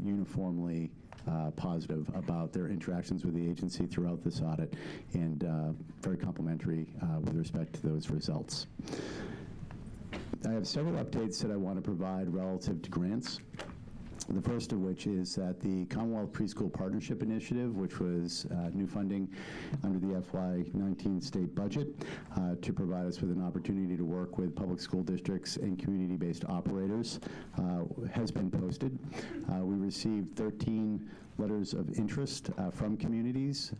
uniformly positive about their interactions with the agency throughout this audit, and very complimentary with respect to those results. I have several updates that I want to provide relative to grants. The first of which is that the Commonwealth Preschool Partnership Initiative, which was new funding under the FY19 state budget to provide us with an opportunity to work with public school districts and community-based operators, has been posted. We received 13 letters of interest from communities.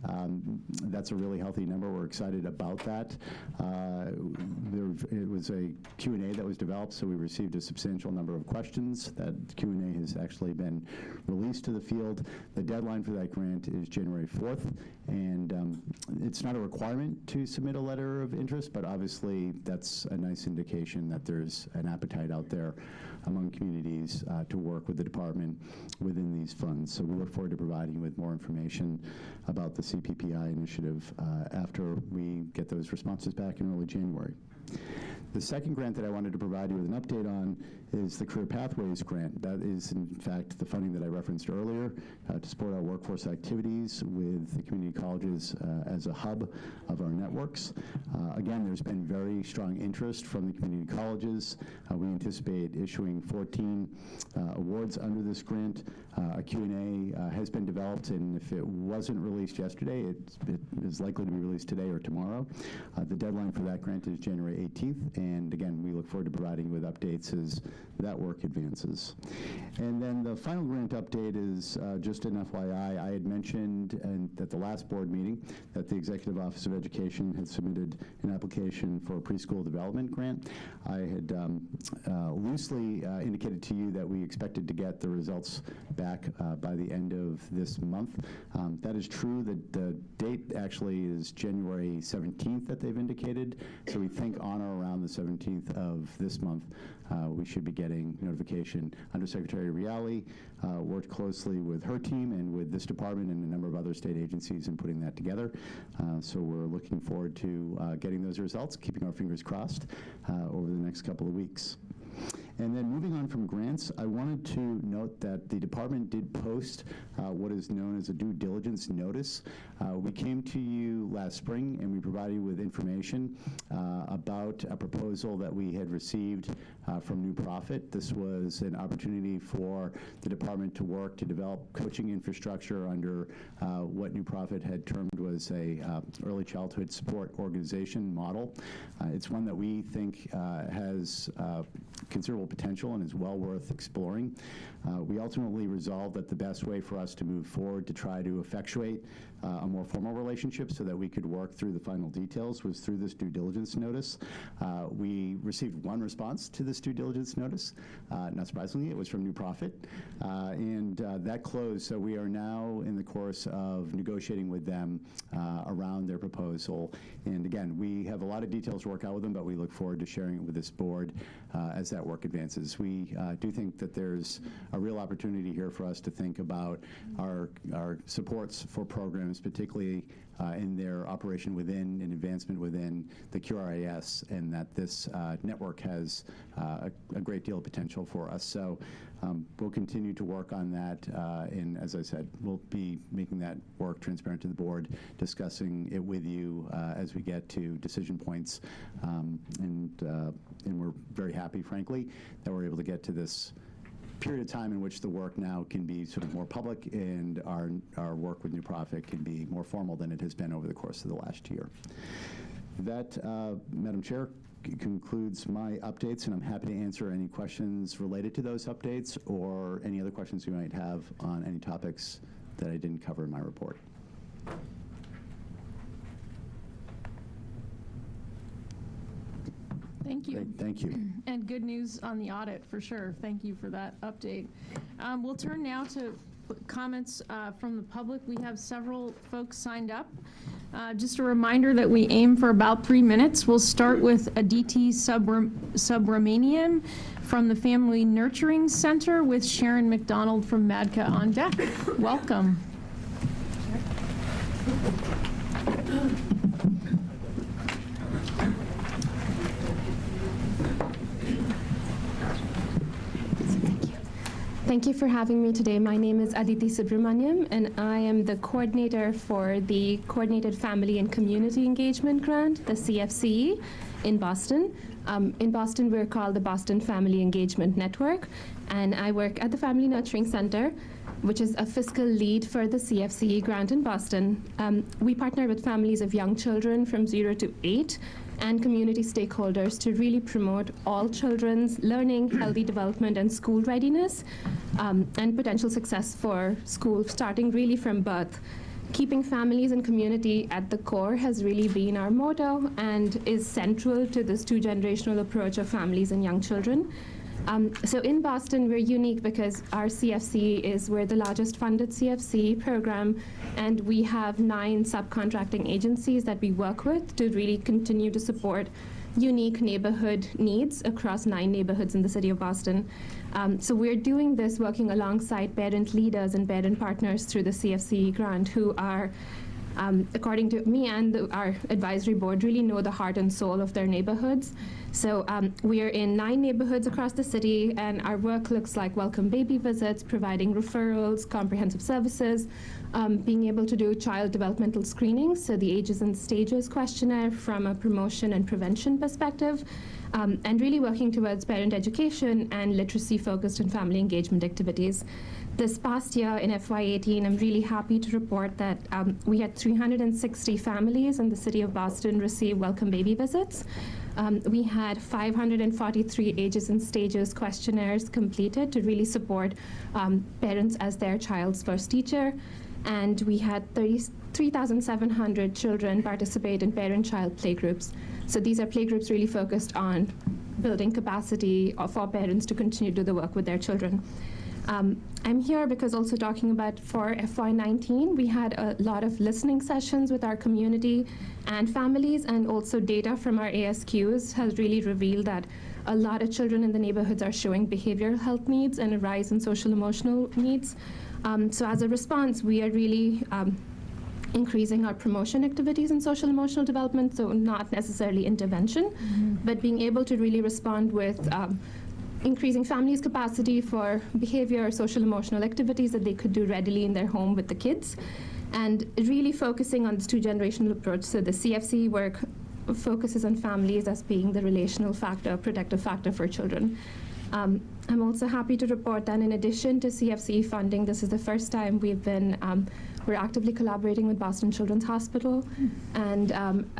That's a really healthy number. We're excited about that. It was a Q&A that was developed, so we received a substantial number of questions. That Q&A has actually been released to the field. The deadline for that grant is January 4th, and it's not a requirement to submit a letter of interest, but obviously that's a nice indication that there's an appetite out there among communities to work with the department within these funds. So we look forward to providing you with more information about the CPPI initiative after we get those responses back in early January. The second grant that I wanted to provide you with an update on is the Career Pathways Grant. That is, in fact, the funding that I referenced earlier to support our workforce activities with the community colleges as a hub of our networks. Again, there's been very strong interest from the community colleges. We anticipate issuing 14 awards under this grant. A Q&A has been developed, and if it wasn't released yesterday, it is likely to be released today or tomorrow. The deadline for that grant is January 18th, and again, we look forward to providing you with updates as that work advances. And then the final grant update is just an FYI. I had mentioned at the last board meeting that the Executive Office of Education had submitted an application for a preschool development grant. I had loosely indicated to you that we expected to get the results back by the end of this month. That is true. The date actually is January 17th that they've indicated, so we think on or around the 17th of this month we should be getting notification. Undersecretary Reale worked closely with her team and with this department and a number of other state agencies in putting that together. So we're looking forward to getting those results, keeping our fingers crossed over the next couple of weeks. And then moving on from grants, I wanted to note that the department did post what is known as a due diligence notice. We came to you last spring and we provided you with information about a proposal that we had received from New Profit. This was an opportunity for the department to work to develop coaching infrastructure under what New Profit had termed was a early childhood support organization model. It's one that we think has considerable potential and is well worth exploring. We ultimately resolved that the best way for us to move forward to try to effectuate a more formal relationship so that we could work through the final details was through this due diligence notice. We received one response to this due diligence notice. Not surprisingly, it was from New Profit, and that closed. So we are now in the course of negotiating with them around their proposal. And again, we have a lot of details to work out with them, but we look forward to sharing it with this board as that work advances. We do think that there's a real opportunity here for us to think about our supports for programs, particularly in their operation within and advancement within the QRIS, and that this network has a great deal of potential for us. So we'll continue to work on that, and as I said, we'll be making that work transparent to the board, discussing it with you as we get to decision points, and we're very happy, frankly, that we're able to get to this period of time in which the work now can be sort of more public and our work with New Profit can be more formal than it has been over the course of the last year. That, Madam Chair, concludes my updates, and I'm happy to answer any questions related to those updates or any other questions you might have on any topics that I didn't cover in my report. Thank you. Great, thank you. And good news on the audit, for sure. Thank you for that update. We'll turn now to comments from the public. We have several folks signed up. Just a reminder that we aim for about 3 minutes. We'll start with Aditi Subramanian from the Family Nurturing Center with Sharon McDonald from MADCA on deck. Welcome. Thank you for having me today. My name is Aditi Subramaniam, and I am the coordinator for the Coordinated Family and Community Engagement Grant, the CFCE, in Boston. In Boston, we're called the Boston Family Engagement Network, and I work at the Family Nurturing Center, which is a fiscal lead for the CFCE grant in Boston. We partner with families of young children from 0 to 8 and community stakeholders to really promote all children's learning, healthy development, and school readiness, and potential success for school, starting really from birth. Keeping families and community at the core has really been our motto and is central to this two-generational approach of families and young children. So in Boston, we're unique because our CFC we're the largest funded CFC program, and we have 9 subcontracting agencies that we work with to really continue to support unique neighborhood needs across 9 neighborhoods in the city of Boston. So we're doing this working alongside parent leaders and parent partners through the CFC grant, who are, according to me and our advisory board, really know the heart and soul of their neighborhoods. So we are in 9 neighborhoods across the city, and our work looks like welcome baby visits, providing referrals, comprehensive services, being able to do child developmental screenings, so the ages and stages questionnaire from a promotion and prevention perspective, and really working towards parent education and literacy-focused and family engagement activities. This past year in FY18, I'm really happy to report that we had 360 families in the city of Boston receive welcome baby visits. We had 543 ages and stages questionnaires completed to really support parents as their child's first teacher. And we had 3,700 children participate in parent-child playgroups. So these are playgroups really focused on building capacity for parents to continue to do the work with their children. I'm here because also talking about for FY19, we had a lot of listening sessions with our community and families, and also data from our ASQs has really revealed that a lot of children in the neighborhoods are showing behavioral health needs and a rise in social emotional needs. So as a response, we are really increasing our promotion activities in social emotional development, so not necessarily intervention, but being able to really respond with increasing families' capacity for behavior, social emotional activities that they could do readily in their home with the kids, and really focusing on this two-generational approach. So the CFC work focuses on families as being the relational factor, protective factor for children. I'm also happy to report that in addition to CFC funding, this is the first time we're actively collaborating with Boston Children's Hospital and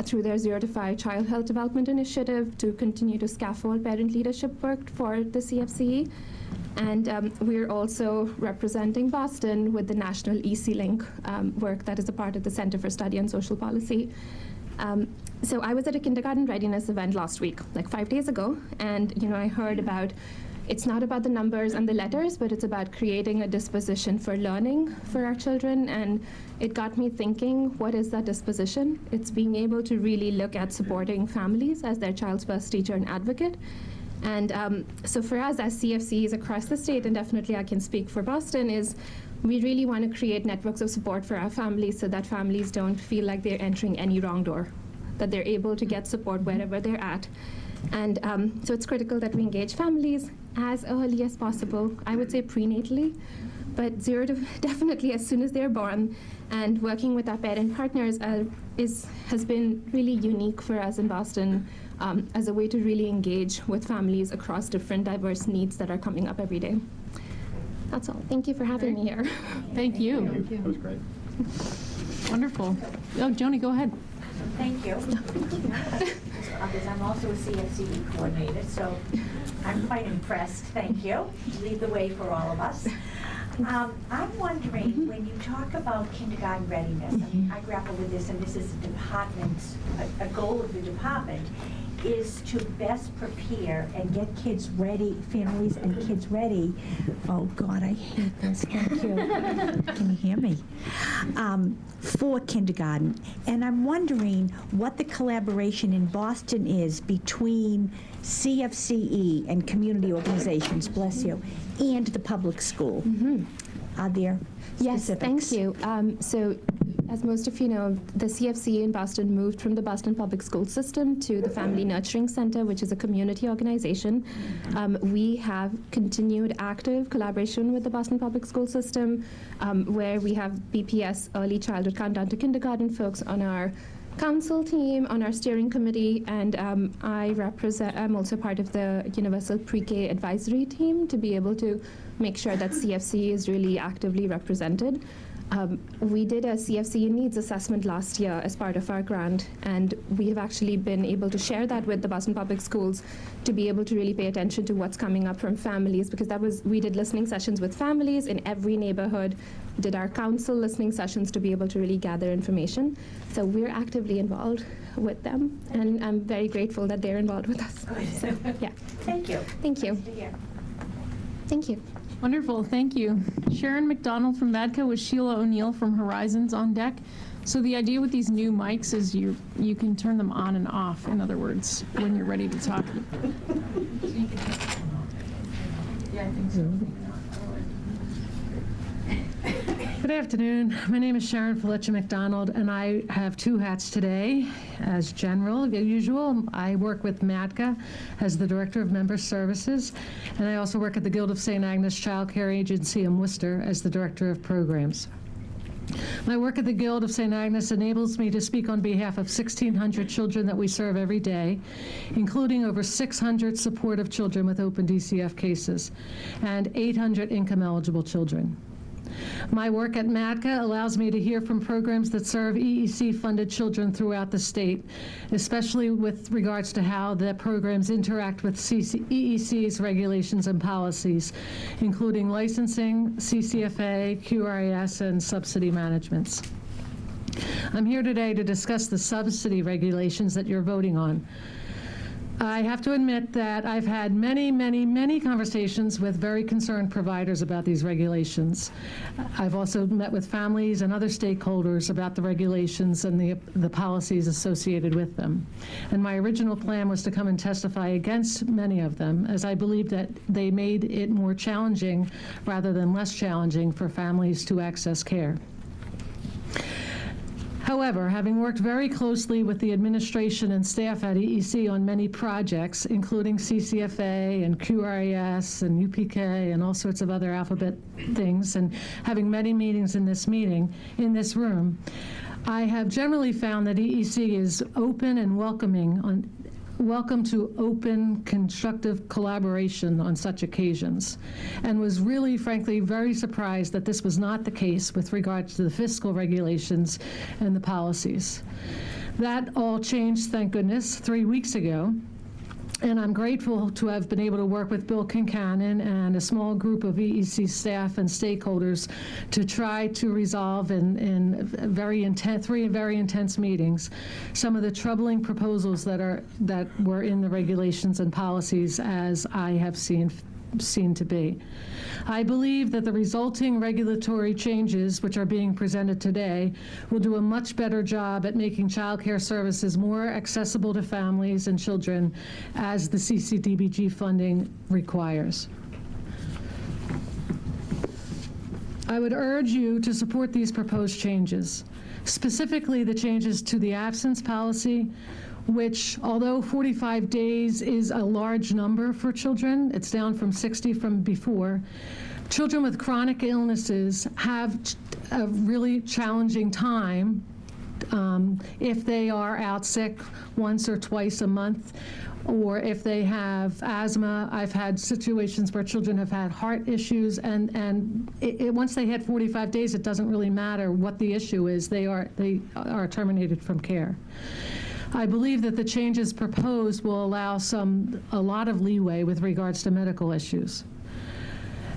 through their 0 to 5 Child Health Development Initiative to continue to scaffold parent leadership work for the CFCE. And we're also representing Boston with the National EC-Link work that is a part of the Center for Study and Social Policy. So I was at a kindergarten readiness event last week, like 5 days ago, and I heard about it's not about the numbers and the letters, but it's about creating a disposition for learning for our children. And it got me thinking, what is that disposition? It's being able to really look at supporting families as their child's first teacher and advocate. And so for us as CFCs across the state, and definitely I can speak for Boston, is we really want to create networks of support for our families so that families don't feel like they're entering any wrong door, that they're able to get support wherever they're at. And so it's critical that we engage families as early as possible, I would say prenatally, but 0 to definitely as soon as they're born. And working with our parent partners has been really unique for us in Boston as a way to really engage with families across different diverse needs that are coming up every day. That's all. Thank you for having me here. Thank you. That was great. Wonderful. Oh, Joni, go ahead. Thank you. Because I'm also a CFCE coordinator, so I'm quite impressed. Thank you. Lead the way for all of us. I'm wondering, when you talk about kindergarten readiness, I mean, I grapple with this, and this is a goal of the department, is to best prepare and get kids ready, families and kids ready. Oh, God, I hate this. Thank you. Can you hear me? For kindergarten. And I'm wondering what the collaboration in Boston is between CFCE and community organizations, bless you, and the public school. Are there Yes, specifics? thank you. So As most of you know, the CFC in Boston moved from the Boston Public School System to the Family Nurturing Center, which is a community organization. We have continued active collaboration with the Boston Public School System, where we have BPS, Early Childhood Countdown to Kindergarten folks on our council team, on our steering committee, and I'm also part of the Universal Pre-K advisory team to be able to make sure that CFC is really actively represented. We did a CFC needs assessment last year as part of our grant, and we have actually been able to share that with the Boston Public Schools to be able to really pay attention to what's coming up from families, because we did listening sessions with families in every neighborhood, did our council listening sessions to be able to really gather information. So we're actively involved with them, and I'm very grateful that they're involved with us. So, yeah. Thank you. Thank you. Nice to hear. Thank you. Wonderful, thank you. Sharon McDonald from VADCA with Sheila O'Neill from Horizons on deck. So the idea with these new mics is you can turn them on and off, in other words, when you're ready to talk. Good afternoon. My name is Sharon Felicia McDonald, and I have two hats today. As general, usual, I work with MADCA as the Director of Member Services, and I also work at the Guild of St. Agnes Child Care Agency in Worcester as the Director of Programs. My work at the Guild of St. Agnes enables me to speak on behalf of 1,600 children that we serve every day, including over 600 supportive children with open DCF cases and 800 income-eligible children. My work at MADCA allows me to hear from programs that serve EEC-funded children throughout the state, especially with regards to how the programs interact with EEC's regulations and policies, including licensing, CCFA, QRIS, and subsidy managements. I'm here today to discuss the subsidy regulations that you're voting on. I have to admit that I've had many, many, many conversations with very concerned providers about these regulations. I've also met with families and other stakeholders about the regulations and the policies associated with them. And my original plan was to come and testify against many of them, as I believe that they made it more challenging rather than less challenging for families to access care. However, having worked very closely with the administration and staff at EEC on many projects, including CCFA and QRIS and UPK and all sorts of other alphabet things, and having many meetings in this room, I have generally found that EEC is open and welcome to open, constructive collaboration on such occasions, and was really, frankly, very surprised that this was not the case with regard to the fiscal regulations and the policies. That all changed, thank goodness, 3 weeks ago, and I'm grateful to have been able to work with Bill Kincannon and a small group of EEC staff and stakeholders to try to resolve in three very intense meetings some of the troubling proposals that were in the regulations and policies as I have seen to be. I believe that the resulting regulatory changes, which are being presented today, will do a much better job at making child care services more accessible to families and children as the CCDBG funding requires. I would urge you to support these proposed changes, specifically the changes to the absence policy, which, although 45 days is a large number for children, it's down from 60 from before, children with chronic illnesses have a really challenging time if they are out sick once or twice a month, or if they have asthma. I've had situations where children have had heart issues, and once they hit 45 days, it doesn't really matter what the issue is. They are terminated from care. I believe that the changes proposed will allow a lot of leeway with regards to medical issues.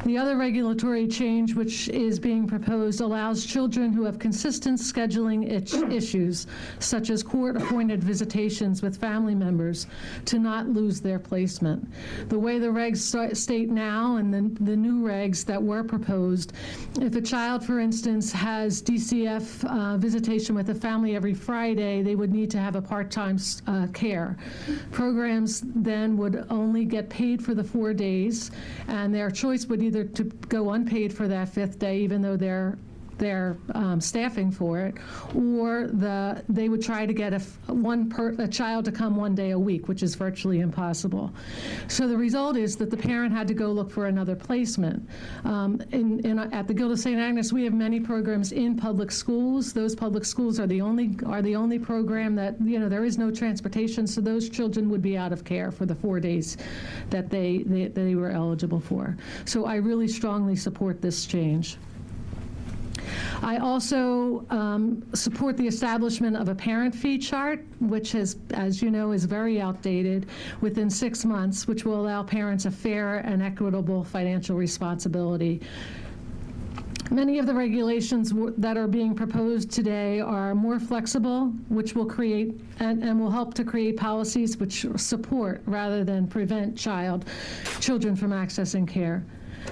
The other regulatory change which is being proposed allows children who have consistent scheduling issues, such as court-appointed visitations with family members, to not lose their placement. The way the regs state now and the new regs that were proposed, if a child, for instance, has DCF visitation with a family every Friday, they would need to have a part-time care. Programs then would only get paid for the 4 days, and their choice would either to go unpaid for that 5th day, even though they're their staffing for it, or they would try to get a child to come 1 day a week, which is virtually impossible. So the result is that the parent had to go look for another placement. At the Guild of St. Agnes, we have many programs in public schools. Those public schools are the only program that, there is no transportation, so those children would be out of care for the 4 days that they were eligible for. So I really strongly support this change. I also support the establishment of a parent fee chart, which has, as you know, is very outdated, within 6 months, which will allow parents a fair and equitable financial responsibility. Many of the regulations that are being proposed today are more flexible, which will create and will help to create policies which support rather than prevent children from accessing care.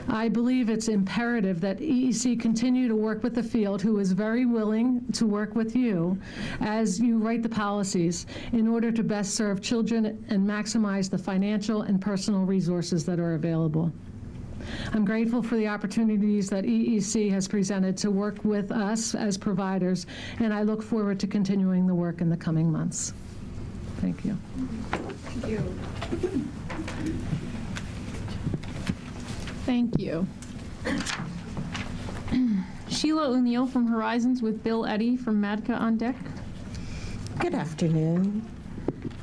I believe it's imperative that EEC continue to work with the field, who is very willing to work with you as you write the policies in order to best serve children and maximize the financial and personal resources that are available. I'm grateful for the opportunities that EEC has presented to work with us as providers, and I look forward to continuing the work in the coming months. Thank you. Thank you. Thank you. Sheila O'Neill from Horizons with Bill Eddy from MADCA on deck. Good afternoon.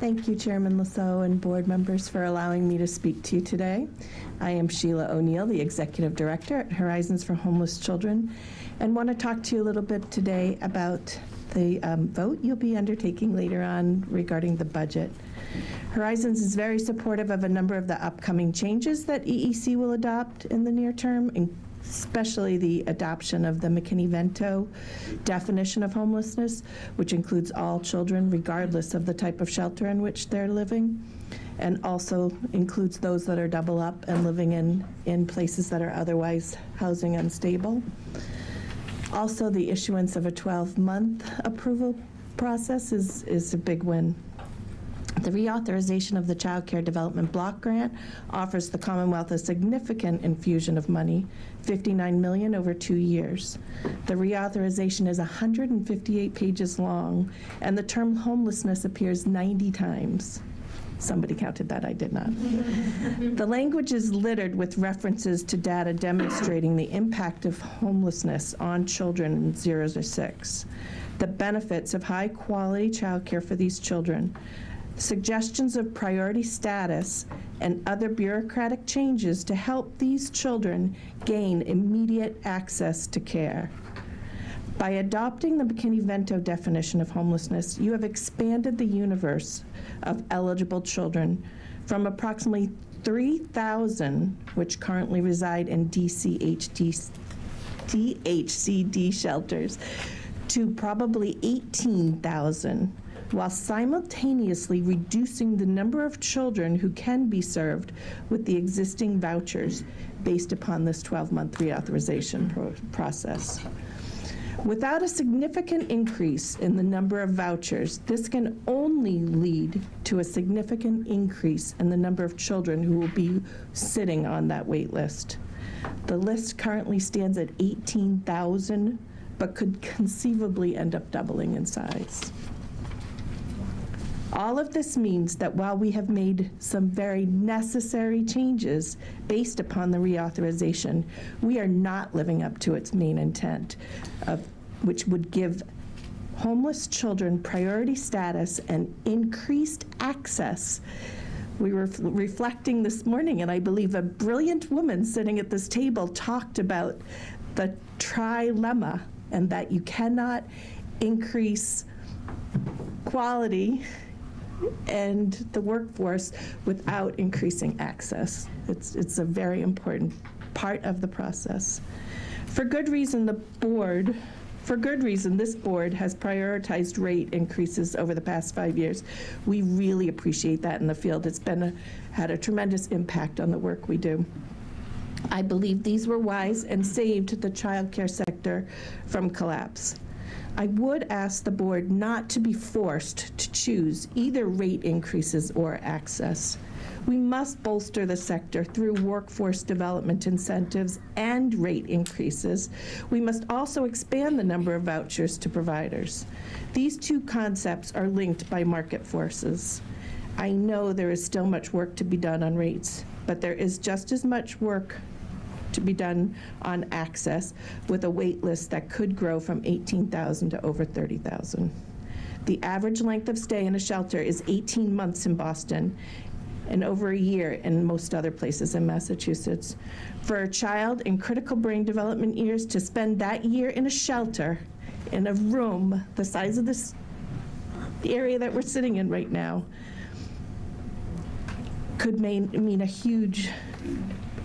Thank you, Chairman Lasso and board members, for allowing me to speak to you today. I am Sheila O'Neill, the Executive Director at Horizons for Homeless Children, and want to talk to you a little bit today about the vote you'll be undertaking later on regarding the budget. Horizons is very supportive of a number of the upcoming changes that EEC will adopt in the near term, especially the adoption of the McKinney-Vento definition of homelessness, which includes all children regardless of the type of shelter in which they're living, and also includes those that are double up and living in places that are otherwise housing unstable. Also, the issuance of a 12-month approval process is a big win. The reauthorization of the Child Care Development Block Grant offers the Commonwealth a significant infusion of money, $59 million over 2 years. The reauthorization is 158 pages long, and the term homelessness appears 90 times. Somebody counted that, I did not. The language is littered with references to data demonstrating the impact of homelessness on children in 0 to 6, the benefits of high-quality childcare for these children, suggestions of priority status, and other bureaucratic changes to help these children gain immediate access to care. By adopting the McKinney-Vento definition of homelessness, you have expanded the universe of eligible children from approximately 3,000, which currently reside in DHCD shelters, to probably 18,000, while simultaneously reducing the number of children who can be served with the existing vouchers based upon this 12-month reauthorization process. Without a significant increase in the number of vouchers, this can only lead to a significant increase in the number of children who will be sitting on that wait list. The list currently stands at 18,000, but could conceivably end up doubling in size. All of this means that while we have made some very necessary changes based upon the reauthorization, we are not living up to its main intent, which would give homeless children priority status and increased access. We were reflecting this morning, and I believe a brilliant woman sitting at this table talked about the trilemma, and that you cannot increase quality and the workforce without increasing access. It's a very important part of the process. For good reason, this board has prioritized rate increases over the past 5 years. We really appreciate that in the field. It's had a tremendous impact on the work we do. I believe these were wise and saved the child care sector from collapse. I would ask the board not to be forced to choose either rate increases or access. We must bolster the sector through workforce development incentives and rate increases. We must also expand the number of vouchers to providers. These two concepts are linked by market forces. I know there is still much work to be done on rates, but there is just as much work to be done on access with a wait list that could grow from 18,000 to over 30,000. The average length of stay in a shelter is 18 months in Boston and over a year in most other places in Massachusetts. For a child in critical brain development years to spend that year in a shelter, in a room the size of this the area that we're sitting in right now, could mean a huge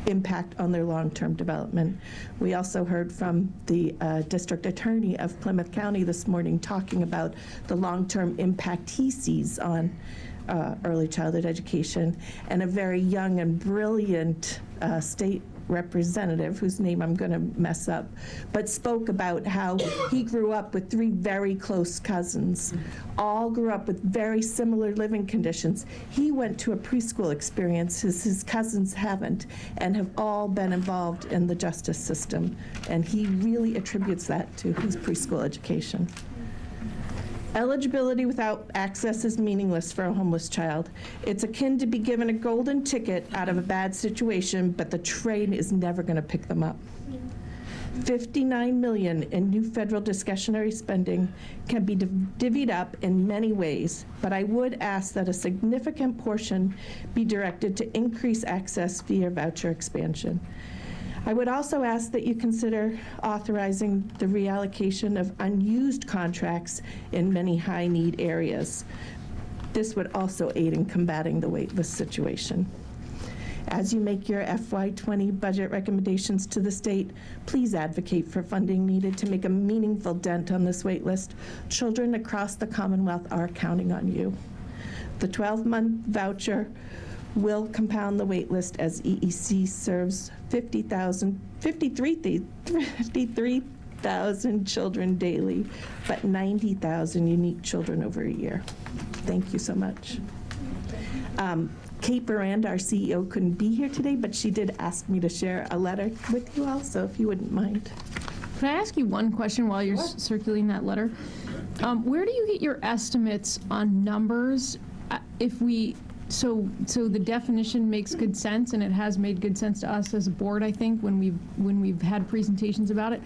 impact on their long-term development. We also heard from the district attorney of Plymouth County this morning talking about the long-term impact he sees on early childhood education, and a very young and brilliant state representative, whose name I'm going to mess up, but spoke about how he grew up with 3 very close cousins, all grew up with very similar living conditions. He went to a preschool experience his cousins haven't, and have all been involved in the justice system, and he really attributes that to his preschool education. Eligibility without access is meaningless for a homeless child. It's akin to be given a golden ticket out of a bad situation, but the train is never going to pick them up. $59 million in new federal discretionary spending can be divvied up in many ways, but I would ask that a significant portion be directed to increase access via voucher expansion. I would also ask that you consider authorizing the reallocation of unused contracts in many high-need areas. This would also aid in combating the waitlist situation. As you make your FY20 budget recommendations to the state, please advocate for funding needed to make a meaningful dent on this waitlist. Children across the Commonwealth are counting on you. The 12-month voucher will compound the wait list as EEC serves 53,000 children daily, but 90,000 unique children over a year. Thank you so much. Kate Barand, our CEO, couldn't be here today, but she did ask me to share a letter with you all, so if you wouldn't mind. Can I ask you one question while you're circulating that letter? Where do you get your estimates on numbers? So the definition makes good sense, and it has made good sense to us as a board, I think, when we've had presentations about it.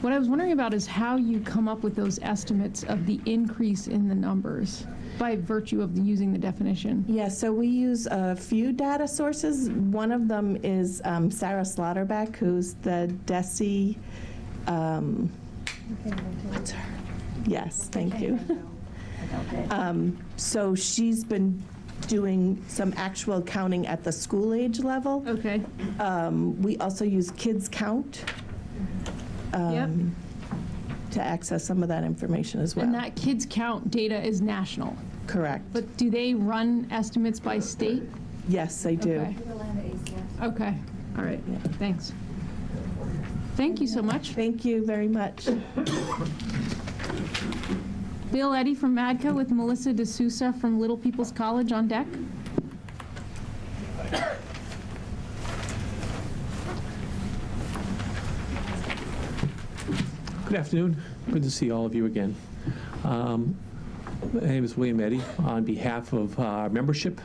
What I was wondering about is how you come up with those estimates of the increase in the numbers by virtue of using the definition. Yeah, so we use a few data sources. One of them is Sarah Slaughterback, who's the DESE. What's her? Yes, thank you. So she's been doing some actual counting at the school age level. Okay. We also use Kids Count to access some of that information as well. And that Kids Count data is national. Correct. But do they run estimates by state? Yes, they do. Okay. Okay. All right. Thanks. Thank you so much. Thank you very much. Bill Eddy from MADCA with Melissa D'Souza from Little People's College on deck. Good afternoon. Good to see all of you again. My name is William Eddy. On behalf of our membership,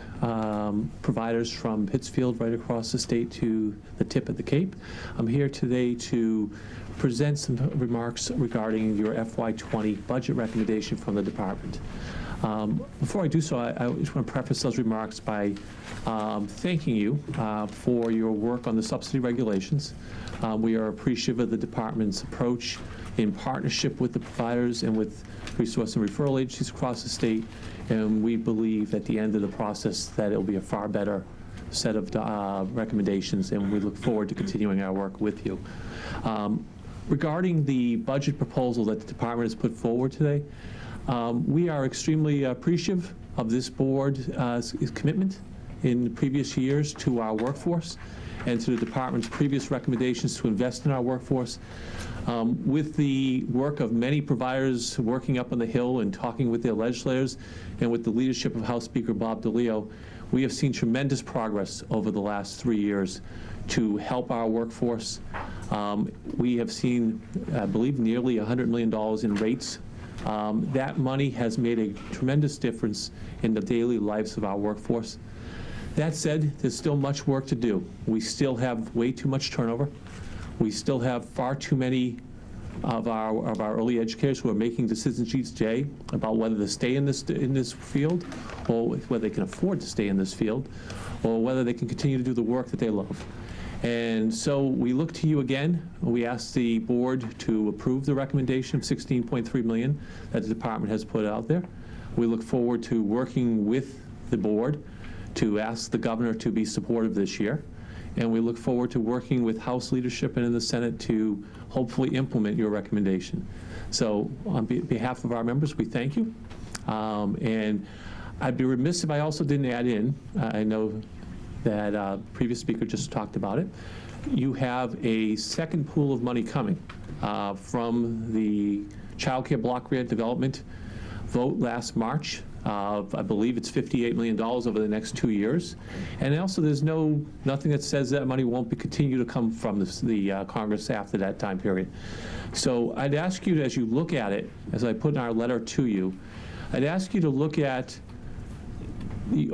providers from Pittsfield right across the state to the tip of the Cape, I'm here today to present some remarks regarding your FY20 budget recommendation from the department. Before I do so, I just want to preface those remarks by thanking you for your work on the subsidy regulations. We are appreciative of the department's approach in partnership with the providers and with resource and referral agencies across the state, and we believe at the end of the process that it will be a far better set of recommendations, and we look forward to continuing our work with you. Regarding the budget proposal that the department has put forward today, we are extremely appreciative of this board's commitment in previous years to our workforce and to the department's previous recommendations to invest in our workforce. With the work of many providers working up on the Hill and talking with their legislators and with the leadership of House Speaker Bob DeLeo, We have seen tremendous progress over the last 3 years to help our workforce. We have seen, I believe, nearly $100 million in rates. That money has made a tremendous difference in the daily lives of our workforce. That said, there's still much work to do. We still have way too much turnover. We still have far too many of our early educators who are making decisions each day about whether to stay in this field, or whether they can afford to stay in this field, or whether they can continue to do the work that they love. And so we look to you again. We ask the board to approve the recommendation of $16.3 million that the department has put out there. We look forward to working with the board to ask the governor to be supportive this year. And we look forward to working with House leadership and in the Senate to hopefully implement your recommendation. So on behalf of our members, we thank you. And I'd be remiss if I also didn't add in, I know that previous speaker just talked about it, you have a second pool of money coming from the Child Care Block Grant Development vote last March. I believe it's $58 million over the next 2 years. And also there's nothing that says that money won't continue to come from the Congress after that time period. So I'd ask you, as you look at it, as I put in our letter to you, I'd ask you to look at,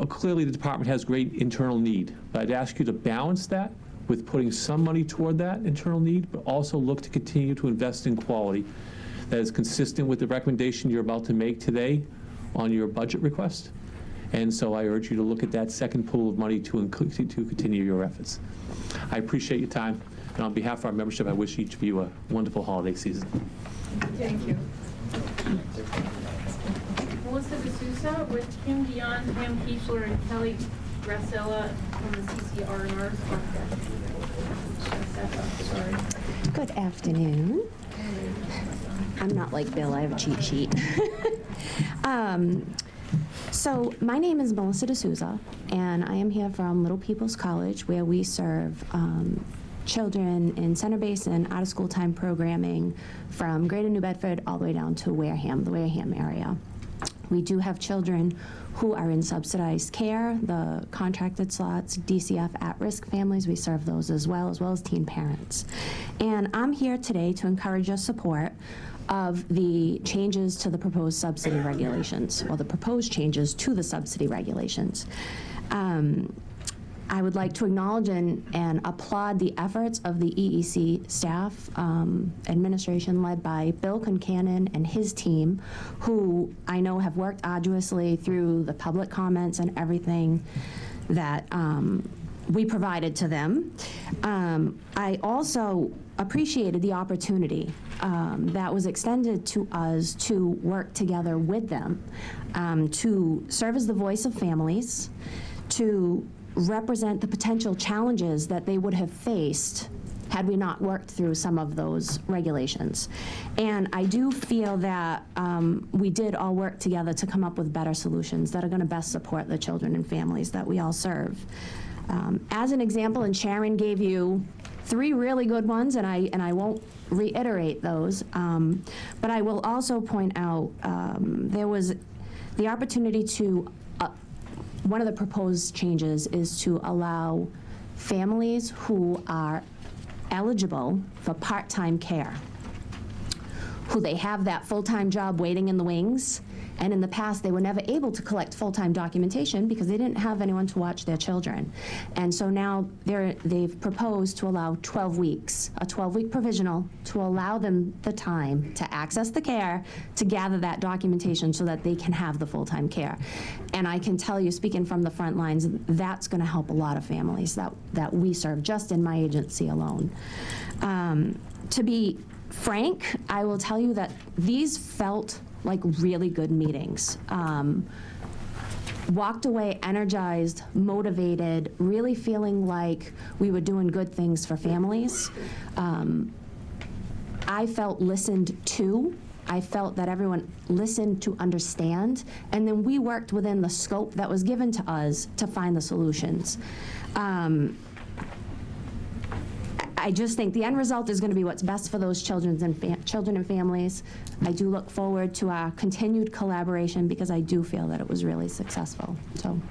clearly the department has great internal need, but I'd ask you to balance that with putting some money toward that internal need, but also look to continue to invest in quality that is consistent with the recommendation you're about to make today on your budget request. And so I urge you to look at that second pool of money to continue your efforts. I appreciate your time, and on behalf of our membership, I wish each of you a wonderful holiday season. Thank you. Melissa D'Souza with Kim Dion, Pam Kiesler, and Kelly Gracella from the CCR&R's Sorry. Good afternoon. I'm not like Bill, I have a cheat sheet. So my name is Melissa D'Souza, and I am here from Little People's College, where we serve children in center-based and out-of-school time programming from Greater New Bedford all the way down to Wareham, the Wareham area. We do have children who are in subsidized care, the contracted slots, DCF at-risk families, we serve those as well as teen parents. And I'm here today to encourage your support of the changes to the proposed subsidy regulations, or the proposed changes to the subsidy regulations. I would like to acknowledge and applaud the efforts of the EEC staff, administration led by Bill Concannon and his team, who I know have worked arduously through the public comments and everything that we provided to them. I also appreciated the opportunity that was extended to us to work together with them, to serve as the voice of families, to represent the potential challenges that they would have faced had we not worked through some of those regulations. And I do feel that we did all work together to come up with better solutions that are going to best support the children and families that we all serve. As an example, and Sharon gave you 3 really good ones, and I won't reiterate those, but I will also point out there was the opportunity to one of the proposed changes is to allow families who are eligible for part-time care, who they have that full-time job waiting in the wings, and in the past they were never able to collect full-time documentation because they didn't have anyone to watch their children. And so now they've proposed to allow 12 weeks, a 12-week provisional, to allow them the time to access the care, to gather that documentation so that they can have the full-time care. And I can tell you, speaking from the front lines, that's going to help a lot of families that we serve just in my agency alone. To be frank, I will tell you that these felt like really good meetings. Walked away energized, motivated, really feeling like we were doing good things for families. I felt listened to. I felt that everyone listened to understand, and then we worked within the scope that was given to us to find the solutions. I just think the end result is going to be what's best for those children and families. I do look forward to our continued collaboration because I do feel that it was really successful. So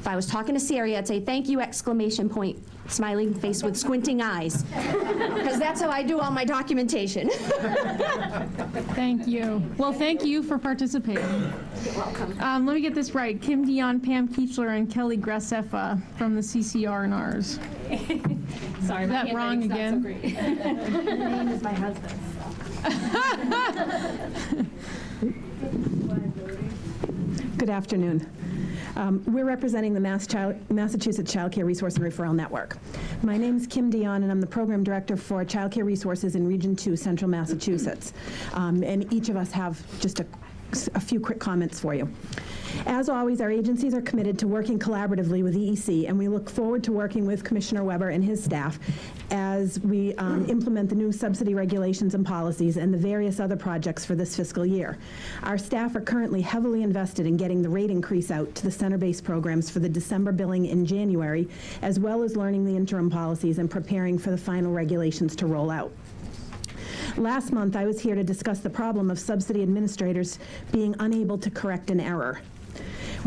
If I was talking to Siri, I'd say, "Thank you!" exclamation point, smiling face with squinting eyes, because that's how I do all my documentation. Thank you. Well, thank you for participating. You're welcome. Let me get this right. Kim Dion, Pam Keechler, and Kelly Graseffa from the CCR&Rs. Sorry, Is my that wrong handwriting's not so again? great. His name is my husband. Good afternoon. We're representing the Massachusetts Child Care Resource and Referral Network. My name is Kim Dion, and I'm the Program Director for Child Care Resources in Region 2, Central Massachusetts. And each of us have just a few quick comments for you. As always, our agencies are committed to working collaboratively with EEC, and we look forward to working with Commissioner Weber and his staff as we implement the new subsidy regulations and policies and the various other projects for this fiscal year. Our staff are currently heavily invested in getting the rate increase out to the center-based programs for the December billing in January, as well as learning the interim policies and preparing for the final regulations to roll out. Last month, I was here to discuss the problem of subsidy administrators being unable to correct an error.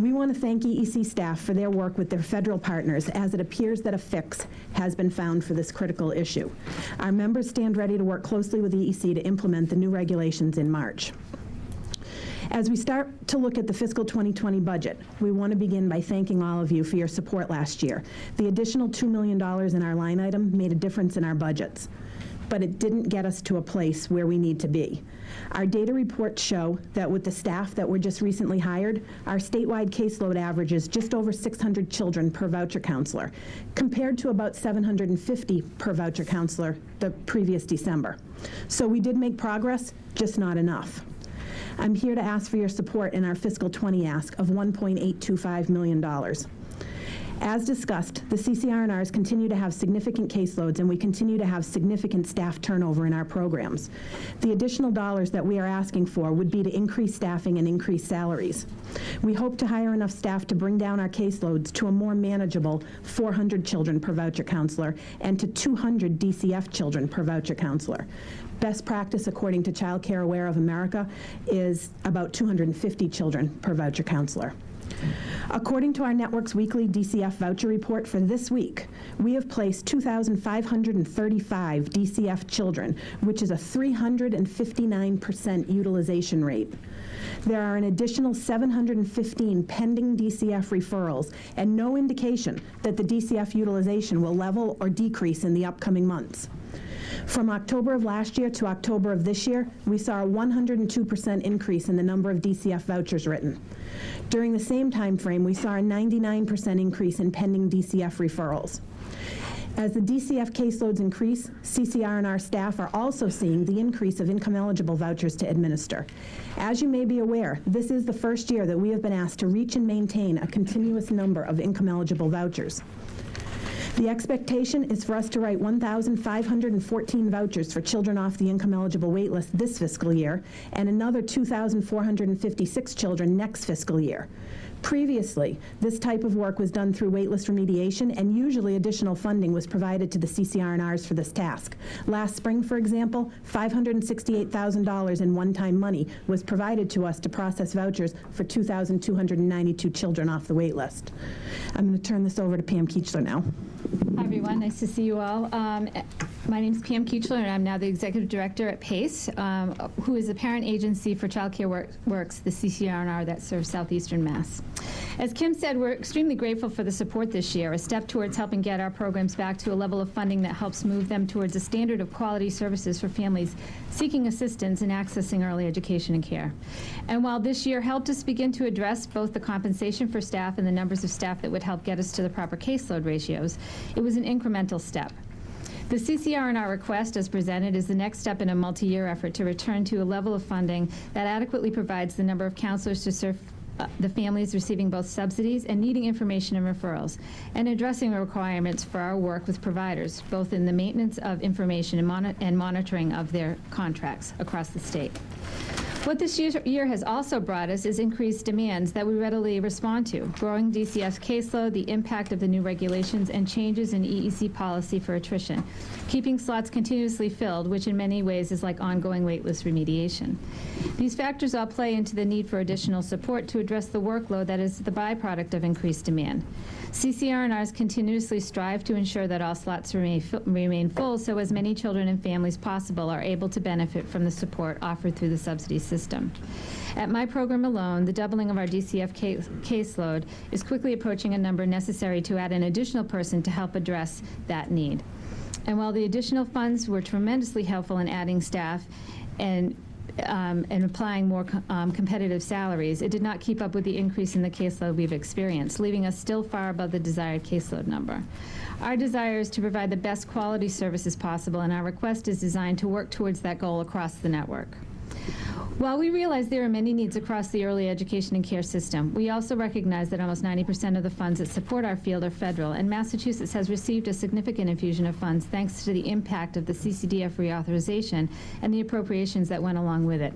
We want to thank EEC staff for their work with their federal partners, as it appears that a fix has been found for this critical issue. Our members stand ready to work closely with EEC to implement the new regulations in March. As we start to look at the fiscal 2020 budget, we want to begin by thanking all of you for your support last year. The additional $2 million in our line item made a difference in our budgets, but it didn't get us to a place where we need to be. Our data reports show that with the staff that were just recently hired, our statewide caseload averages just over 600 children per voucher counselor, compared to about 750 per voucher counselor the previous December. So we did make progress, just not enough. I'm here to ask for your support in our fiscal 20 ask of $1.825 million. As discussed, the CCR&Rs continue to have significant caseloads, and we continue to have significant staff turnover in our programs. The additional dollars that we are asking for would be to increase staffing and increase salaries. We hope to hire enough staff to bring down our caseloads to a more manageable 400 children per voucher counselor and to 200 DCF children per voucher counselor. Best practice, according to Child Care Aware of America, is about 250 children per voucher counselor. According to our network's weekly DCF voucher report for this week, we have placed 2,535 DCF children, which is a 359% utilization rate. There are an additional 715 pending DCF referrals and no indication that the DCF utilization will level or decrease in the upcoming months. From October of last year to October of this year, we saw a 102% increase in the number of DCF vouchers written. During the same time frame, we saw a 99% increase in pending DCF referrals. As the DCF caseloads increase, CCR&R staff are also seeing the increase of income-eligible vouchers to administer. As you may be aware, this is the first year that we have been asked to reach and maintain a continuous number of income-eligible vouchers. The expectation is for us to write 1,514 vouchers for children off the income-eligible wait list this fiscal year and another 2,456 children next fiscal year. Previously, this type of work was done through waitlist remediation, and usually additional funding was provided to the CCR&Rs for this task. Last spring, for example, $568,000 in one-time money was provided to us to process vouchers for 2,292 children off the waitlist. I'm going to turn this over to Pam Keechler now. Hi, everyone. Nice to see you all. My name is Pam Keechler, and I'm now the Executive Director at PACE, who is the parent agency for Child Care Works, the CCR&R that serves Southeastern Mass. As Kim said, we're extremely grateful for the support this year, a step towards helping get our programs back to a level of funding that helps move them towards a standard of quality services for families seeking assistance in accessing early education and care. And while this year helped us begin to address both the compensation for staff and the numbers of staff that would help get us to the proper caseload ratios, it was an incremental step. The CCR&R request, as presented, is the next step in a multi-year effort to return to a level of funding that adequately provides the number of counselors to serve the families receiving both subsidies and needing information and referrals, and addressing the requirements for our work with providers, both in the maintenance of information and monitoring of their contracts across the state. What this year has also brought us is increased demands that we readily respond to. Growing DCF caseload, the impact of the new regulations, and changes in EEC policy for attrition. Keeping slots continuously filled, which in many ways is like ongoing waitlist remediation. These factors all play into the need for additional support to address the workload that is the byproduct of increased demand. CCR&Rs continuously strive to ensure that all slots remain full so as many children and families possible are able to benefit from the support offered through the subsidy system. At my program alone, the doubling of our DCF caseload is quickly approaching a number necessary to add an additional person to help address that need. And while the additional funds were tremendously helpful in adding staff and applying more competitive salaries, it did not keep up with the increase in the caseload we've experienced, leaving us still far above the desired caseload number. Our desire is to provide the best quality services possible, and our request is designed to work towards that goal across the network. While we realize there are many needs across the early education and care system, we also recognize that almost 90% of the funds that support our field are federal, and Massachusetts has received a significant infusion of funds thanks to the impact of the CCDF reauthorization and the appropriations that went along with it.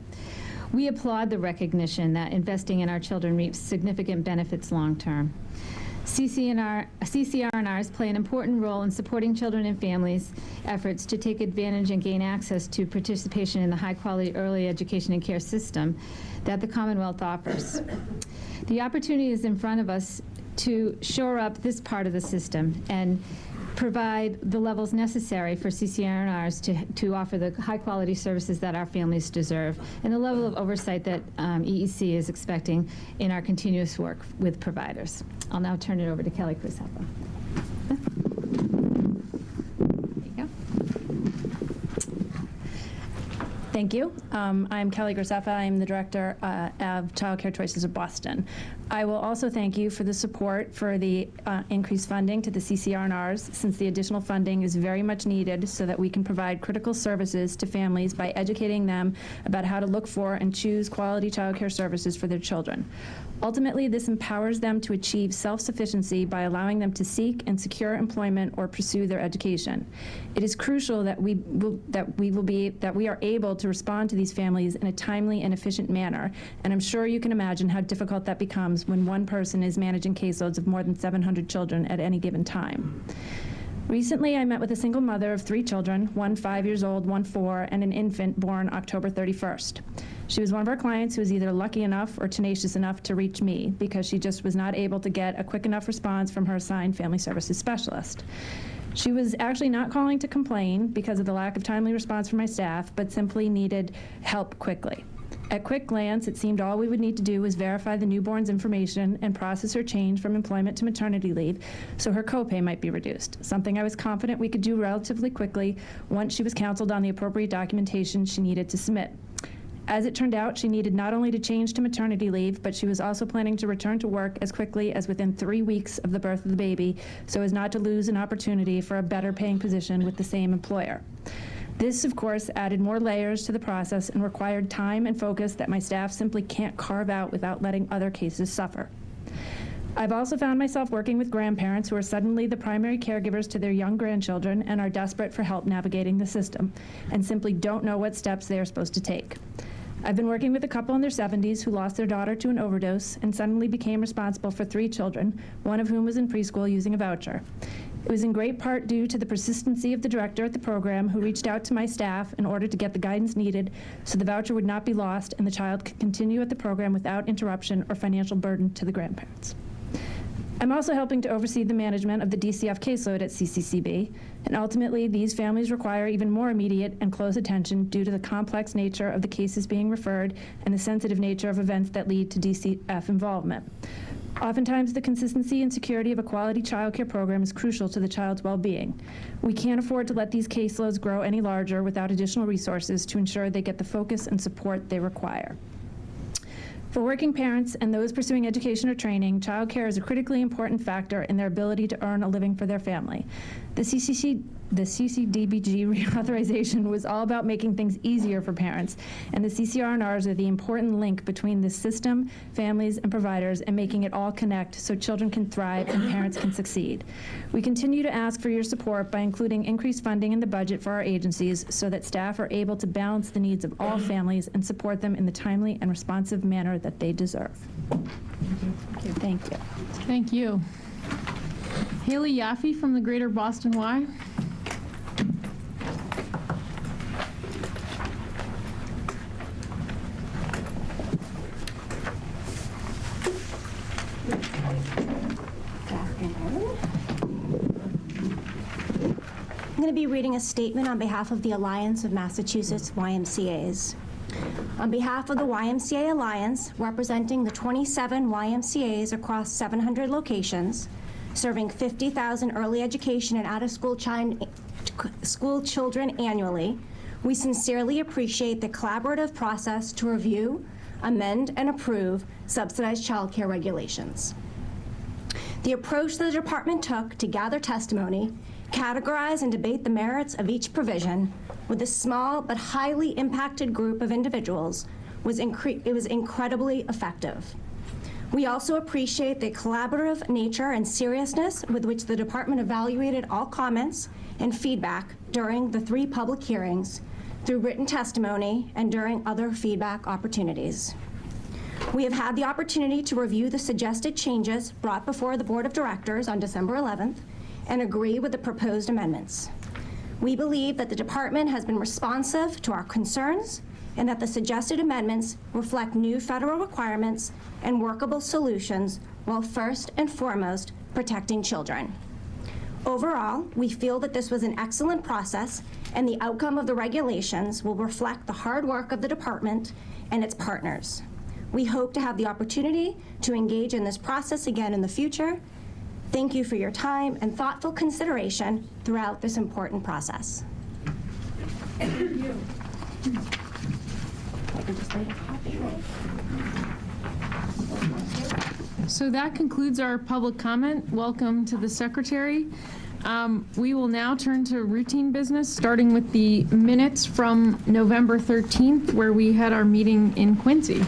We applaud the recognition that investing in our children reaps significant benefits long term. CCR&Rs play an important role in supporting children and families' efforts to take advantage and gain access to participation in the high-quality early education and care system that the Commonwealth offers. The opportunity is in front of us to shore up this part of the system and provide the levels necessary for CCR&Rs to offer the high-quality services that our families deserve and the level of oversight that EEC is expecting in our continuous work with providers. I'll now turn it over to Kelly Crisapa. There you go. Thank you. I'm Kelly Graceffa. I'm the Director of Child Care Choices of Boston. I will also thank you for the support for the increased funding to the CCR&Rs, since the additional funding is very much needed so that we can provide critical services to families by educating them about how to look for and choose quality child care services for their children. Ultimately, this empowers them to achieve self-sufficiency by allowing them to seek and secure employment or pursue their education. It is crucial that we are able to respond to these families in a timely and efficient manner, and I'm sure you can imagine how difficult that becomes when one person is managing caseloads of more than 700 children at any given time. Recently, I met with a single mother of 3 children, one 5 years old, one 4, and an infant born October 31st. She was one of our clients who was either lucky enough or tenacious enough to reach me because she just was not able to get a quick enough response from her assigned family services specialist. She was actually not calling to complain because of the lack of timely response from my staff, but simply needed help quickly. At quick glance, it seemed all we would need to do was verify the newborn's information and process her change from employment to maternity leave so her copay might be reduced, something I was confident we could do relatively quickly once she was counseled on the appropriate documentation she needed to submit. As it turned out, she needed not only to change to maternity leave, but she was also planning to return to work as quickly as within 3 weeks of the birth of the baby so as not to lose an opportunity for a better paying position with the same employer. This, of course, added more layers to the process and required time and focus that my staff simply can't carve out without letting other cases suffer. I've also found myself working with grandparents who are suddenly the primary caregivers to their young grandchildren and are desperate for help navigating the system and simply don't know what steps they are supposed to take. I've been working with a couple in their 70s who lost their daughter to an overdose and suddenly became responsible for 3 children, one of whom was in preschool using a voucher. It was in great part due to the persistency of the director at the program who reached out to my staff in order to get the guidance needed so the voucher would not be lost and the child could continue at the program without interruption or financial burden to the grandparents. I'm also helping to oversee the management of the DCF caseload at CCCB, and ultimately these families require even more immediate and close attention due to the complex nature of the cases being referred and the sensitive nature of events that lead to DCF involvement. Oftentimes, the consistency and security of a quality child care program is crucial to the child's well-being. We can't afford to let these caseloads grow any larger without additional resources to ensure they get the focus and support they require. For working parents and those pursuing education or training, child care is a critically important factor in their ability to earn a living for their family. The CCDBG reauthorization was all about making things easier for parents, and the CCR&Rs are the important link between the system, families, and providers, and making it all connect so children can thrive and parents can succeed. We continue to ask for your support by including increased funding in the budget for our agencies so that staff are able to balance the needs of all families and support them in the timely and responsive manner that they deserve. Thank you. Thank you. Haley Yaffe from the Greater Boston Y. I'm going to be reading a statement on behalf of the Alliance of Massachusetts YMCAs. On behalf of the YMCA Alliance, representing the 27 YMCAs across 700 locations, serving 50,000 early education and out-of-school school children annually, we sincerely appreciate the collaborative process to review, amend, and approve subsidized childcare regulations. The approach the department took to gather testimony, categorize and debate the merits of each provision with a small but highly impacted group of individuals was incredibly effective. We also appreciate the collaborative nature and seriousness with which the department evaluated all comments and feedback during the 3 public hearings, through written testimony, and during other feedback opportunities. We have had the opportunity to review the suggested changes brought before the Board of Directors on December 11th and agree with the proposed amendments. We believe that the department has been responsive to our concerns and that the suggested amendments reflect new federal requirements and workable solutions while first and foremost protecting children. Overall, we feel that this was an excellent process and the outcome of the regulations will reflect the hard work of the department and its partners. We hope to have the opportunity to engage in this process again in the future. Thank you for your time and thoughtful consideration throughout this important process. Thank you. So that concludes our public comment. Welcome to the Secretary. We will now turn to routine business, starting with the minutes from November 13th, where we had our meeting in Quincy.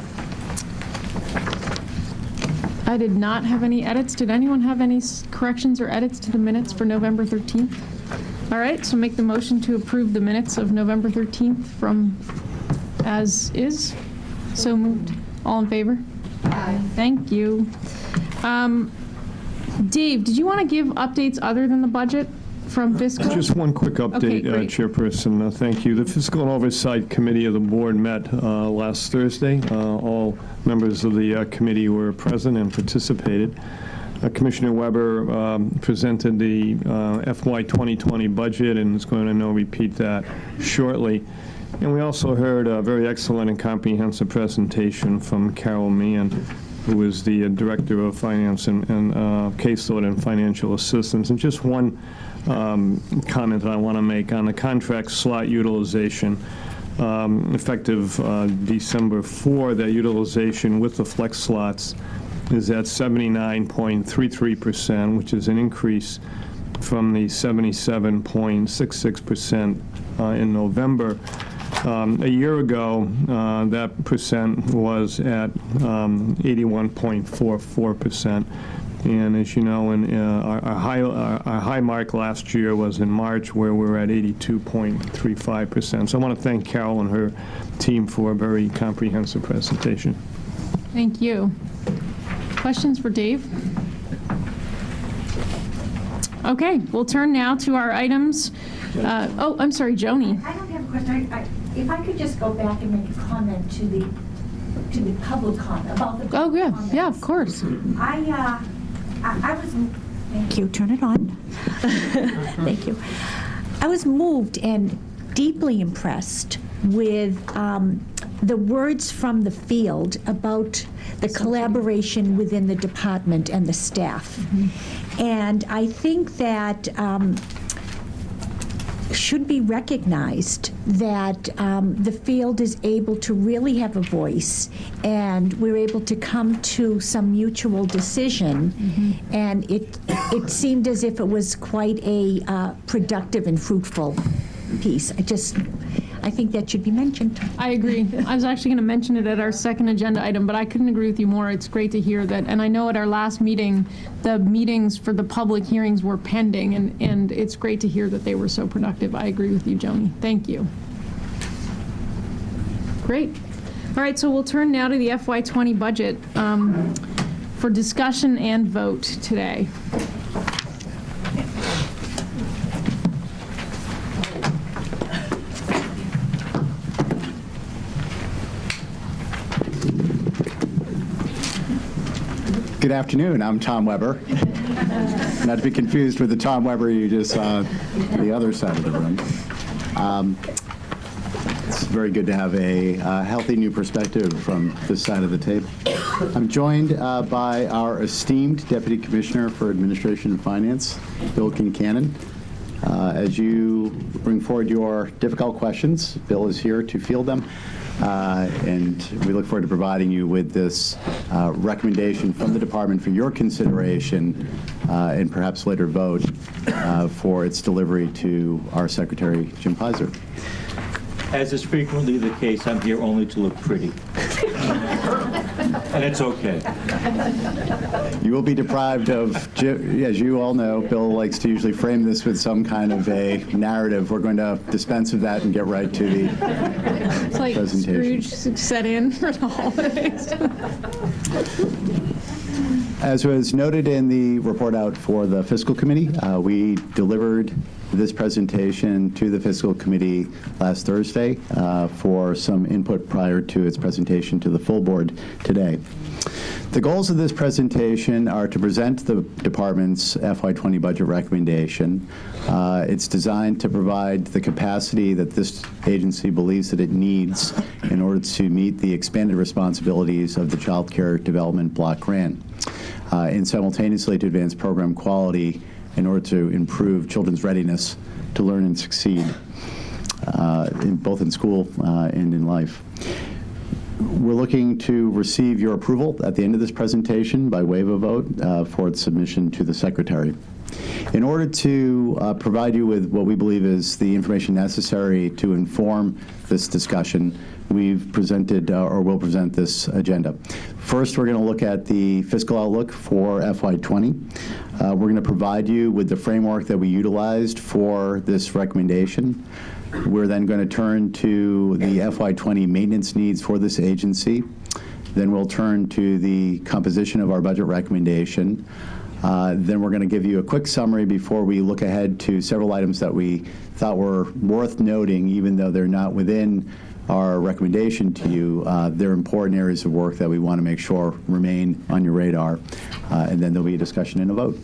I did not have any edits. Did anyone have any corrections or edits to the minutes for November 13th? All right, so make the motion to approve the minutes of November 13th from as is. So moved. All in favor? Aye. Thank you. Dave, did you want to give updates other than the budget from fiscal? Just one quick update, Okay, Chairperson. Thank you. The Fiscal and Oversight Committee of the Board met last Thursday. All members of the committee were present and participated. Commissioner Weber presented the FY 2020 budget and is going to repeat that shortly. And we also heard a very excellent and comprehensive presentation from Carol Meehan, who is the Director of Finance and Caseload and Financial Assistance. And just one comment that I want to make on the contract slot utilization. Effective December 4, that utilization with the flex slots is at 79.33%, which is an increase from the 77.66% in November. A year ago, that percent was at 81.44%. And as you know, our high mark last year was in March, where we were at 82.35%. So I want to thank Carol and her team for a very comprehensive presentation. Thank you. Questions for Dave? Okay, we'll turn now to our items. Oh, I'm sorry, Joni. I don't have a question. If I could just go back and make a comment to the public comment about the public comments. Yeah, of course. I was, thank you, turn it on. Thank you. I was moved and deeply impressed with the words from the field about the collaboration within the department and the staff. And I think that should be recognized, that the field is able to really have a voice, and we're able to come to some mutual decision. And it seemed as if it was quite a productive and fruitful piece. I think that should be mentioned. I agree. I was actually going to mention it at our second agenda item, but I couldn't agree with you more. It's great to hear that. And I know at our last meeting, the meetings for the public hearings were pending, and it's great to hear that they were so productive. I agree with you, Joni. Thank you. Great. All right, so we'll turn now to the FY20 budget for discussion and vote today. Good afternoon, I'm Tom Weber. Not to be confused with the Tom Weber you just saw the other side of the room. It's very good to have a healthy new perspective from this side of the table. I'm joined by our esteemed Deputy Commissioner for Administration and Finance, Bill Kincannon. As you bring forward your difficult questions, Bill is here to field them. And we look forward to providing you with this recommendation from the department for your consideration and perhaps later vote for its delivery to our Secretary, Jim Pizer. As is frequently the case, I'm here only to look pretty. And it's okay. You will be deprived of, as you all know, Bill likes to usually frame this with some kind of a narrative. We're going to dispense of that and get right to the It's like presentation. Scrooge set in for the holidays. As was noted in the report out for the fiscal committee, we delivered this presentation to the fiscal committee last Thursday for some input prior to its presentation to the full board today. The goals of this presentation are to present the department's FY20 budget recommendation. It's designed to provide the capacity that this agency believes that it needs in order to meet the expanded responsibilities of the Child Care Development Block Grant, and simultaneously to advance program quality in order to improve children's readiness to learn and succeed, both in school and in life. We're looking to receive your approval at the end of this presentation by way of a vote for its submission to the Secretary. In order to provide you with what we believe is the information necessary to inform this discussion, we've presented or will present this agenda. First, we're going to look at the fiscal outlook for FY20. We're going to provide you with the framework that we utilized for this recommendation. We're then going to turn to the FY20 maintenance needs for this agency. Then we'll turn to the composition of our budget recommendation. Then we're going to give you a quick summary before we look ahead to several items that we thought were worth noting, even though they're not within our recommendation to you. They're important areas of work that we want to make sure remain on your radar. And then there'll be a discussion and a vote.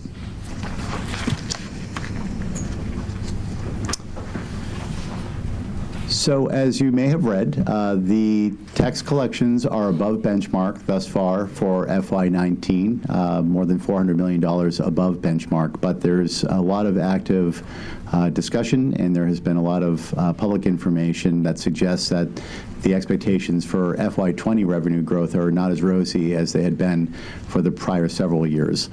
So as you may have read, the tax collections are above benchmark thus far for FY19, more than $400 million above benchmark, but there's a lot of active discussion, and there has been a lot of public information that suggests that the expectations for FY20 revenue growth are not as rosy as they had been for the prior several years.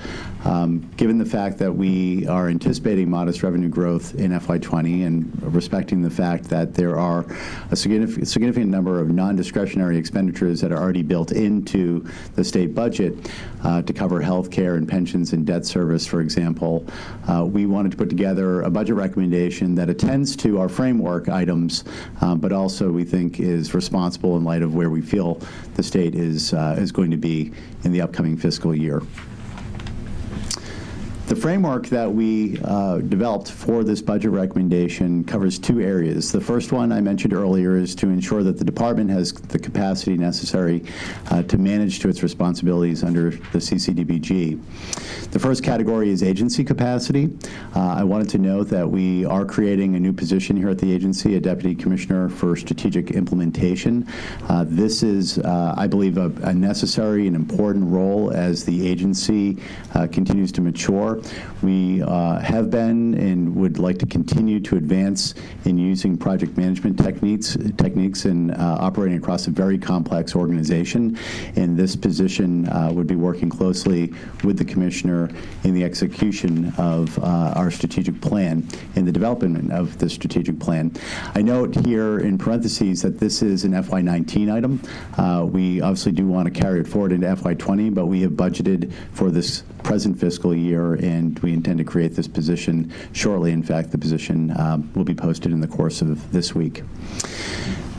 Given the fact that we are anticipating modest revenue growth in FY20 and respecting the fact that there are a significant number of non-discretionary expenditures that are already built into the state budget to cover health care and pensions and debt service, for example, we wanted to put together a budget recommendation that attends to our framework items, but also we think is responsible in light of where we feel the state is going to be in the upcoming fiscal year. The framework that we developed for this budget recommendation covers two areas. The first one I mentioned earlier is to ensure that the department has the capacity necessary to manage to its responsibilities under the CCDBG. The first category is agency capacity. I wanted to note that we are creating a new position here at the agency, a Deputy Commissioner for Strategic Implementation. This is, I believe, a necessary and important role as the agency continues to mature. We have been and would like to continue to advance in using project management techniques and operating across a very complex organization. And this position would be working closely with the Commissioner in the execution of our strategic plan and the development of the strategic plan. I note here in parentheses that this is an FY19 item. We obviously do want to carry it forward into FY20, but we have budgeted for this present fiscal year, and we intend to create this position shortly. In fact, the position will be posted in the course of this week.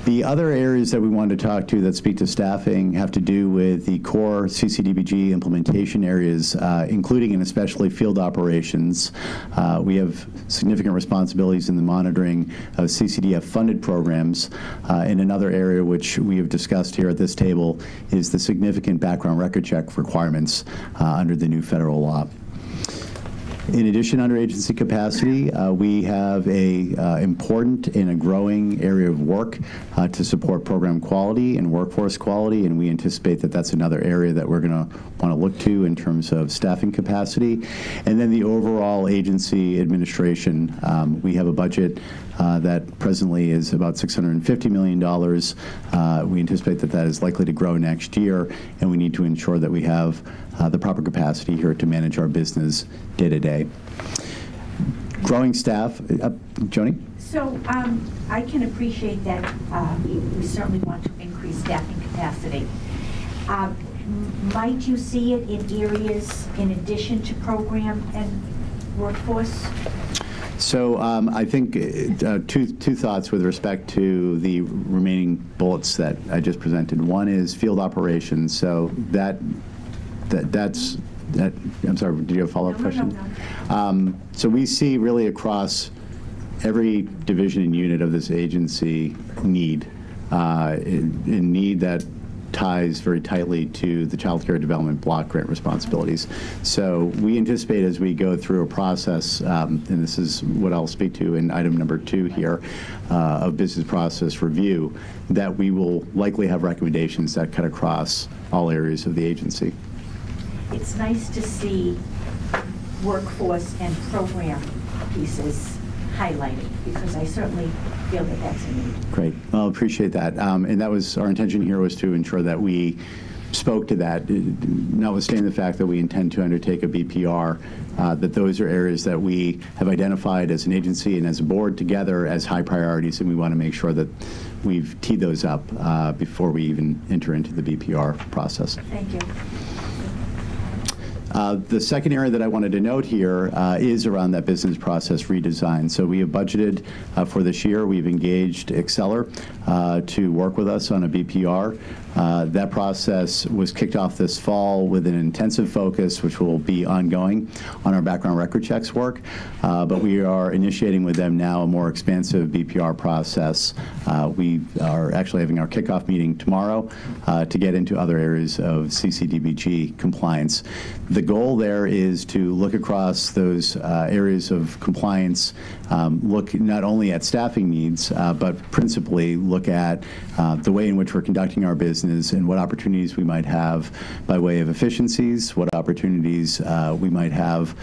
The other areas that we wanted to talk to that speak to staffing have to do with the core CCDBG implementation areas, including and especially field operations. We have significant responsibilities in the monitoring of CCDF-funded programs. And another area which we have discussed here at this table is the significant background record check requirements under the new federal law. In addition, under agency capacity, we have a important and a growing area of work to support program quality and workforce quality, and we anticipate that that's another area that we're going to want to look to in terms of staffing capacity. And then the overall agency administration, we have a budget that presently is about $650 million. We anticipate that that is likely to grow next year, and we need to ensure that we have the proper capacity here to manage our business day to day. Growing staff, Joni? So I can appreciate that we certainly want to increase staffing capacity. Might you see it in areas in addition to program and workforce? So I think two thoughts with respect to the remaining bullets that I just presented. One is field operations. So that's I'm sorry, did you have a follow-up question? No. So we see really across every division and unit of this agency need that ties very tightly to the Child Care Development Block Grant responsibilities. So we anticipate as we go through a process, and this is what I'll speak to in item number 2 here, of business process review, that we will likely have recommendations that cut across all areas of the agency. It's nice to see workforce and program pieces highlighted, because I certainly feel that that's a need. Great. Well, appreciate that. And that was our intention here, was to ensure that we spoke to that, notwithstanding the fact that we intend to undertake a BPR, that those are areas that we have identified as an agency and as a board together as high priorities, and we want to make sure that we've teed those up before we even enter into the BPR process. Thank you. The second area that I wanted to note here is around that business process redesign. So we have budgeted for this year. We've engaged Exceller to work with us on a BPR. That process was kicked off this fall with an intensive focus, which will be ongoing, on our background record checks work. But we are initiating with them now a more expansive BPR process. We are actually having our kickoff meeting tomorrow to get into other areas of CCDBG compliance. The goal there is to look across those areas of compliance, look not only at staffing needs, but principally look at the way in which we're conducting our business and what opportunities we might have by way of efficiencies, what opportunities we might have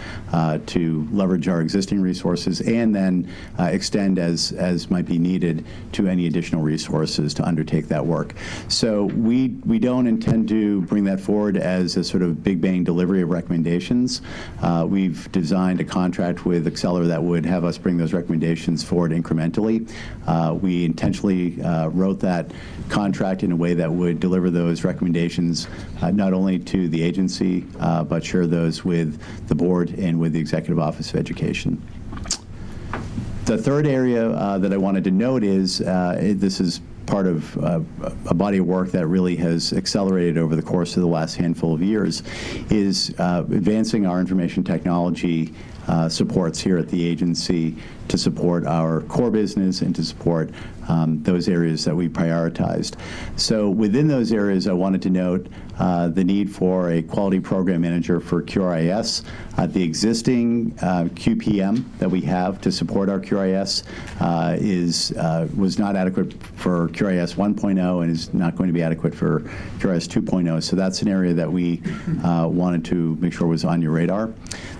to leverage our existing resources, and then extend as might be needed to any additional resources to undertake that work. So we don't intend to bring that forward as a sort of big bang delivery of recommendations. We've designed a contract with Exceller that would have us bring those recommendations forward incrementally. We intentionally wrote that contract in a way that would deliver those recommendations not only to the agency, but share those with the board and with the Executive Office of Education. The third area that I wanted to note is this is part of a body of work that really has accelerated over the course of the last handful of years, is advancing our information technology supports here at the agency to support our core business and to support those areas that we prioritized. So within those areas, I wanted to note the need for a quality program manager for QRIS. The existing QPM that we have to support our QRIS was not adequate for QRIS 1.0 and is not going to be adequate for QRIS 2.0. So that's an area that we wanted to make sure was on your radar.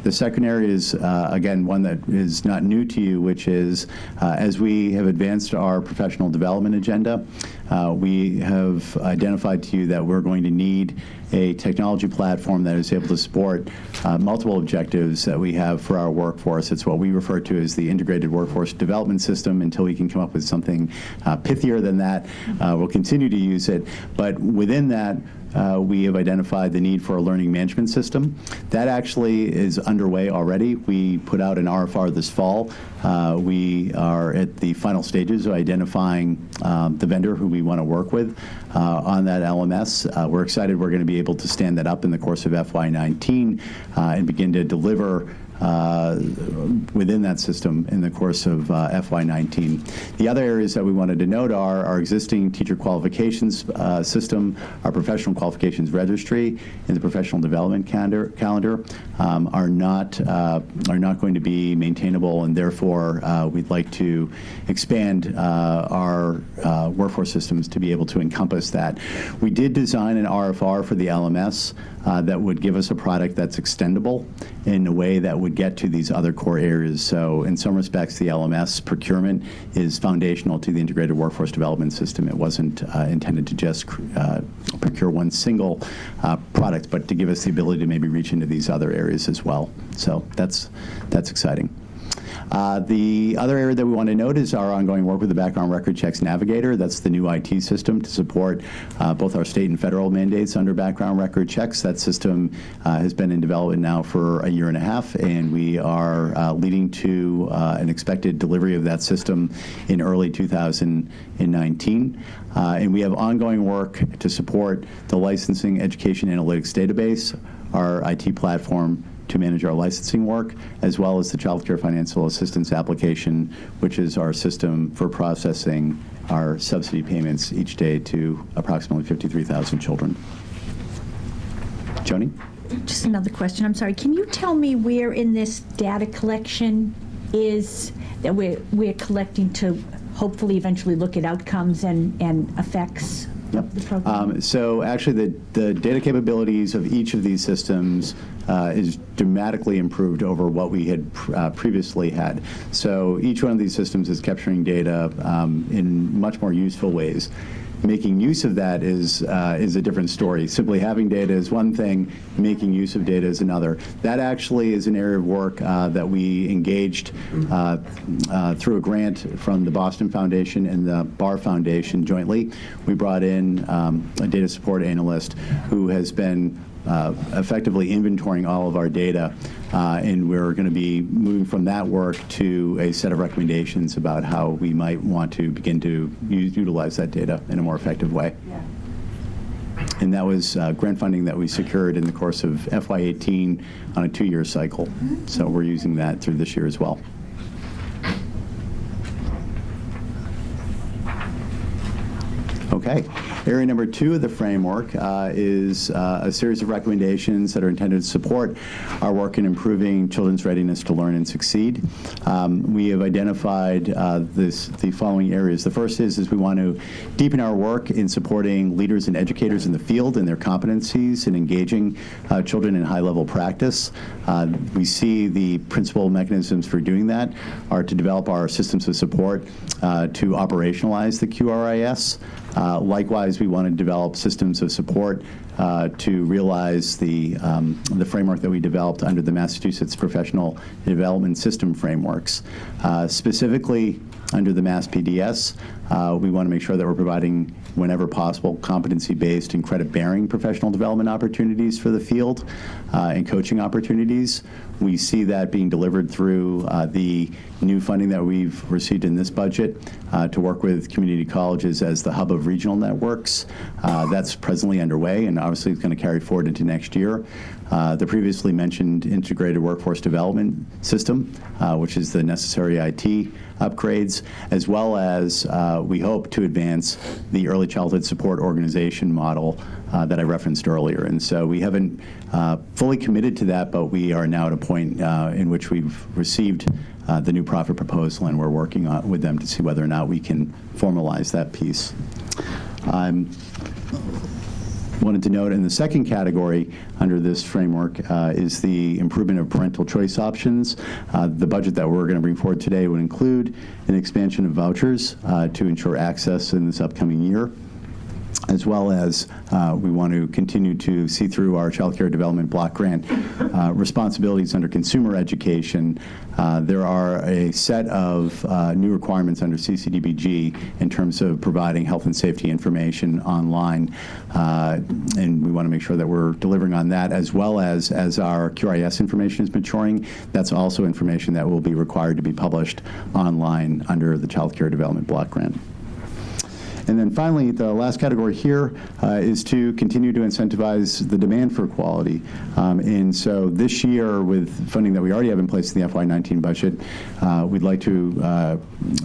The second area is, again, one that is not new to you, which is as we have advanced our professional development agenda, we have identified to you that we're going to need a technology platform that is able to support multiple objectives that we have for our workforce. It's what we refer to as the Integrated Workforce Development System. Until we can come up with something pithier than that, we'll continue to use it. But within that, we have identified the need for a learning management system. That actually is underway already. We put out an RFR this fall. We are at the final stages of identifying the vendor who we want to work with on that LMS. We're excited we're going to be able to stand that up in the course of FY19 and begin to deliver within that system in the course of FY19. The other areas that we wanted to note are our existing teacher qualifications system, our professional qualifications registry, and the professional development calendar are not going to be maintainable, and therefore we'd like to expand our workforce systems to be able to encompass that. We did design an RFR for the LMS that would give us a product that's extendable in a way that would get to these other core areas. So in some respects, the LMS procurement is foundational to the Integrated Workforce Development System. It wasn't intended to just procure one single product, but to give us the ability to maybe reach into these other areas as well. So that's exciting. The other area that we want to note is our ongoing work with the Background Record Checks Navigator. That's the new IT system to support both our state and federal mandates under background record checks. That system has been in development now for a year and a half, and we are leading to an expected delivery of that system in early 2019. And we have ongoing work to support the Licensing Education Analytics Database, our IT platform to manage our licensing work, as well as the Child Care Financial Assistance application, which is our system for processing our subsidy payments each day to approximately 53,000 children. Joni? Just another question, I'm sorry. Can you tell me where in this data collection is that we're collecting to hopefully eventually look at outcomes and effects? Yep. So actually the data capabilities of each of these systems is dramatically improved over what we had previously had. So each one of these systems is capturing data in much more useful ways. Making use of that is a different story. Simply having data is one thing, making use of data is another. That actually is an area of work that we engaged through a grant from the Boston Foundation and the Barr Foundation jointly. We brought in a data support analyst who has been effectively inventorying all of our data, and we're going to be moving from that work to a set of recommendations about how we might want to begin to utilize that data in a more effective way. Yeah. And that was grant funding that we secured in the course of FY18 on a 2-year cycle. Mm-hmm. So we're using that through this year as well. Okay. Area number 2 of the framework is a series of recommendations that are intended to support our work in improving children's readiness to learn and succeed. We have identified the following areas. The first is we want to deepen our work in supporting leaders and educators in the field and their competencies in engaging children in high-level practice. We see the principal mechanisms for doing that are to develop our systems of support to operationalize the QRIS. Likewise, we want to develop systems of support to realize the framework that we developed under the Massachusetts Professional Development System frameworks. Specifically, under the Mass PDS, we want to make sure that we're providing, whenever possible, competency-based and credit-bearing professional development opportunities for the field and coaching opportunities. We see that being delivered through the new funding that we've received in this budget to work with community colleges as the hub of regional networks. That's presently underway, and obviously it's going to carry forward into next year. the previously mentioned integrated workforce development system, which is the necessary IT upgrades, as well as we hope to advance the early childhood support organization model that I referenced earlier. And so we haven't fully committed to that, but we are now at a point in which we've received the new profit proposal, and we're working with them to see whether or not we can formalize that piece. Wanted to note in the second category under this framework is the improvement of parental choice options. The budget that we're going to bring forward today would include an expansion of vouchers to ensure access in this upcoming year, as well as we want to continue to see through our Child Care Development Block Grant responsibilities under consumer education. There are a set of new requirements under CCDBG in terms of providing health and safety information online, and we want to make sure that we're delivering on that, as well as our QRIS information is maturing. That's also information that will be required to be published online under the Child Care Development Block Grant. And then finally, the last category here is to continue to incentivize the demand for quality. And so this year, with funding that we already have in place in the FY19 budget, we'd like to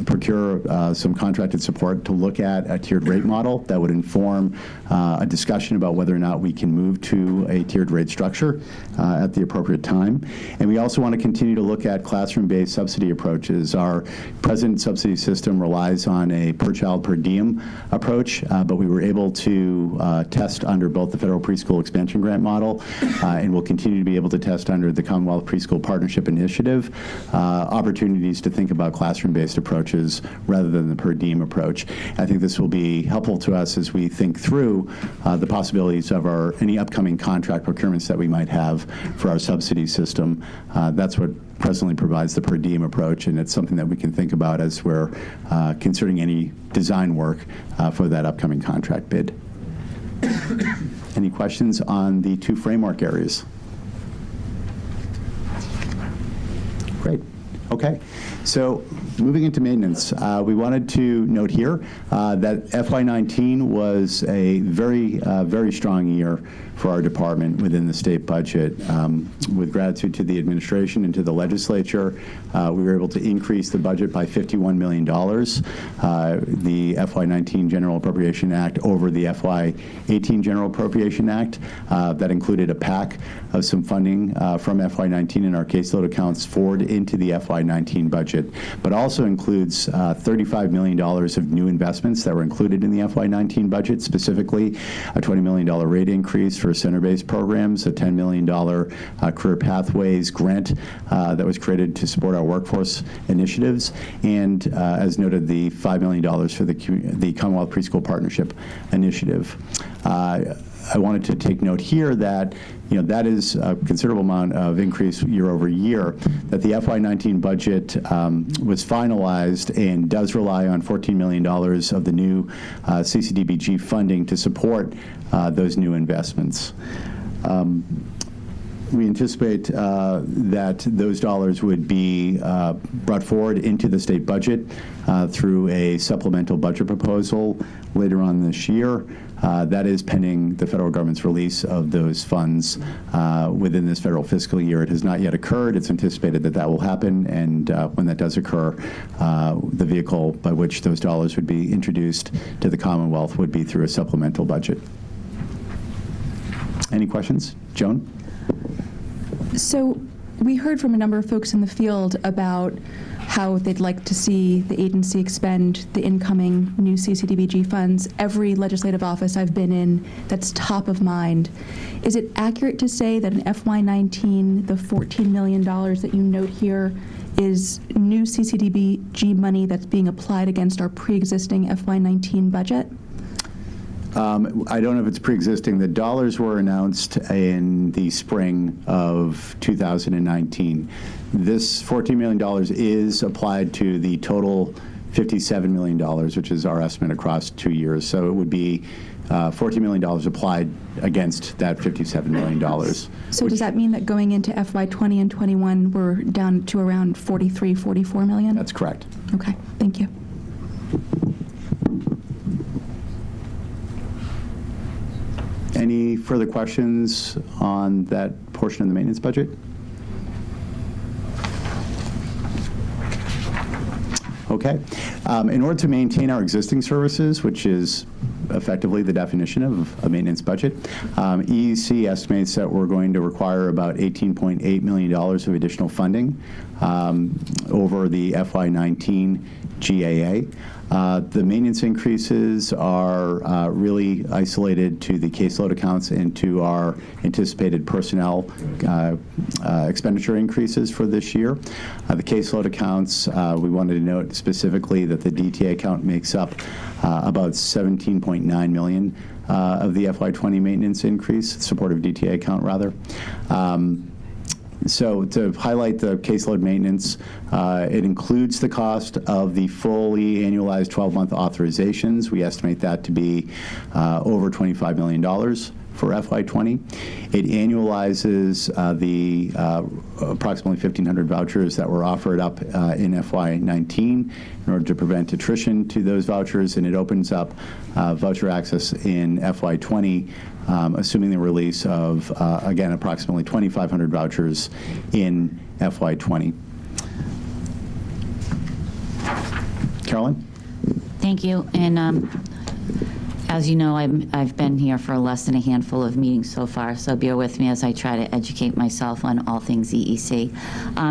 procure some contracted support to look at a tiered rate model that would inform a discussion about whether or not we can move to a tiered rate structure at the appropriate time. And we also want to continue to look at classroom-based subsidy approaches. Our present subsidy system relies on a per-child, per diem approach, but we were able to test under both the Federal Preschool Expansion Grant model and will continue to be able to test under the Commonwealth Preschool Partnership Initiative opportunities to think about classroom-based approaches rather than the per diem approach. I think this will be helpful to us as we think through the possibilities of any upcoming contract procurements that we might have for our subsidy system. That's what presently provides the per diem approach, and it's something that we can think about as we're considering any design work for that upcoming contract bid. Any questions on the two framework areas? Great. Okay. So moving into maintenance, we wanted to note here that FY19 was a very strong year for our department within the state budget. With gratitude to the administration and to the legislature, we were able to increase the budget by $51 million. The FY19 General Appropriation Act over the FY18 General Appropriation Act. That included a pack of some funding from FY19 in our caseload accounts forward into the FY19 budget, but also includes $35 million of new investments that were included in the FY19 budget, specifically a $20 million rate increase for center-based programs, a $10 million Career Pathways grant that was created to support our workforce initiatives, and as noted, the $5 million for the Commonwealth Preschool Partnership Initiative. I wanted to take note here that that is a considerable amount of increase year over year, that the FY19 budget was finalized and does rely on $14 million of the new CCDBG funding to support those new investments. We anticipate that those dollars would be brought forward into the state budget through a supplemental budget proposal later on this year. That is pending the federal government's release of those funds within this federal fiscal year. It has not yet occurred. It's anticipated that that will happen, and when that does occur, the vehicle by which those dollars would be introduced to the Commonwealth would be through a supplemental budget. Any questions? Joan? So we heard from a number of folks in the field about how they'd like to see the agency expend the incoming new CCDBG funds. Every legislative office I've been in, that's top of mind. Is it accurate to say that in FY19, the $14 million that you note here is new CCDBG money that's being applied against our pre-existing FY19 budget? I don't know if it's pre-existing. The dollars were announced in the spring of 2019. This $14 million is applied to the total $57 million, which is our estimate across 2 years. So it would be $14 million applied against that $57 million. So does that mean that going into FY20 and 21, we're down to around 43, 44 million? That's correct. Okay, thank you. Any further questions on that portion of the maintenance budget? Okay. In order to maintain our existing services, which is effectively the definition of a maintenance budget, EEC estimates that we're going to require about $18.8 million of additional funding over the FY19 GAA. The maintenance increases are really isolated to the caseload accounts and to our anticipated personnel expenditure increases for this year. The caseload accounts, we wanted to note specifically that the DTA account makes up about $17.9 million of the FY20 maintenance increase, supportive DTA account rather. So to highlight the caseload maintenance, it includes the cost of the fully annualized 12-month authorizations. We estimate that to be over $25 million for FY20. It annualizes the approximately 1,500 vouchers that were offered up in FY19 in order to prevent attrition to those vouchers, and it opens up voucher access in FY20, assuming the release of, again, approximately 2,500 vouchers in FY20. Carolyn? Thank you. And as you know, I've been here for less than a handful of meetings so far, so bear with me as I try to educate myself on all things EEC.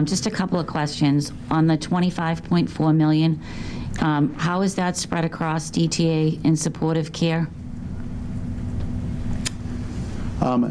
Just a couple of questions. On the $25.4 million, how is that spread across DTA and supportive care?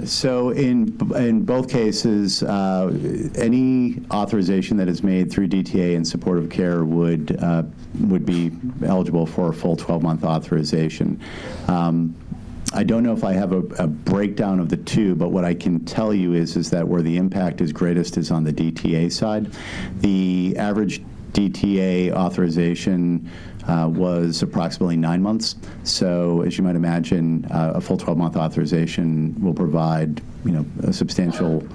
So in both cases, any authorization that is made through DTA and supportive care would be eligible for a full 12-month authorization. I don't know if I have a breakdown of the two, but what I can tell you is that where the impact is greatest is on the DTA side. The average DTA authorization was approximately 9 months. So as you might imagine, a full 12-month authorization will provide, a substantial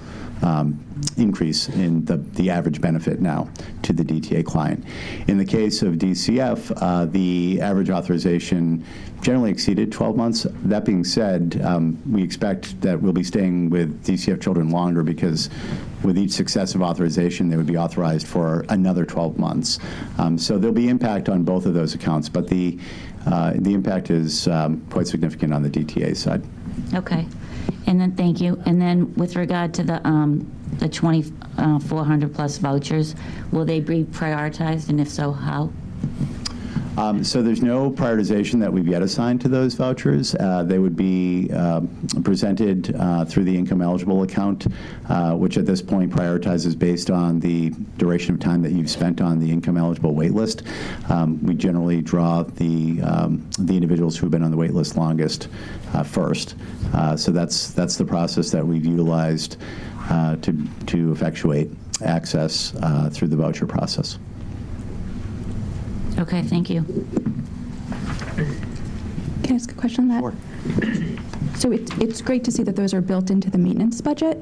increase in the average benefit now to the DTA client. In the case of DCF, the average authorization generally exceeded 12 months. That being said, we expect that we'll be staying with DCF children longer because with each successive authorization, they would be authorized for another 12 months. So there'll be impact on both of those accounts, but the impact is quite significant on the DTA side. Okay. And then, thank you. And then with regard to the 2,400 plus vouchers, will they be prioritized, and if so, how? So there's no prioritization that we've yet assigned to those vouchers. They would be presented through the income eligible account, which at this point prioritizes based on the duration of time that you've spent on the income eligible wait list. We generally draw the individuals who have been on the wait list longest first. So that's the process that we've utilized to effectuate access through the voucher process. Okay, thank you. Can I ask a question on that? Sure. So it's great to see that those are built into the maintenance budget.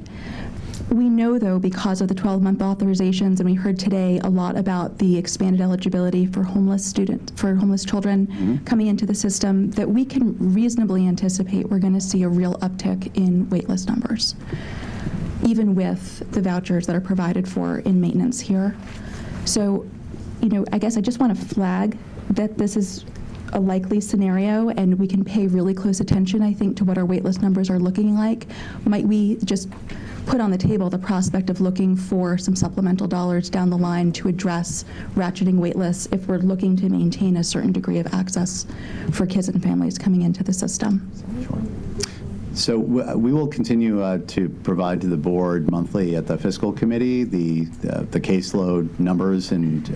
We know, though, because of the 12-month authorizations, and we heard today a lot about the expanded eligibility for homeless children coming into the system, that we can reasonably anticipate we're going to see a real uptick in waitlist numbers, even with the vouchers that are provided for in maintenance here. So, I guess I just want to flag that this is a likely scenario, and we can pay really close attention, I think, to what our waitlist numbers are looking like. Might we just put on the table the prospect of looking for some supplemental dollars down the line to address ratcheting waitlists if we're looking to maintain a certain degree of access for kids and families coming into the system? Sure. So we will continue to provide to the board monthly at the fiscal committee the caseload numbers, and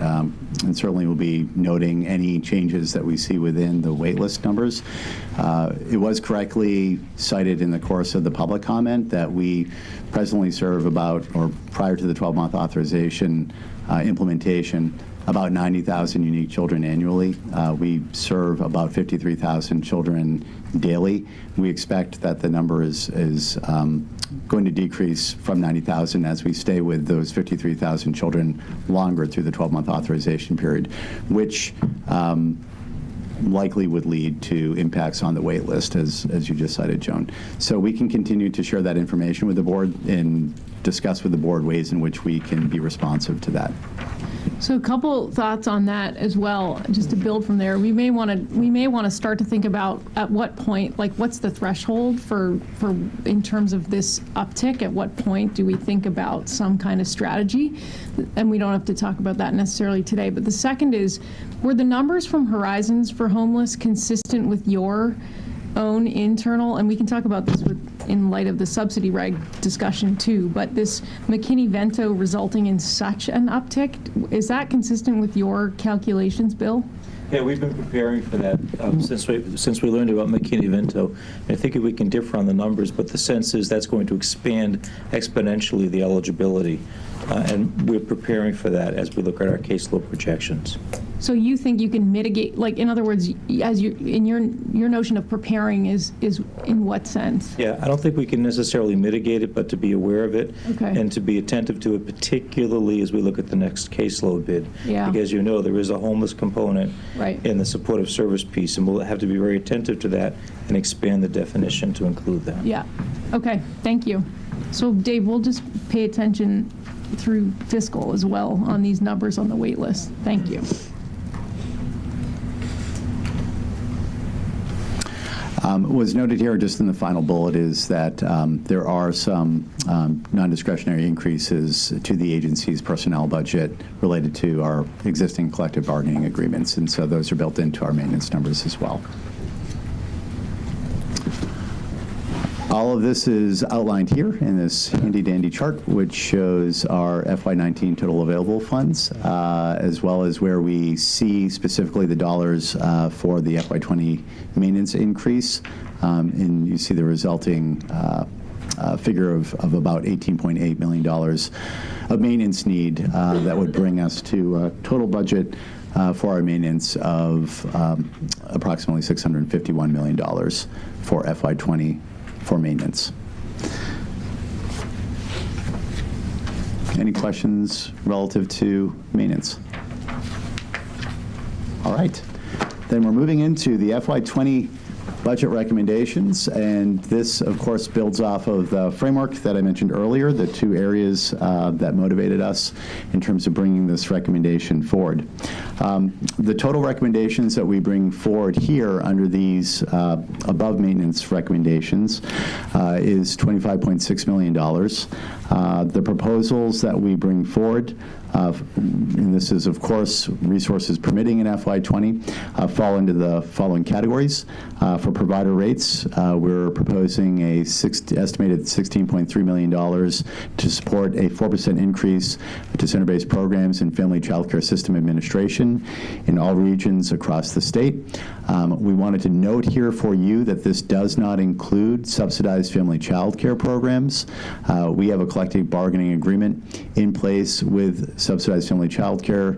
certainly we'll be noting any changes that we see within the waitlist numbers. It was correctly cited in the course of the public comment that we presently serve about, or prior to the 12-month authorization implementation, about 90,000 unique children annually. We serve about 53,000 children daily. We expect that the number is going to decrease from 90,000 as we stay with those 53,000 children longer through the 12-month authorization period, which likely would lead to impacts on the wait list, as you just cited, Joan. So we can continue to share that information with the board and discuss with the board ways in which we can be responsive to that. So a couple thoughts on that as well, just to build from there. We may want to start to think about at what point, like what's the threshold for in terms of this uptick? At what point do we think about some kind of strategy? And we don't have to talk about that necessarily today. But the second is, were the numbers from Horizons for homeless consistent with your own internal, and we can talk about this in light of the subsidy reg discussion too, but this McKinney-Vento resulting in such an uptick, is that consistent with your calculations, Bill? Yeah, we've been preparing for that since we learned about McKinney-Vento. I think we can differ on the numbers, but the sense is that's going to expand exponentially the eligibility, and we're preparing for that as we look at our caseload projections. So you think you can mitigate, like, in other words, as in your notion of preparing is in what sense? Yeah, I don't think we can necessarily mitigate it, but to be aware of it and to be attentive to it, particularly as we look at the next caseload bid. Yeah. Because you know there is a homeless component right. in the supportive service piece, and we'll have to be very attentive to that and expand the definition to include that. Yeah. Okay. Thank you. So Dave, we'll just pay attention through fiscal as well on these numbers on the wait list. Thank you. Was noted here just in the final bullet is that there are some non-discretionary increases to the agency's personnel budget related to our existing collective bargaining agreements, and so those are built into our maintenance numbers as well. All of this is outlined here in this handy-dandy chart, which shows our FY19 total available funds, as well as where we see specifically the dollars for the FY20 maintenance increase. And you see the resulting figure of about $18.8 million of maintenance need that would bring us to a total budget for our maintenance of approximately $651 million for FY20 for maintenance. Any questions relative to maintenance? All right. Then we're moving into the FY20 budget recommendations, and this, of course, builds off of the framework that I mentioned earlier, the two areas that motivated us in terms of bringing this recommendation forward. The total recommendations that we bring forward here under these above maintenance recommendations is $25.6 million. The proposals that we bring forward, and this is, of course, resources permitting in FY20, fall into the following categories. For provider rates, we're proposing a estimated $16.3 million to support a 4% increase to center-based programs and family child care system administration in all regions across the state. We wanted to note here for you that this does not include subsidized family child care programs. We have a collective bargaining agreement in place with subsidized family child care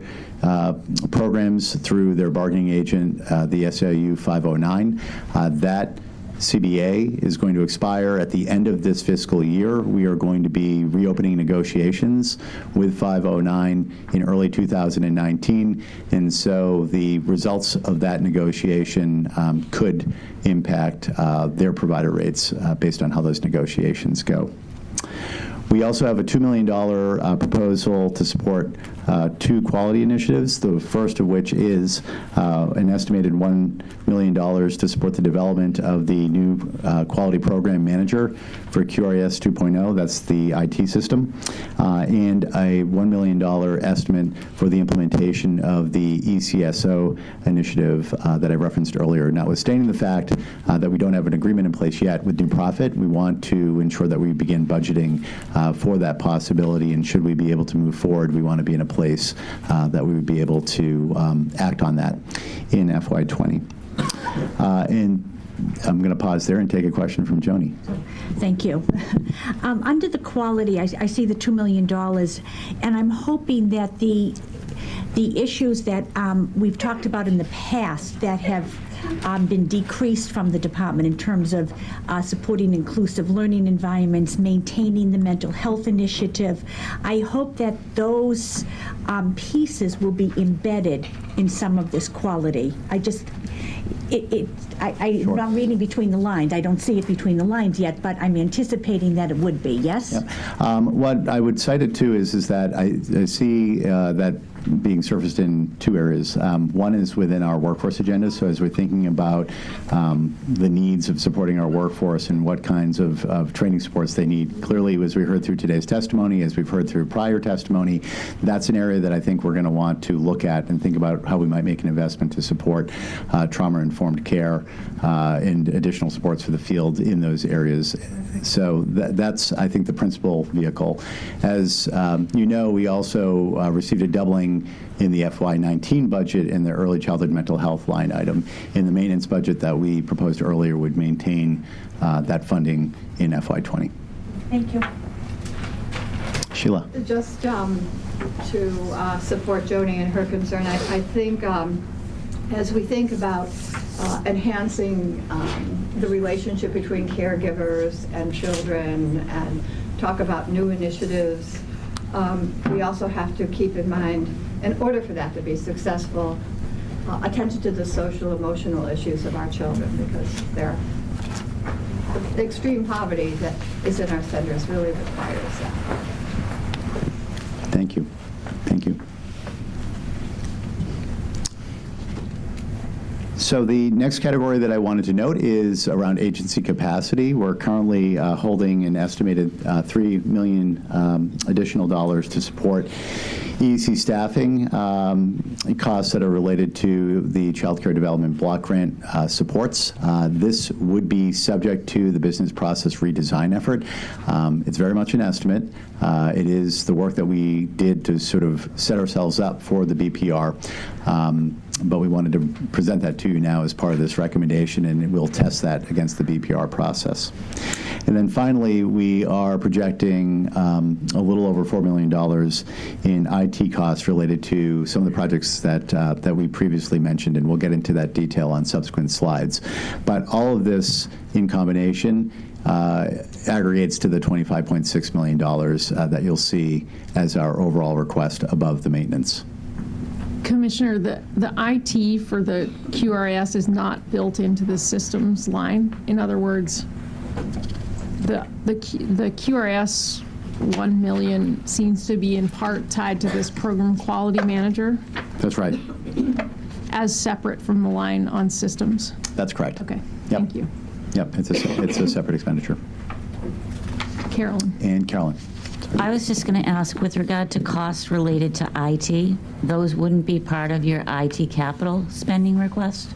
programs through their bargaining agent, the SIU 509. That CBA is going to expire at the end of this fiscal year. We are going to be reopening negotiations with 509 in early 2019, and so the results of that negotiation could impact their provider rates based on how those negotiations go. We also have a $2 million proposal to support two quality initiatives, the first of which is an estimated $1 million to support the development of the new quality program manager for QRS 2.0, that's the IT system, and a $1 million estimate for the implementation of the ECSO initiative that I referenced earlier. Notwithstanding the fact that we don't have an agreement in place yet with New Profit, we want to ensure that we begin budgeting for that possibility, and should we be able to move forward, we want to be in a place that we would be able to act on that in FY20. And I'm going to pause there and take a question from Joni. Thank you. Under the quality, I see the $2 million, and I'm hoping that the issues that we've talked about in the past that have been decreased from the department in terms of supporting inclusive learning environments, maintaining the mental health initiative. I hope that those pieces will be embedded in some of this quality. I'm not reading between the lines. I don't see it between the lines yet, but I'm anticipating that it would be, yes? Yep. What I would cite it to is that I see that being surfaced in two areas. One is within our workforce agenda, so as we're thinking about the needs of supporting our workforce and what kinds of training supports they need. Clearly, as we heard through today's testimony, as we've heard through prior testimony, that's an area that I think we're going to want to look at and think about how we might make an investment to support trauma-informed care and additional supports for the field in those areas. So that's, I think, the principal vehicle. As you know, we also received a doubling in the FY19 budget in the early childhood mental health line item. In the maintenance budget that we proposed earlier would maintain that funding in FY20. Thank you. Sheila. Just to support Joni and her concern, I think as we think about enhancing the relationship between caregivers and children and talk about new initiatives, we also have to keep in mind, in order for that to be successful, attention to the social emotional issues of our children, because the extreme poverty that is in our centers really requires that. Thank you. Thank you. So the next category that I wanted to note is around agency capacity. We're currently holding an estimated $3 million additional dollars to support EEC staffing costs that are related to the Child Care Development Block Grant supports. This would be subject to the business process redesign effort. It's very much an estimate. It is the work that we did to sort of set ourselves up for the BPR. But we wanted to present that to you now as part of this recommendation, and we'll test that against the BPR process. And then finally, we are projecting a little over $4 million in IT costs related to some of the projects that we previously mentioned, and we'll get into that detail on subsequent slides. But all of this in combination aggregates to the $25.6 million that you'll see as our overall request above the maintenance. Commissioner, the IT for the QRS is not built into the systems line. In other words, the QRS 1 million seems to be in part tied to this program quality manager. That's right. As separate from the line on systems. That's correct. Okay. Yep. Thank you. Yep. It's a separate expenditure. Carolyn. And Carolyn. I was just going to ask, with regard to costs related to IT, those wouldn't be part of your IT capital spending request?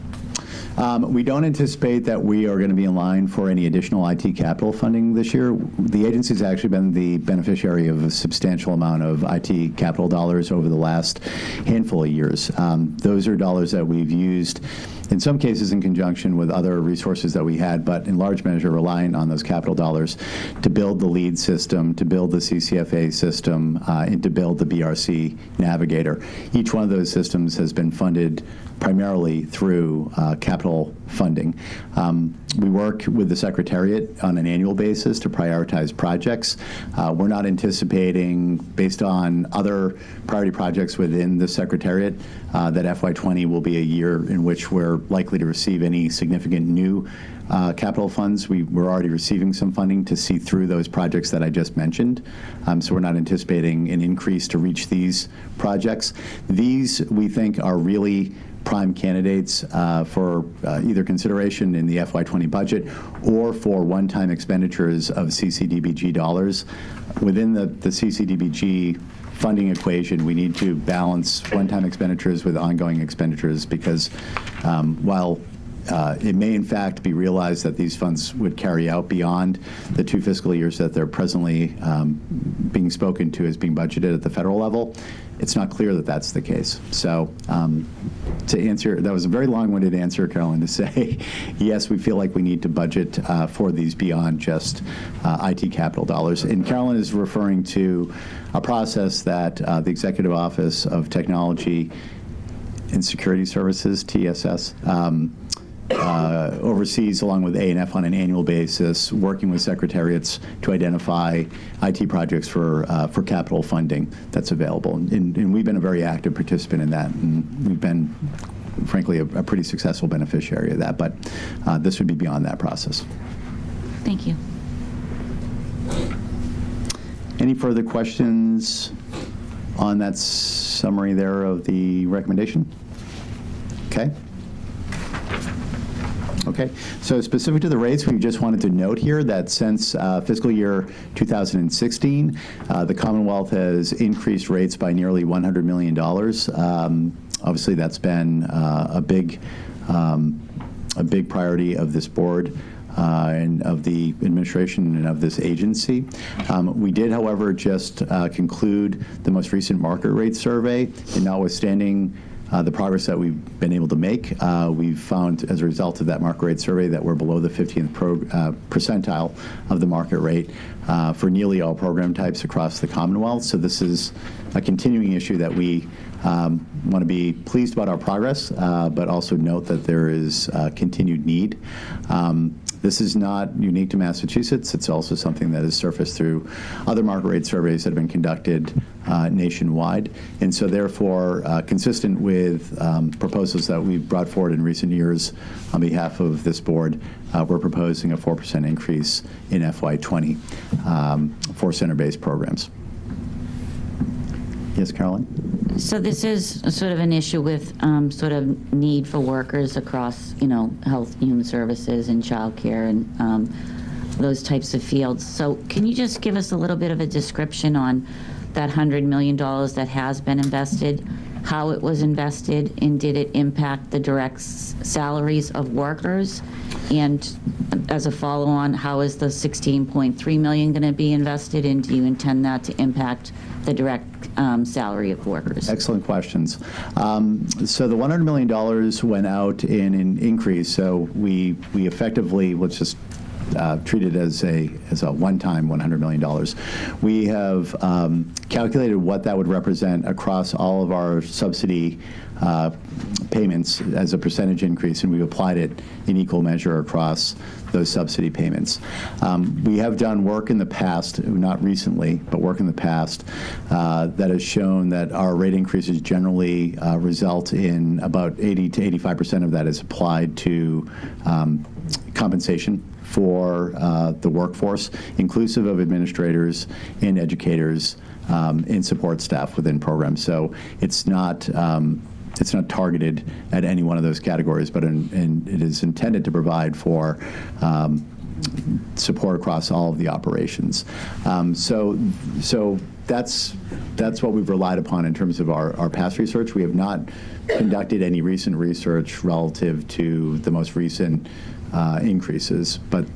We don't anticipate that we are going to be in line for any additional IT capital funding this year. The agency's actually been the beneficiary of a substantial amount of IT capital dollars over the last handful of years. Those are dollars that we've used in some cases in conjunction with other resources that we had, but in large measure relying on those capital dollars to build the LEAD system, to build the CCFA system, and to build the BRC Navigator. Each one of those systems has been funded primarily through capital funding. We work with the Secretariat on an annual basis to prioritize projects. We're not anticipating, based on other priority projects within the Secretariat, that FY20 will be a year in which we're likely to receive any significant new capital funds. We're already receiving some funding to see through those projects that I just mentioned. So we're not anticipating an increase to reach these projects. These, we think, are really prime candidates for either consideration in the FY20 budget or for one-time expenditures of CCDBG dollars. Within the CCDBG funding equation, we need to balance one-time expenditures with ongoing expenditures because while it may in fact be realized that these funds would carry out beyond the 2 fiscal years that they're presently being spoken to as being budgeted at the federal level, it's not clear that that's the case. So to answer, that was a very long-winded answer, Carolyn, to say, yes, we feel like we need to budget for these beyond just IT capital dollars. And Carolyn is referring to a process that the Executive Office of Technology and Security Services, TSS, oversees, along with A&F on an annual basis, working with secretariats to identify IT projects for capital funding that's available. And we've been a very active participant in that, and we've been, frankly, a pretty successful beneficiary of that. But this would be beyond that process. Thank you. Any further questions on that summary there of the recommendation? Okay. Okay, so specific to the rates, we just wanted to note here that since fiscal year 2016, the Commonwealth has increased rates by nearly $100 million. Obviously, that's been a big priority of this board and of the administration and of this agency. We did, however, just conclude the most recent market rate survey, and notwithstanding the progress that we've been able to make, we've found as a result of that market rate survey that we're below the 15th percentile of the market rate for nearly all program types across the Commonwealth. So this is a continuing issue that we want to be pleased about our progress, but also note that there is continued need. This is not unique to Massachusetts. It's also something that has surfaced through other market rate surveys that have been conducted nationwide. And so therefore, consistent with proposals that we've brought forward in recent years on behalf of this board, we're proposing a 4% increase in FY20 for center-based programs. Yes, Caroline? So this is sort of an issue with sort of need for workers across, health, human services, and childcare, and those types of fields. So can you just give us a little bit of a description on that $100 million that has been invested, how it was invested, and did it impact the direct salaries of workers? And as a follow-on, how is the $16.3 million going to be invested, and do you intend that to impact the direct salary of workers? Excellent questions. So the $100 million went out in an increase. So we effectively, let's just treat it as a one-time $100 million. We have calculated what that would represent across all of our subsidy payments as a percentage increase, and we've applied it in equal measure across those subsidy payments. We have done work in the past, not recently, but work in the past, that has shown that our rate increases generally result in about 80 to 85% of that is applied to compensation for the workforce, inclusive of administrators and educators and support staff within programs. So it's not targeted at any one of those categories, but it is intended to provide for support across all of the operations. So that's what we've relied upon in terms of our past research. We have not conducted any recent research relative to the most recent increases, but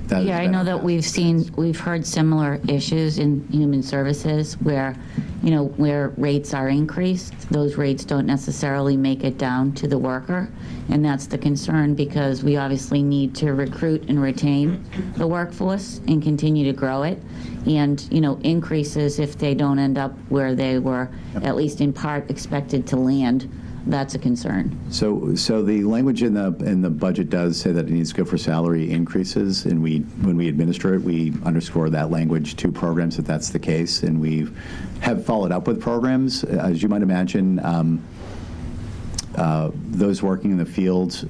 that I know that we've heard similar issues in human services where, where rates are increased, those rates don't necessarily make it down to the worker. And that's the concern, because we obviously need to recruit and retain the workforce and continue to grow it. And, increases, if they don't end up where they were, at least in part, expected to land, that's a concern. So the language in the budget does say that it needs to go for salary increases, and when we administer it, we underscore that language to programs that that's the case, and we have followed up with programs. As you might imagine, those working in the field,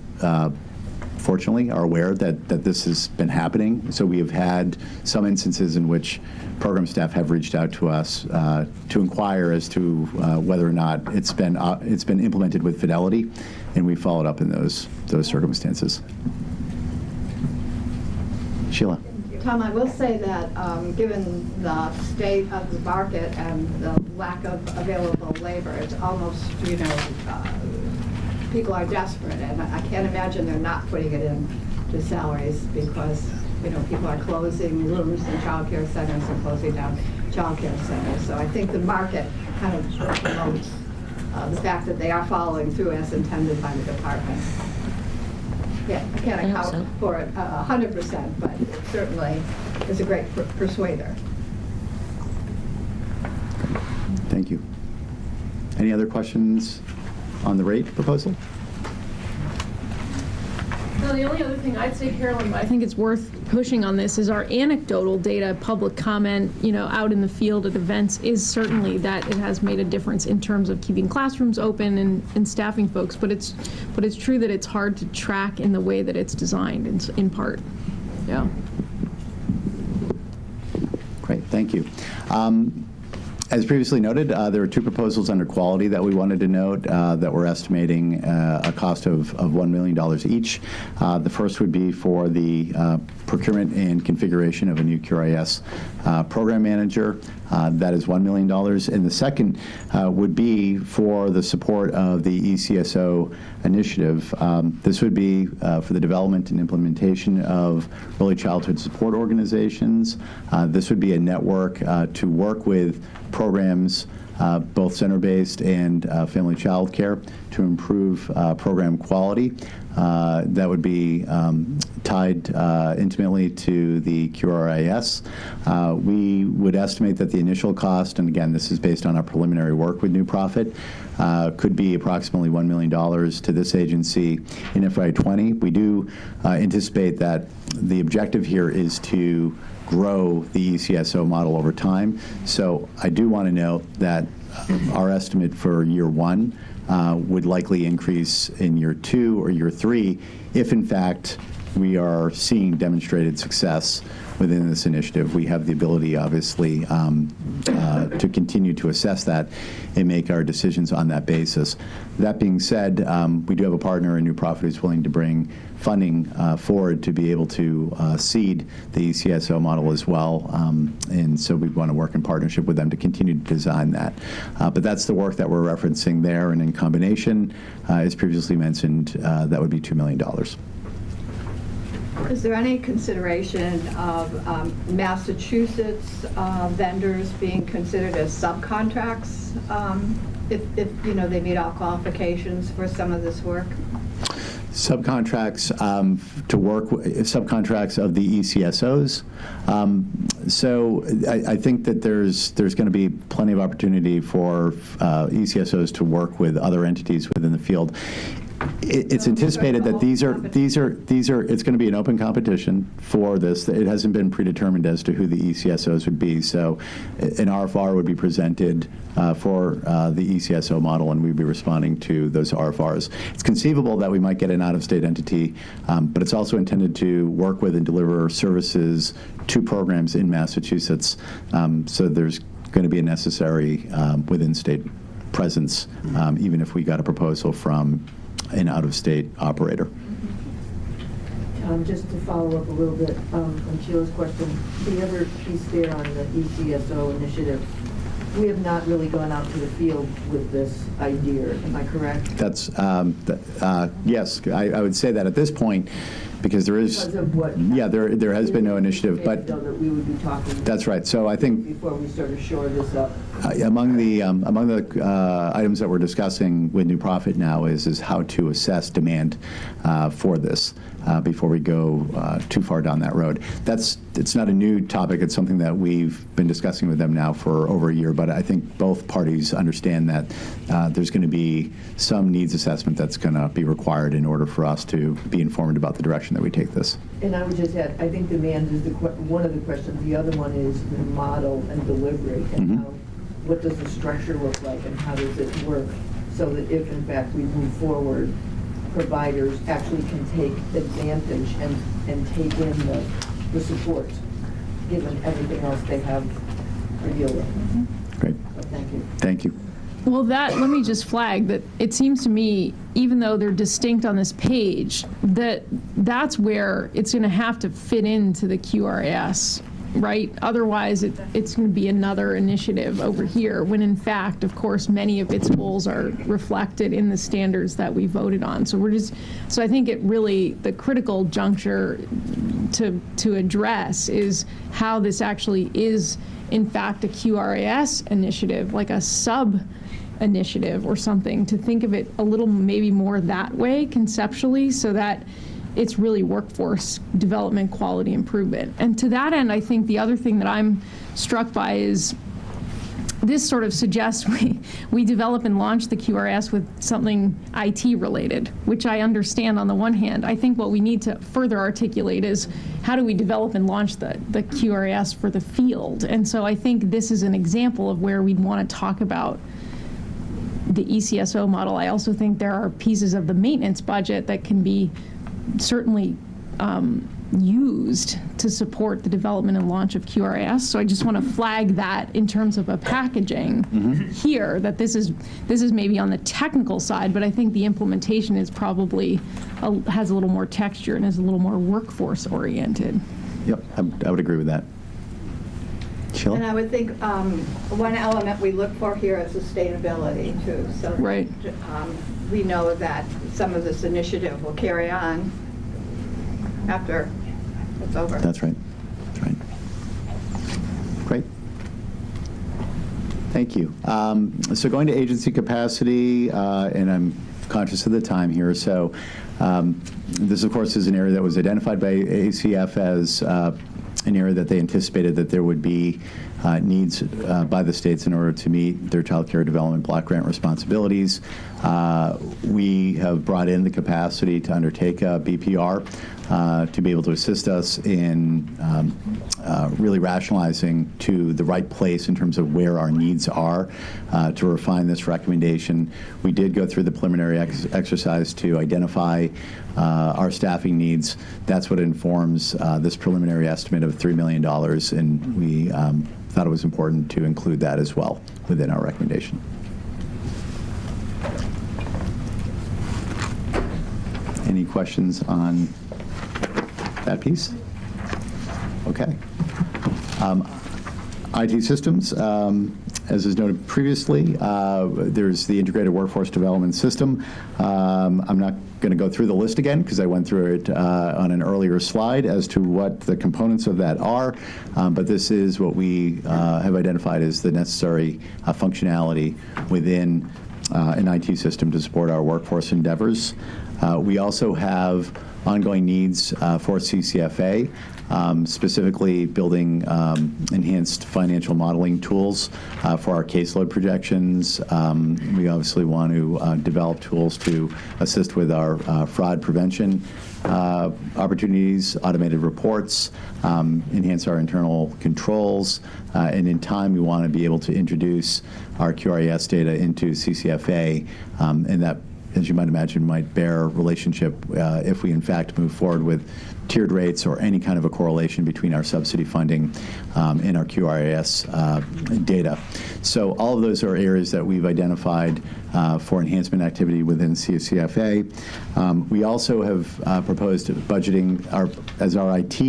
fortunately, are aware that this has been happening. So we have had some instances in which program staff have reached out to us to inquire as to whether or not it's been implemented with fidelity, and we followed up in those circumstances. Sheila. Tom, I will say that given the state of the market and the lack of available labor, it's almost, people are desperate, and I can't imagine they're not putting it into salaries because, people are closing rooms in child care centers and closing down child care centers. So I think the market kind of promotes the fact that they are following through as intended by the department. Yeah, I can't account for it 100%, but it certainly is a great persuader. Thank you. Any other questions on the rate proposal? No, the only other thing I'd say, Carolyn, but I think it's worth pushing on this, is our anecdotal data, public comment, out in the field at events, is certainly that it has made a difference in terms of keeping classrooms open and staffing folks. But it's true that it's hard to track in the way that it's designed, in part. Yeah. Great, thank you. As previously noted, there are two proposals under quality that we wanted to note that we're estimating a cost of $1 million each. The first would be for the procurement and configuration of a new QRIS program manager. That is $1 million. And the second would be for the support of the ECSO initiative. This would be for the development and implementation of early childhood support organizations. This would be a network to work with programs, both center-based and family child care, to improve program quality. That would be tied intimately to the QRIS. We would estimate that the initial cost, and again, this is based on our preliminary work with New Profit, could be approximately $1 million to this agency in FY20. We do anticipate that the objective here is to grow the ECSO model over time. So I do want to note that our estimate for year one would likely increase in year 2 or year 3 if, in fact, we are seeing demonstrated success within this initiative. We have the ability, obviously, to continue to assess that and make our decisions on that basis. That being said, we do have a partner in New Profit who's willing to bring funding forward to be able to seed the ECSO model as well. And so we want to work in partnership with them to continue to design that. But that's the work that we're referencing there. And in combination, as previously mentioned, that would be $2 million. Is there any consideration of Massachusetts vendors being considered as subcontracts if they meet all qualifications for some of this work? Subcontracts to work with, subcontracts of the ECSOs. So I think that there's going to be plenty of opportunity for ECSOs to work with other entities within the field. It's anticipated that these are it's going to be an open competition for this. It hasn't been predetermined as to who the ECSOs would be. So an RFR would be presented for the ECSO model, and we'd be responding to those RFRs. It's conceivable that we might get an out-of-state entity, but it's also intended to work with and deliver services to programs in Massachusetts. So there's going to be a necessary within-state presence, even if we got a proposal from an out-of-state operator. Just to follow up a little bit on Sheila's question, the other piece there on the ECSO initiative, we have not really gone out to the field with this idea. Am I correct? That's yes. I would say that at this point, because there is, because of what there has been no initiative, but that we would be talking. That's right. So I think before we sort of shore this up. Among the items that we're discussing with New Profit now is how to assess demand for this before we go too far down that road. It's not a new topic. It's something that we've been discussing with them now for over a year. But I think both parties understand that there's going to be some needs assessment that's going to be required in order for us to be informed about the direction that we take this. And I would just add, I think demand is one of the questions. The other one is the model and delivery, and how, what does the structure look like, and how does it work, so that if in fact we move forward, providers actually can take advantage and take in the support, given everything else they have to deal with. Great. So thank you. Thank you. Well, let me just flag that it seems to me, even though they're distinct on this page, that's where it's going to have to fit into the QRIS, right? Otherwise, it's going to be another initiative over here, when in fact, of course, many of its goals are reflected in the standards that we voted on. So I think it really, the critical juncture to address is how this actually is, in fact, a QRIS initiative, like a sub-initiative or something, to think of it a little maybe more that way conceptually, so that it's really workforce development, quality improvement. And to that end, I think the other thing that I'm struck by is this sort of suggests we develop and launch the QRS with something IT related, which I understand on the one hand. I think what we need to further articulate is how do we develop and launch the QRS for the field? And so I think this is an example of where we'd want to talk about the ECSO model. I also think there are pieces of the maintenance budget that can be certainly used to support the development and launch of QRS. So I just want to flag that in terms of a packaging here, that this is maybe on the technical side, but I think the implementation is probably has a little more texture and is a little more workforce oriented. Yep, I would agree with that. Sheila? And I would think one element we look for here is sustainability too. So right. We know that some of this initiative will carry on after it's over. That's right. That's right. Great. Thank you. So going to agency capacity, and I'm conscious of the time here. So this, of course, is an area that was identified by ACF as an area that they anticipated that there would be needs by the states in order to meet their child care development block grant responsibilities. We have brought in the capacity to undertake a BPR to be able to assist us in really rationalizing to the right place in terms of where our needs are to refine this recommendation. We did go through the preliminary exercise to identify our staffing needs. That's what informs this preliminary estimate of $3 million, and we thought it was important to include that as well within our recommendation. Any questions on that piece? Okay. IT systems, as is noted previously, there's the Integrated Workforce Development System. I'm not going to go through the list again because I went through it on an earlier slide as to what the components of that are, but this is what we have identified as the necessary functionality within an IT system to support our workforce endeavors. We also have ongoing needs for CCFA, specifically building enhanced financial modeling tools for our caseload projections. We obviously want to develop tools to assist with our fraud prevention opportunities, automated reports, enhance our internal controls, and in time we want to be able to introduce our QRES data into CCFA, and that, as you might imagine, might bear relationship if we in fact move forward with tiered rates or any kind of a correlation between our subsidy funding and our QRES data. So all of those are areas that we've identified for enhancement activity within CCFA. We also have proposed budgeting as our IT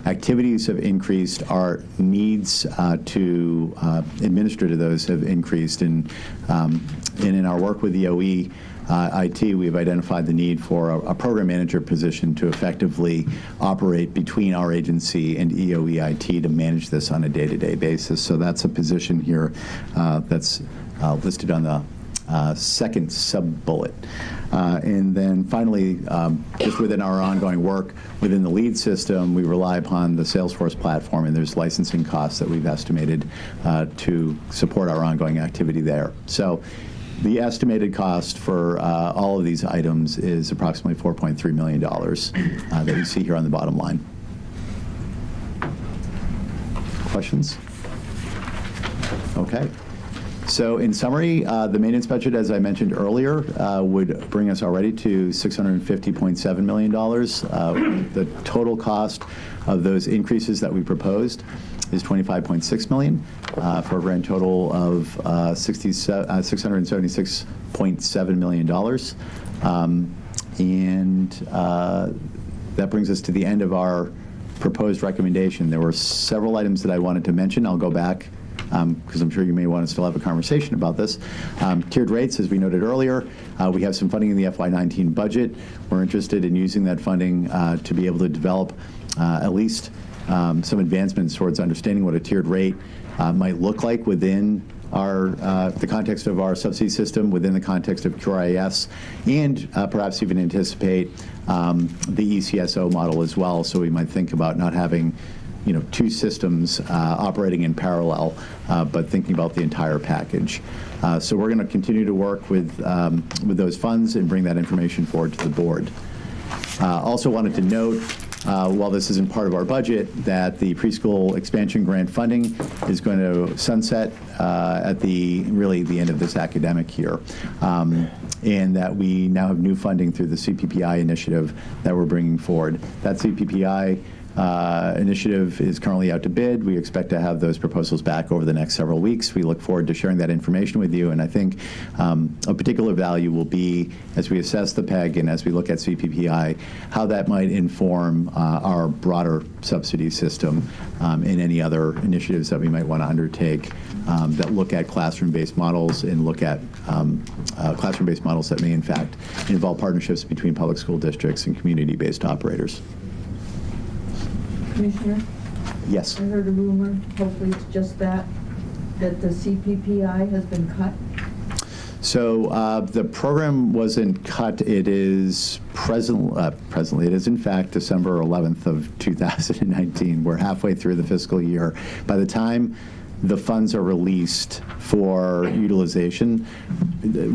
activities have increased, our needs to administer to those have increased, and in our work with the OE, IT, we've identified the need for a program manager position to effectively operate between our agency and EOE IT to manage this on a day-to-day basis. So that's a position here that's listed on the second sub-bullet. And then finally, just within our ongoing work within the LEAD system, we rely upon the Salesforce platform, and there's licensing costs that we've estimated to support our ongoing activity there. So the estimated cost for all of these items is approximately $4.3 million that you see here on the bottom line. Questions? Okay. So in summary, the maintenance budget, as I mentioned earlier, would bring us already to $650.7 million. The total cost of those increases that we proposed is $25.6 million for a grand total of $676.7 million. That brings us to the end of our proposed recommendation. There were several items that I wanted to mention. I'll go back because I'm sure you may want to still have a conversation about this. Tiered rates, as we noted earlier, we have some funding in the FY19 budget. We're interested in using that funding to be able to develop at least some advancements towards understanding what a tiered rate might look like within the context of our subsidy system, within the context of QRIS, and perhaps even anticipate the ECSO model as well. So we might think about not having two systems operating in parallel, but thinking about the entire package. So we're going to continue to work with those funds and bring that information forward to the board. Also wanted to note, while this isn't part of our budget, that the preschool expansion grant funding is going to sunset at the end of this academic year, and that we now have new funding through the CPPI initiative that we're bringing forward. That CPPI initiative is currently out to bid. We expect to have those proposals back over the next several weeks. We look forward to sharing that information with you, and I think a particular value will be, as we assess the PEG and as we look at CPPI, how that might inform our broader subsidy system and any other initiatives that we might want to undertake that look at classroom-based models and look at classroom-based models that may, in fact, involve partnerships between public school districts and community-based operators. Commissioner? Yes. I heard a rumor, hopefully it's just that the CPPI has been cut? So the program wasn't cut. It is presently, it is in fact December 11th of 2019. We're halfway through the fiscal year. By the time the funds are released for utilization,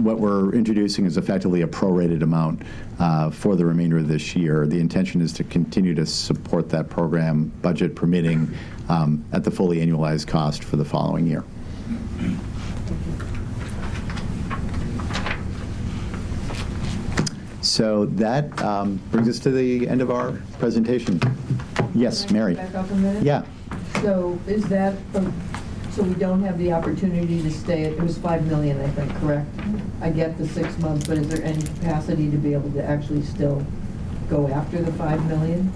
what we're introducing is effectively a prorated amount for the remainder of this year. The intention is to continue to support that program, budget permitting, at the fully annualized cost for the following year. So that brings us to the end of our presentation. Yes, Mary. Back up a minute? Yeah. So is that, so we don't have the opportunity to stay at, it was 5 million, I think, correct? I get the 6 months, but is there any capacity to be able to actually still go after the 5 million?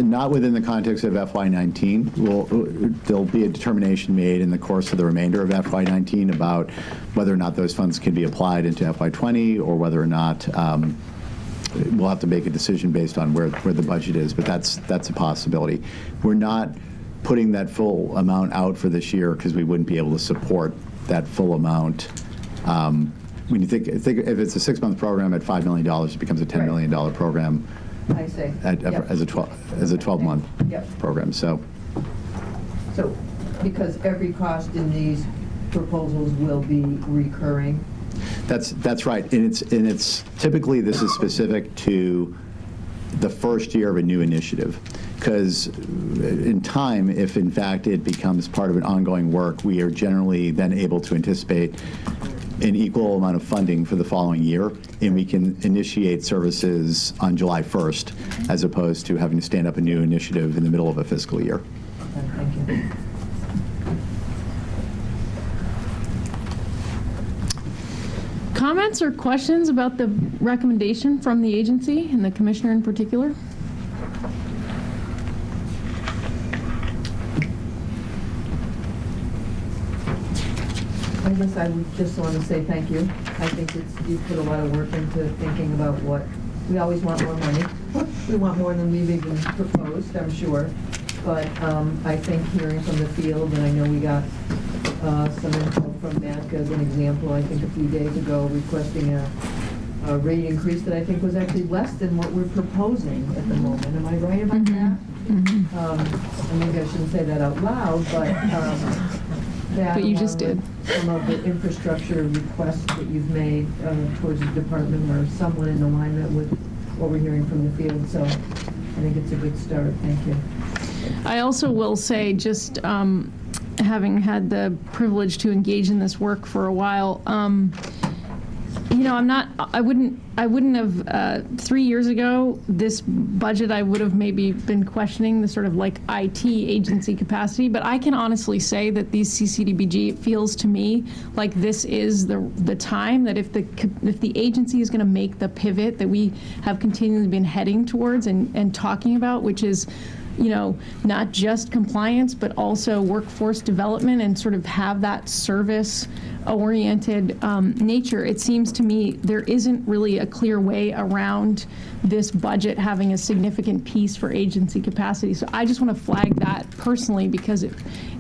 Not within the context of FY19. There'll be a determination made in the course of the remainder of FY19 about whether or not those funds can be applied into FY20 or whether or not we'll have to make a decision based on where the budget is, but that's a possibility. We're not putting that full amount out for this year because we wouldn't be able to support that full amount. When you think if it's a 6-month program at $5 million, it becomes a $10 million program. I see. As a 12-month program. So because every cost in these proposals will be recurring. That's right, and it's typically this is specific to the first year of a new initiative, because in time, if in fact it becomes part of an ongoing work, we are generally then able to anticipate an equal amount of funding for the following year, and we can initiate services on July 1st, as opposed to having to stand up a new initiative in the middle of a fiscal year. Thank you. Comments or questions about the recommendation from the agency and the commissioner in particular? I guess I would just want to say thank you. I think you put a lot of work into thinking about what, we always want more money. We want more than we've even proposed, I'm sure. But I think hearing from the field, and I know we got some info from NACA as an example, I think a few days ago, requesting a rate increase that I think was actually less than what we're proposing at the moment. Am I right about that? And maybe I shouldn't say that out loud, but that, but you just did. Some of the infrastructure requests that you've made towards the department are somewhat in alignment with what we're hearing from the field. So I think it's a good start. Thank you. I also will say, just having had the privilege to engage in this work for a while, I wouldn't have, 3 years ago, this budget, I would have maybe been questioning the sort of like IT agency capacity, but I can honestly say that these CCDBG, it feels to me like this is the time that if the agency is gonna make the pivot that we have continually been heading towards and talking about, which is, not just compliance, but also workforce development and sort of have that service-oriented nature. It seems to me there isn't really a clear way around this budget having a significant piece for agency capacity. So I just want to flag that personally, because it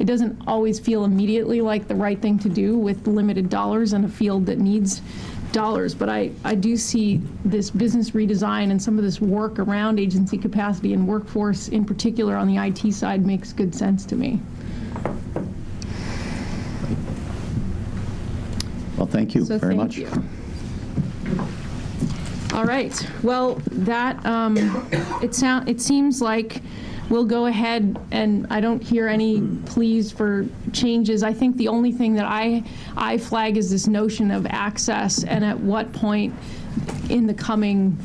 doesn't always feel immediately like the right thing to do with limited dollars in a field that needs dollars, but I do see this business redesign and some of this work around agency capacity and workforce, in particular on the IT side, makes good sense to me. Well, thank you So very thank much. you. All right. Well, that it seems like we'll go ahead, and I don't hear any pleas for changes. I think the only thing that I flag is this notion of access, and at what point in the coming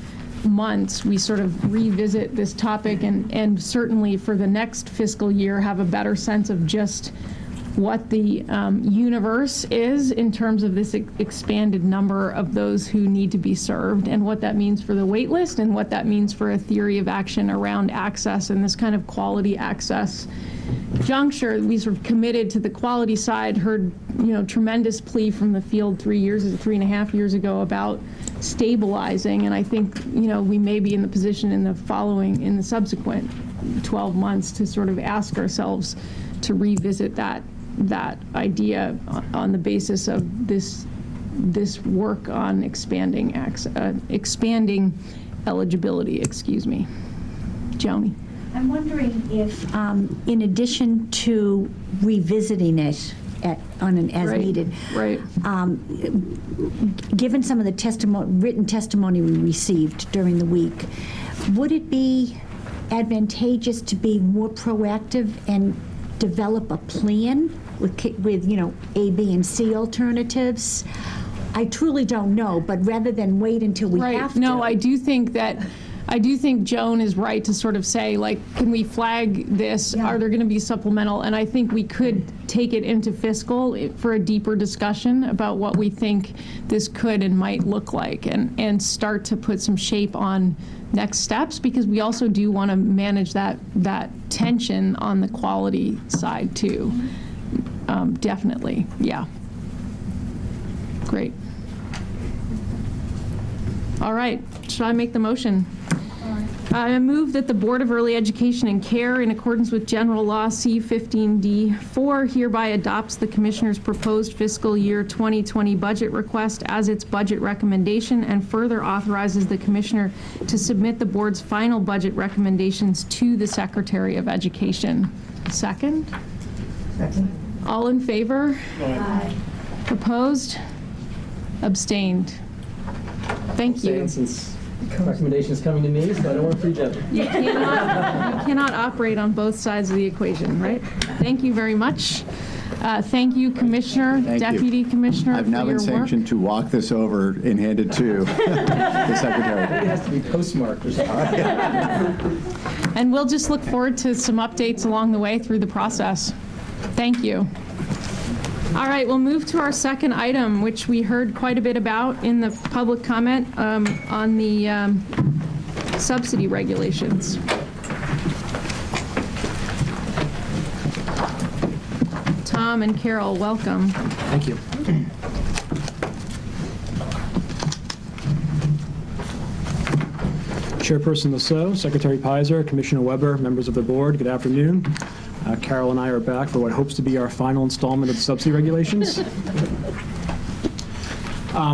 months we sort of revisit this topic, and certainly for the next fiscal year have a better sense of just what the universe is in terms of this expanded number of those who need to be served, and what that means for the wait list, and what that means for a theory of action around access and this kind of quality access juncture. We sort of committed to the quality side, heard tremendous plea from the field 3.5 years ago about stabilizing, and I think we may be in the position in the subsequent 12 months to sort of ask ourselves to revisit that idea on the basis of this work on expanding eligibility. Excuse me, Joni. I'm wondering if, in addition to revisiting it on an as-needed, right. Given some of the written testimony we received during the week, would it be advantageous to be more proactive and develop a plan with A, B, and C alternatives? I truly don't know, but rather than wait until we have to. No, I do think Joan is right to sort of say, like, can we flag this? Yeah. Are there going to be supplemental? And I think we could take it into fiscal for a deeper discussion about what we think this could and might look like, and start to put some shape on next steps, because we also do want to manage that tension on the quality side too. Definitely, yeah. Great. All right, should I make the motion? I move that the Board of Early Education and Care, in accordance with General Law C-15D-4, hereby adopts the Commissioner's proposed fiscal year 2020 budget request as its budget recommendation, and further authorizes the Commissioner to submit the Board's final budget recommendations to the Secretary of Education. Second? Second. All in favor? Aye. Opposed? Abstained? Thank you. Since recommendations coming to me, so I don't want to prejudge it. You cannot operate on both sides of the equation, right? Thank you very much. Thank you, Commissioner, Deputy Commissioner, I've now been sanctioned to walk this over and hand it to the Secretary. It has to be postmarked or something. And we'll just look forward to some updates along the way through the process. Thank you. All right, we'll move to our second item, which we heard quite a bit about in the public comment on the subsidy regulations. Tom and Carol, welcome. Thank you. Chairperson Lasso, Secretary Pizer, Commissioner Weber, members of the board, good afternoon. Carol and I are back for what hopes to be our final installment of the subsidy regulations.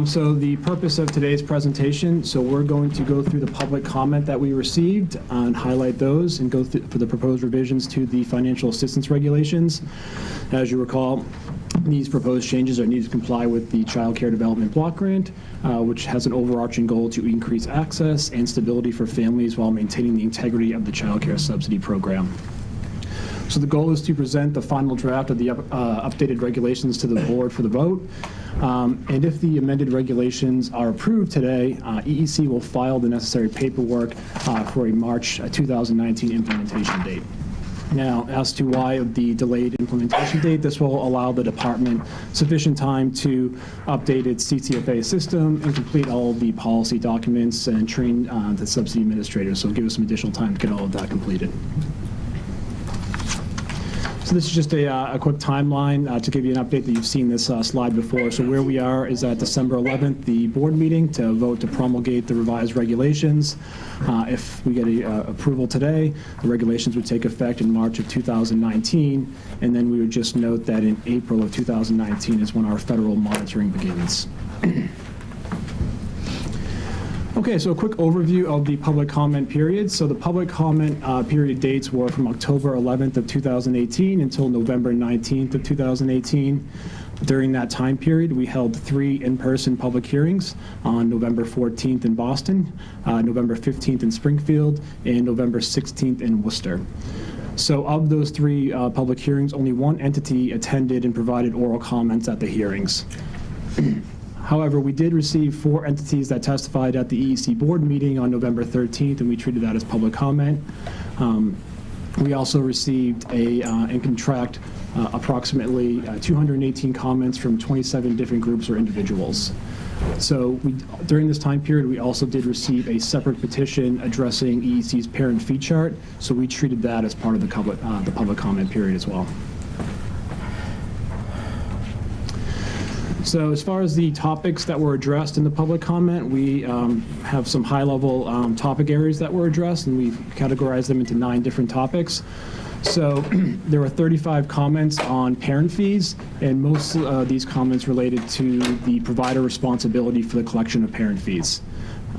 So the purpose of today's presentation, so we're going to go through the public comment that we received and highlight those and go for the proposed revisions to the financial assistance regulations. As you recall, these proposed changes are needed to comply with the Child Care Development Block Grant, which has an overarching goal to increase access and stability for families while maintaining the integrity of the child care subsidy program. So the goal is to present the final draft of the updated regulations to the board for the vote. And if the amended regulations are approved today, EEC will file the necessary paperwork for a March 2019 implementation date. Now, as to why the delayed implementation date, this will allow the department sufficient time to update its CTFA system and complete all of the policy documents and train the subsidy administrators. So it'll give us some additional time to get all of that completed. So this is just a quick timeline to give you an update that you've seen this slide before. So where we are is at December 11th, the board meeting to vote to promulgate the revised regulations. If we get approval today, the regulations would take effect in March of 2019, and then we would just note that in April of 2019 is when our federal monitoring begins. Okay, so a quick overview of the public comment period. So the public comment period dates were from October 11th of 2018 until November 19th of 2018. During that time period, we held 3 in-person public hearings on November 14th in Boston, November 15th in Springfield, and November 16th in Worcester. So of those 3 public hearings, only 1 entity attended and provided oral comments at the hearings. However, we did receive 4 entities that testified at the EEC board meeting on November 13th, and we treated that as public comment. We also received and can track approximately 218 comments from 27 different groups or individuals. So during this time period, we also did receive a separate petition addressing EEC's parent fee chart, so we treated that as part of the public comment period as well. So as far as the topics that were addressed in the public comment, we have some high-level topic areas that were addressed, and we've categorized them into 9 different topics. So there were 35 comments on parent fees, and most of these comments related to the provider responsibility for the collection of parent fees.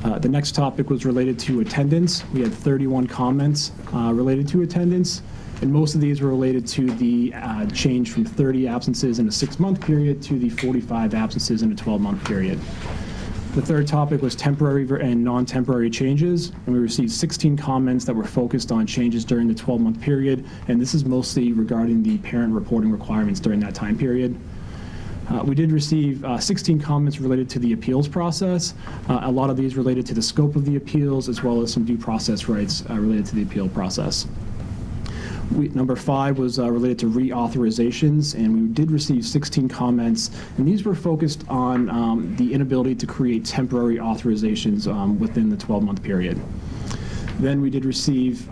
The next topic was related to attendance. We had 31 comments related to attendance, and most of these were related to the change from 30 absences in a 6-month period to the 45 absences in a 12-month period. The third topic was temporary and non-temporary changes, and we received 16 comments that were focused on changes during the 12-month period, and this is mostly regarding the parent reporting requirements during that time period. We did receive 16 comments related to the appeals process. A lot of these related to the scope of the appeals, as well as some due process rights related to the appeal process. Number 5 was related to reauthorizations, and we did receive 16 comments, and these were focused on the inability to create temporary authorizations within the 12-month period. Then we did receive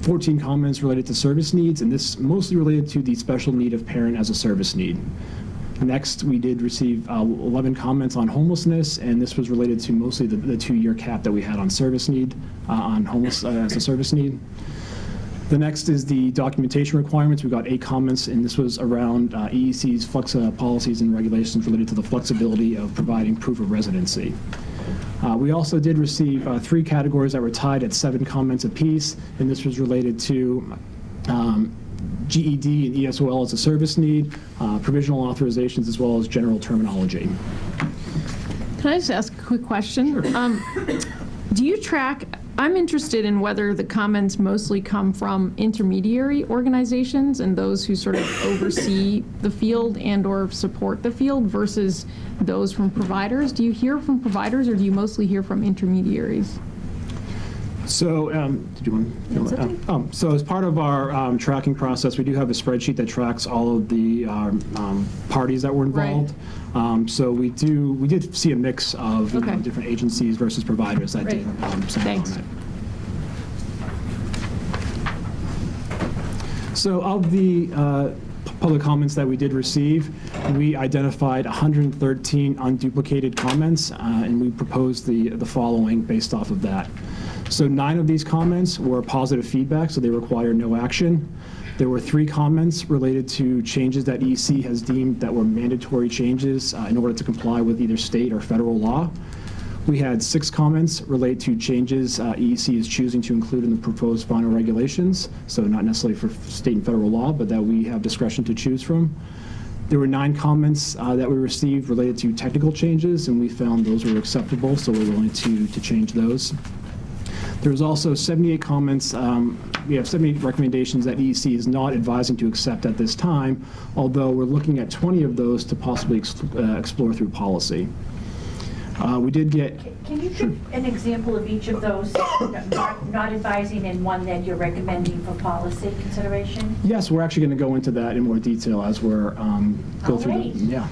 14 comments related to service needs, and this mostly related to the special need of parent as a service need. Next, we did receive 11 comments on homelessness, and this was related to mostly the 2-year cap that we had on service need, on homeless as a service need. The next is the documentation requirements. We got 8 comments, and this was around EEC's policies and regulations related to the flexibility of providing proof of residency. We also did receive 3 categories that were tied at 7 comments apiece, and this was related to GED and ESOL as a service need, provisional authorizations, as well as general terminology. Can I just ask a quick question? Sure. Do you track, I'm interested in whether the comments mostly come from intermediary organizations and those who sort of oversee the field and or support the field versus those from providers. Do you hear from providers, or do you mostly hear from intermediaries? So, did you want to? So as part of our tracking process, we do have a spreadsheet that tracks all of the parties that were involved. Right. So we did see a mix of different agencies versus providers that did send comment. So of the public comments that we did receive, we identified 113 unduplicated comments, and we proposed the following based off of that. So 9 of these comments were positive feedback, so they require no action. There were 3 comments related to changes that EEC has deemed that were mandatory changes in order to comply with either state or federal law. We had 6 comments related to changes EEC is choosing to include in the proposed final regulations, so not necessarily for state and federal law, but that we have discretion to choose from. There were 9 comments that we received related to technical changes, and we found those were acceptable, so we're willing to change those. There was also 78 comments. We have 78 recommendations that EEC is not advising to accept at this time, although we're looking at 20 of those to possibly explore through policy. We did get... Can you give an example of each of those, not advising, and one that you're recommending for policy consideration? Yes, we're actually going to go into that in more detail as we're go through the... Yeah.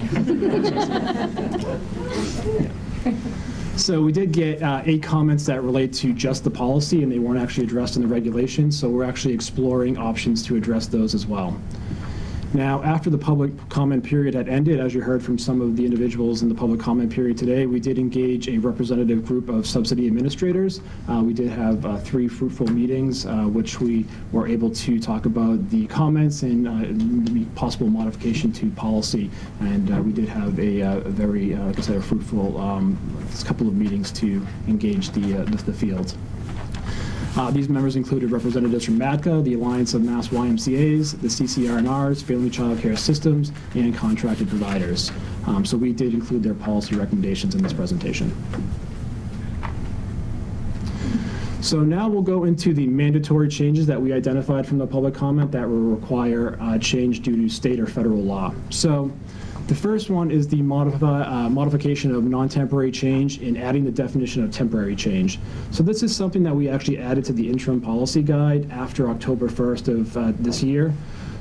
So we did get 8 comments that relate to just the policy, and they weren't actually addressed in the regulations, so we're actually exploring options to address those as well. Now, after the public comment period had ended, as you heard from some of the individuals in the public comment period today, we did engage a representative group of subsidy administrators. We did have 3 fruitful meetings, which we were able to talk about the comments and possible modification to policy. And we did have a very, like I said, a fruitful couple of meetings to engage the field. These members included representatives from MADCA, the Alliance of Mass YMCAs, the CCRNRs, Family Child Care Systems, and contracted providers. So we did include their policy recommendations in this presentation. So now we'll go into the mandatory changes that we identified from the public comment that will require change due to state or federal law. So the first one is the modification of non-temporary change in adding the definition of temporary change. So this is something that we actually added to the interim policy guide after October 1st of this year.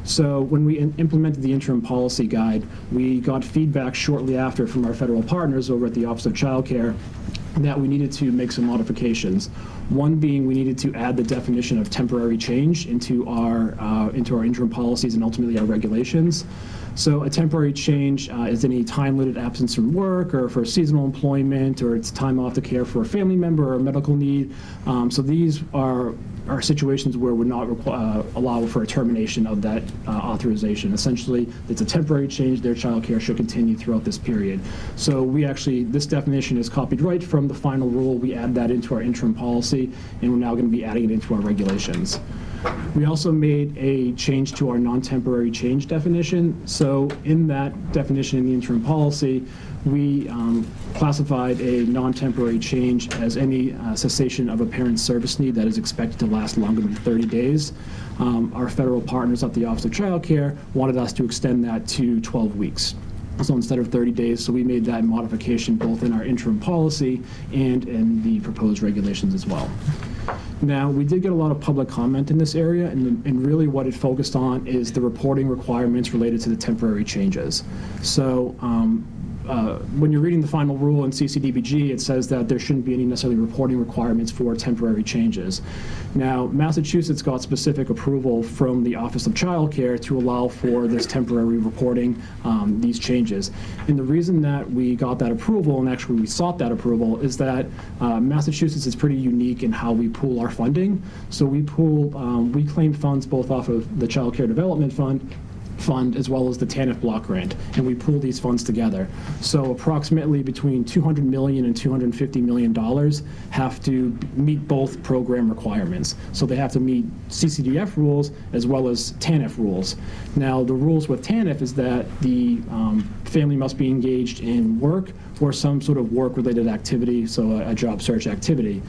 So when we implemented the interim policy guide, we got feedback shortly after from our federal partners over at the Office of Child Care that we needed to make some modifications. One being we needed to add the definition of temporary change into our interim policies and ultimately our regulations. So a temporary change is any time-limited absence from work or for seasonal employment, or it's time off to care for a family member or a medical need. So these are situations where we're not allow for a termination of that authorization. Essentially, it's a temporary change. Their child care should continue throughout this period. So this definition is copied right from the final rule. We add that into our interim policy, and we're now going to be adding it into our regulations. We also made a change to our non-temporary change definition. So in that definition in the interim policy, we classified a non-temporary change as any cessation of a parent's service need that is expected to last longer than 30 days. Our federal partners at the Office of Child Care wanted us to extend that to 12 weeks. So instead of 30 days, so we made that modification both in our interim policy and in the proposed regulations as well. Now, we did get a lot of public comment in this area, and really what it focused on is the reporting requirements related to the temporary changes. So when you're reading the final rule in CCDBG, it says that there shouldn't be any necessarily reporting requirements for temporary changes. Now, Massachusetts got specific approval from the Office of Child Care to allow for this temporary reporting, these changes. And the reason that we got that approval, and actually we sought that approval, is that Massachusetts is pretty unique in how we pool our funding. So we claim funds both off of the Child Care Development Fund as well as the TANF block grant, and we pool these funds together. So approximately between $200 million and $250 million have to meet both program requirements. So they have to meet CCDF rules as well as TANF rules. Now, the rules with TANF is that the family must be engaged in work or some sort of work-related activity, so a job search activity.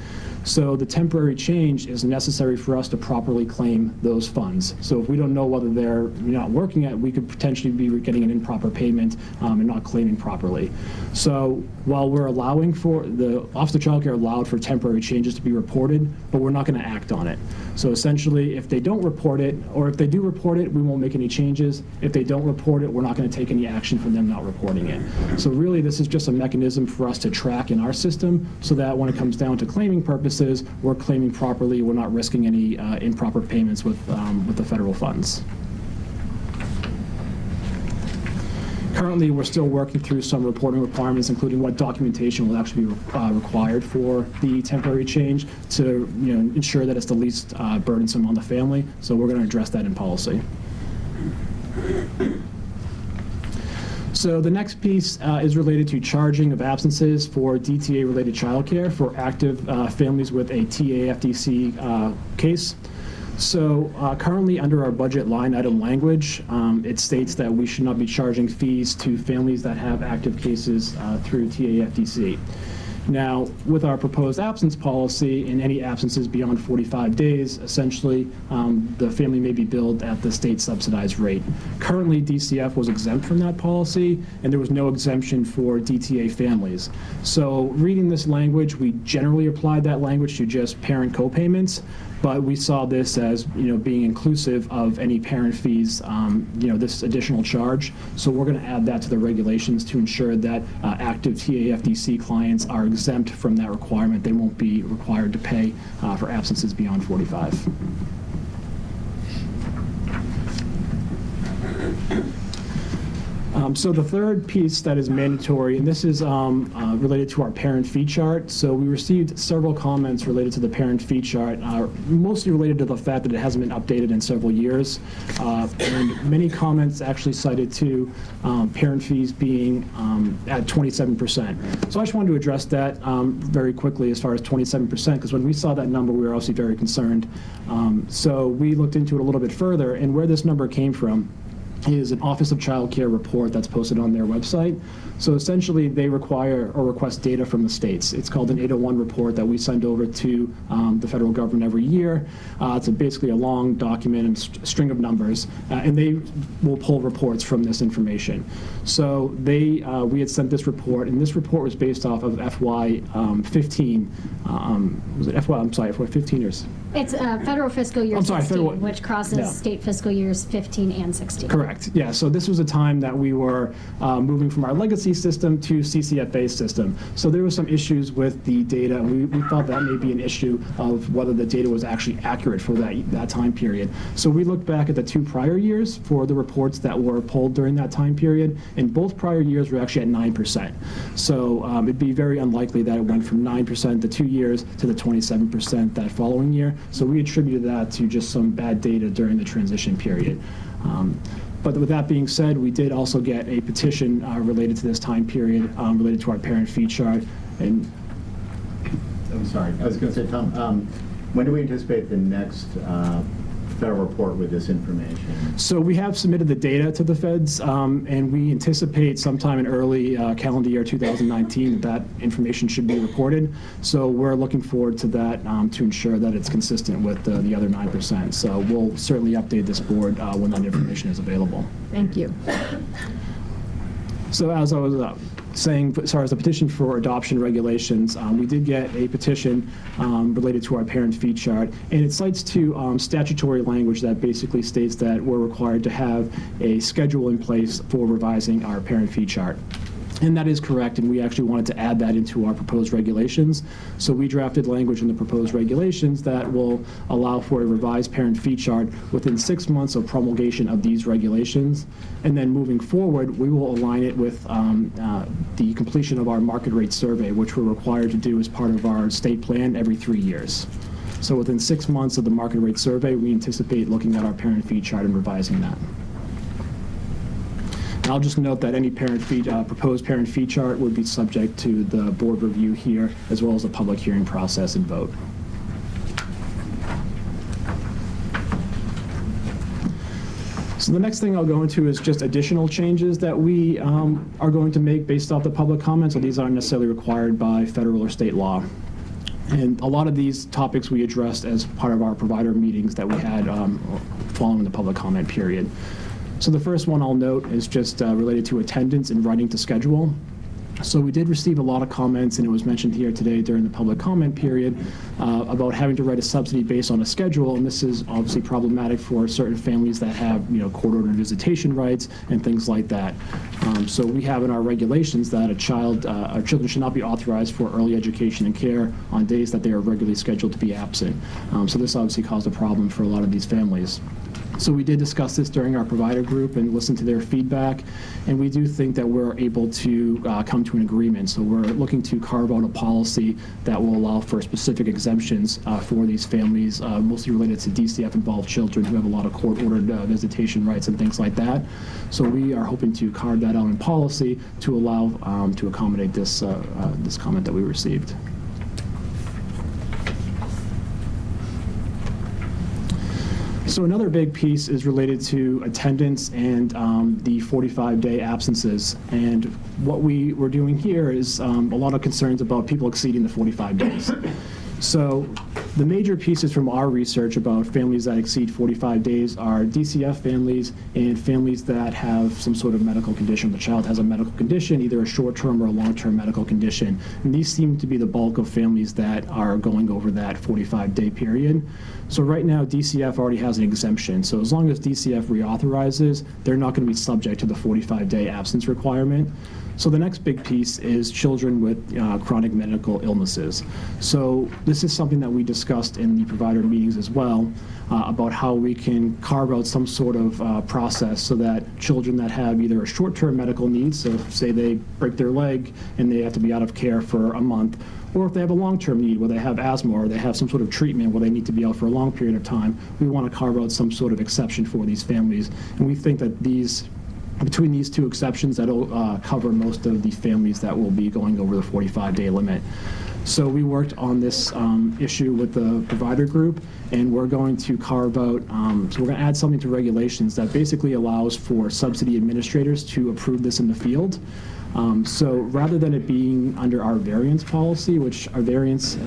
So the temporary change is necessary for us to properly claim those funds. So if we don't know whether they're not working at, we could potentially be getting an improper payment and not claiming properly. So while we're allowing for, the Office of Child Care allowed for temporary changes to be reported, but we're not going to act on it. So essentially, if they don't report it, or if they do report it, we won't make any changes. If they don't report it, we're not going to take any action for them not reporting it. So really, this is just a mechanism for us to track in our system so that when it comes down to claiming purposes, we're claiming properly, we're not risking any improper payments with the federal funds. Currently, we're still working through some reporting requirements, including what documentation will actually be required for the temporary change to ensure that it's the least burdensome on the family. So we're going to address that in policy. So the next piece is related to charging of absences for DTA-related childcare for active families with a TAFDC case. So currently under our budget line item language, it states that we should not be charging fees to families that have active cases through TAFDC. Now, with our proposed absence policy, in any absences beyond 45 days, essentially, the family may be billed at the state subsidized rate. Currently, DCF was exempt from that policy, and there was no exemption for DTA families. So reading this language, we generally applied that language to just parent co-payments, but we saw this as being inclusive of any parent fees, this additional charge. So we're going to add that to the regulations to ensure that active TAFDC clients are exempt from that requirement. They won't be required to pay for absences beyond 45. So the third piece that is mandatory, and this is related to our parent fee chart. So we received several comments related to the parent fee chart, mostly related to the fact that it hasn't been updated in several years. And many comments actually cited to parent fees being at 27%. So I just wanted to address that very quickly as far as 27%, because when we saw that number, we were obviously very concerned. So we looked into it a little bit further, and where this number came from is an Office of Child Care report that's posted on their website. So essentially, they require or request data from the states. It's called an 801 report that we send over to the federal government every year. It's basically a long document and string of numbers, and they will pull reports from this information. So we had sent this report, and this report was based off of FY15. Was it FY? I'm sorry, FY15 years. It's federal fiscal year 16, which crosses yeah. state fiscal years 15 and 16. Correct. Yeah. So this was a time that we were moving from our legacy system to CCF-based system. So there were some issues with the data. We thought that may be an issue of whether the data was actually accurate for that time period. So we looked back at the 2 prior years for the reports that were pulled during that time period, and both prior years were actually at 9%. So it'd be very unlikely that it went from 9% the 2 years to the 27% that following year. So we attributed that to just some bad data during the transition period. But with that being said, we did also get a petition related to this time period, related to our parent fee chart. And I'm sorry, I was going to say, Tom, when do we anticipate the next federal report with this information? So we have submitted the data to the feds, and we anticipate sometime in early calendar year 2019 that information should be reported. So we're looking forward to that to ensure that it's consistent with the other 9%. So we'll certainly update this board when that information is available. Thank you. So as I was saying, as far as the petition for adoption regulations, we did get a petition related to our parent fee chart, and it cites to statutory language that basically states that we're required to have a schedule in place for revising our parent fee chart. And that is correct, and we actually wanted to add that into our proposed regulations. So we drafted language in the proposed regulations that will allow for a revised parent fee chart within 6 months of promulgation of these regulations. And then moving forward, we will align it with the completion of our market rate survey, which we're required to do as part of our state plan every 3 years. So within 6 months of the market rate survey, we anticipate looking at our parent fee chart and revising that. I'll just note that any proposed parent fee chart would be subject to the board review here, as well as a public hearing process and vote. So the next thing I'll go into is just additional changes that we are going to make based off the public comments, so these aren't necessarily required by federal or state law. And a lot of these topics we addressed as part of our provider meetings that we had following the public comment period. So the first one I'll note is just related to attendance and writing to schedule. So we did receive a lot of comments, and it was mentioned here today during the public comment period, about having to write a subsidy based on a schedule, and this is obviously problematic for certain families that have, court-ordered visitation rights and things like that. So we have in our regulations that our children should not be authorized for early education and care on days that they are regularly scheduled to be absent. So this obviously caused a problem for a lot of these families. So we did discuss this during our provider group and listen to their feedback, and we do think that we're able to come to an agreement. So we're looking to carve out a policy that will allow for specific exemptions for these families, mostly related to DCF-involved children who have a lot of court-ordered visitation rights and things like that. So we are hoping to carve that out in policy to allow to accommodate this this comment that we received. So another big piece is related to attendance and the 45-day absences. And what we were doing here is a lot of concerns about people exceeding the 45 days. So the major pieces from our research about families that exceed 45 days are DCF families and families that have some sort of medical condition. The child has a medical condition, either a short-term or a long-term medical condition. And these seem to be the bulk of families that are going over that 45-day period. So right now, DCF already has an exemption. So as long as DCF reauthorizes, they're not going to be subject to the 45-day absence requirement. So the next big piece is children with chronic medical illnesses. So this is something that we discussed in the provider meetings as well, about how we can carve out some sort of process so that children that have either a short-term medical need, so say they break their leg and they have to be out of care for a month, or if they have a long-term need where they have asthma or they have some sort of treatment where they need to be out for a long period of time, we want to carve out some sort of exception for these families. And we think that between these two exceptions, that'll cover most of the families that will be going over the 45-day limit. So we worked on this issue with the provider group, and we're going to carve out, so we're going to add something to regulations that basically allows for subsidy administrators to approve this in the field. So rather than it being under our variance policy, which our variance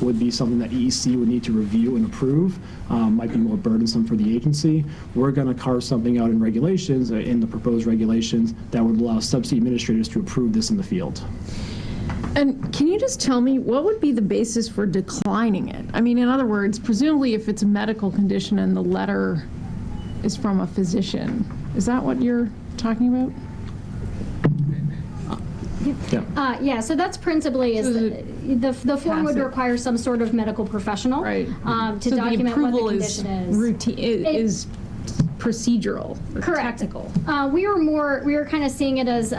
would be something that EEC would need to review and approve, might be more burdensome for the agency, we're going to carve something out in regulations, in the proposed regulations, that would allow subsidy administrators to approve this in the field. And can you just tell me, what would be the basis for declining it? I mean, in other words, presumably if it's a medical condition and the letter is from a physician, is that what you're talking about? Yeah, so that's principally the form would require some sort of medical professional to So document the what the approval condition is. Routine, is procedural, or Correct. technical. We were kind of seeing it as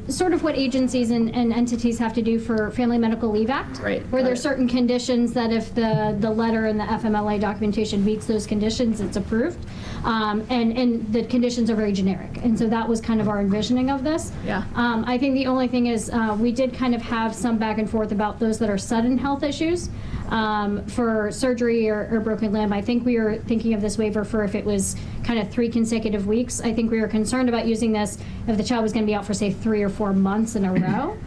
sort of what agencies and entities have to do for Family Medical Leave Act, where there's certain conditions that if the letter and the FMLA documentation meets those conditions, it's approved. And the conditions are very generic. And so that was kind of our envisioning of this. Yeah. I think the only thing is we did kind of have some back and forth about those that are sudden health issues. For surgery or broken limb, I think we were thinking of this waiver for if it was kind of 3 consecutive weeks. I think we were concerned about using this if the child was going to be out for, say, 3 or 4 months in a row.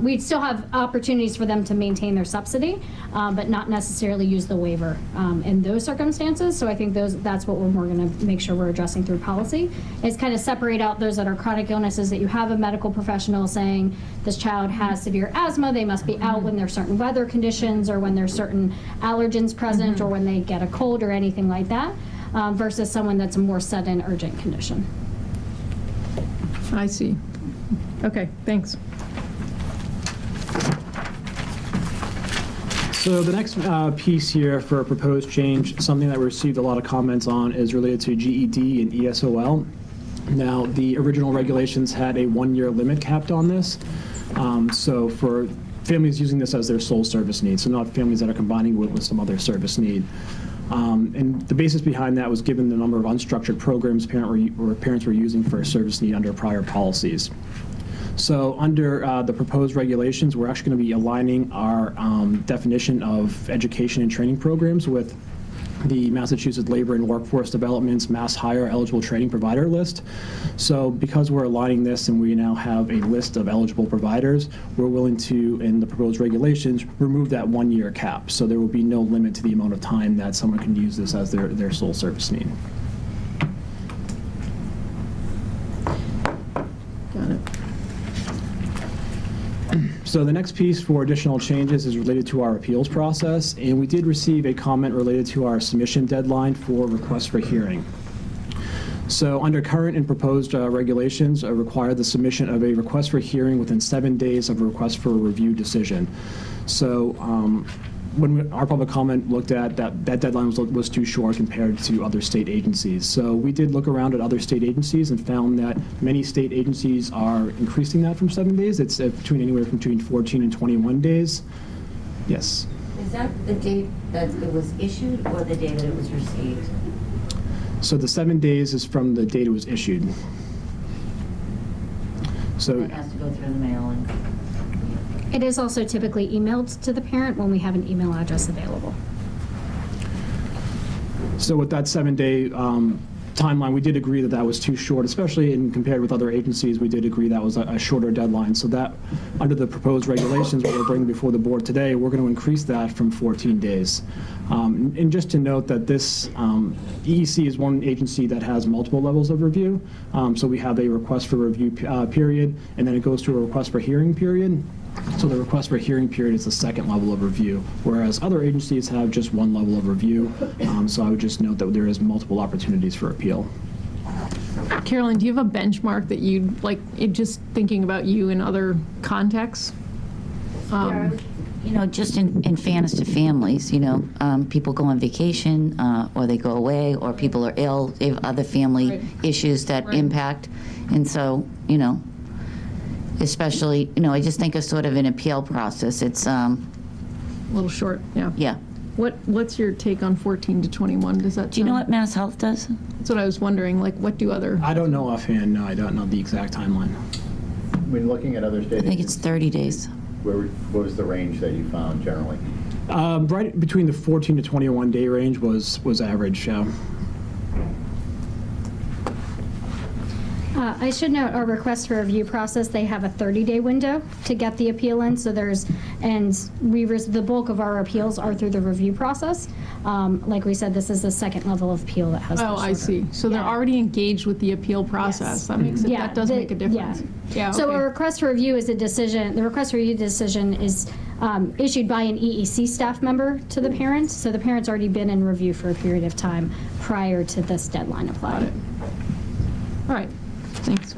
We'd still have opportunities for them to maintain their subsidy, but not necessarily use the waiver in those circumstances. So I think that's what we're more going to make sure we're addressing through policy, is kind of separate out those that are chronic illnesses that you have a medical professional saying this child has severe asthma, they must be out when there's certain weather conditions or when there's certain allergens present or when they get a cold or anything like that, versus someone that's a more sudden urgent condition. I see. Okay, thanks. So the next piece here for a proposed change, something that we received a lot of comments on, is related to GED and ESOL. Now, the original regulations had a 1-year limit capped on this. So for families using this as their sole service need, so not families that are combining with some other service need. And the basis behind that was given the number of unstructured programs parents were using for a service need under prior policies. So under the proposed regulations, we're actually going to be aligning our definition of education and training programs with the Massachusetts Labor and Workforce Development's Mass Hire Eligible Training Provider List. So because we're aligning this and we now have a list of eligible providers, we're willing to, in the proposed regulations, remove that 1-year cap. So there will be no limit to the amount of time that someone can use this as their sole service need. Got it. So the next piece for additional changes is related to our appeals process, and we did receive a comment related to our submission deadline for requests for hearing. So under current and proposed regulations, require the submission of a request for hearing within 7 days of a request for a review decision. So when our public comment looked at that deadline was too short compared to other state agencies. So we did look around at other state agencies and found that many state agencies are increasing that from 7 days. It's anywhere between 14 and 21 days. Yes. Is that the date that it was issued or the day that it was received? So the 7 days is from the date it was issued. So it has to go through the mail and. It is also typically emailed to the parent when we have an email address available. So with that 7-day timeline, we did agree that that was too short, especially in compared with other agencies. We did agree that was a shorter deadline. So that, under the proposed regulations, what we're bringing before the board today, we're going to increase that from 14 days. And just to note that this EEC is one agency that has multiple levels of review. So we have a request for review period, and then it goes to a request for hearing period. So the request for hearing period is the second level of review, whereas other agencies have just one level of review. So I would just note that there is multiple opportunities for appeal. Carolyn, do you have a benchmark that you'd like, just thinking about you in other contexts? You know, just in fairness to families, you know, people go on vacation, or they go away, or people are ill, they have other family issues that impact. And so, you know, especially, you know, I just think of sort of an appeal process. It's a little short, yeah. Yeah. What's your take on 14 to 21? Does that? Do you know what Mass Health does? That's what I was wondering. Like, what do other? I don't know offhand. No, I don't know the exact timeline. When looking at other state I think it's 30 days. what was the range that you found generally? Right between the 14 to 21 day range was average. I should note our request for review process, they have a 30-day window to get the appeal in, so the bulk of our appeals are through the review process. Like we said, this is the second level of appeal that has the I see. So they're already engaged with the appeal process. That makes it, that does make a difference. Yeah. So a request for review is a decision, the request for review decision is issued by an EEC staff member to the parent. So the parent's already been in review for a period of time prior to this deadline applied. All right. Thanks.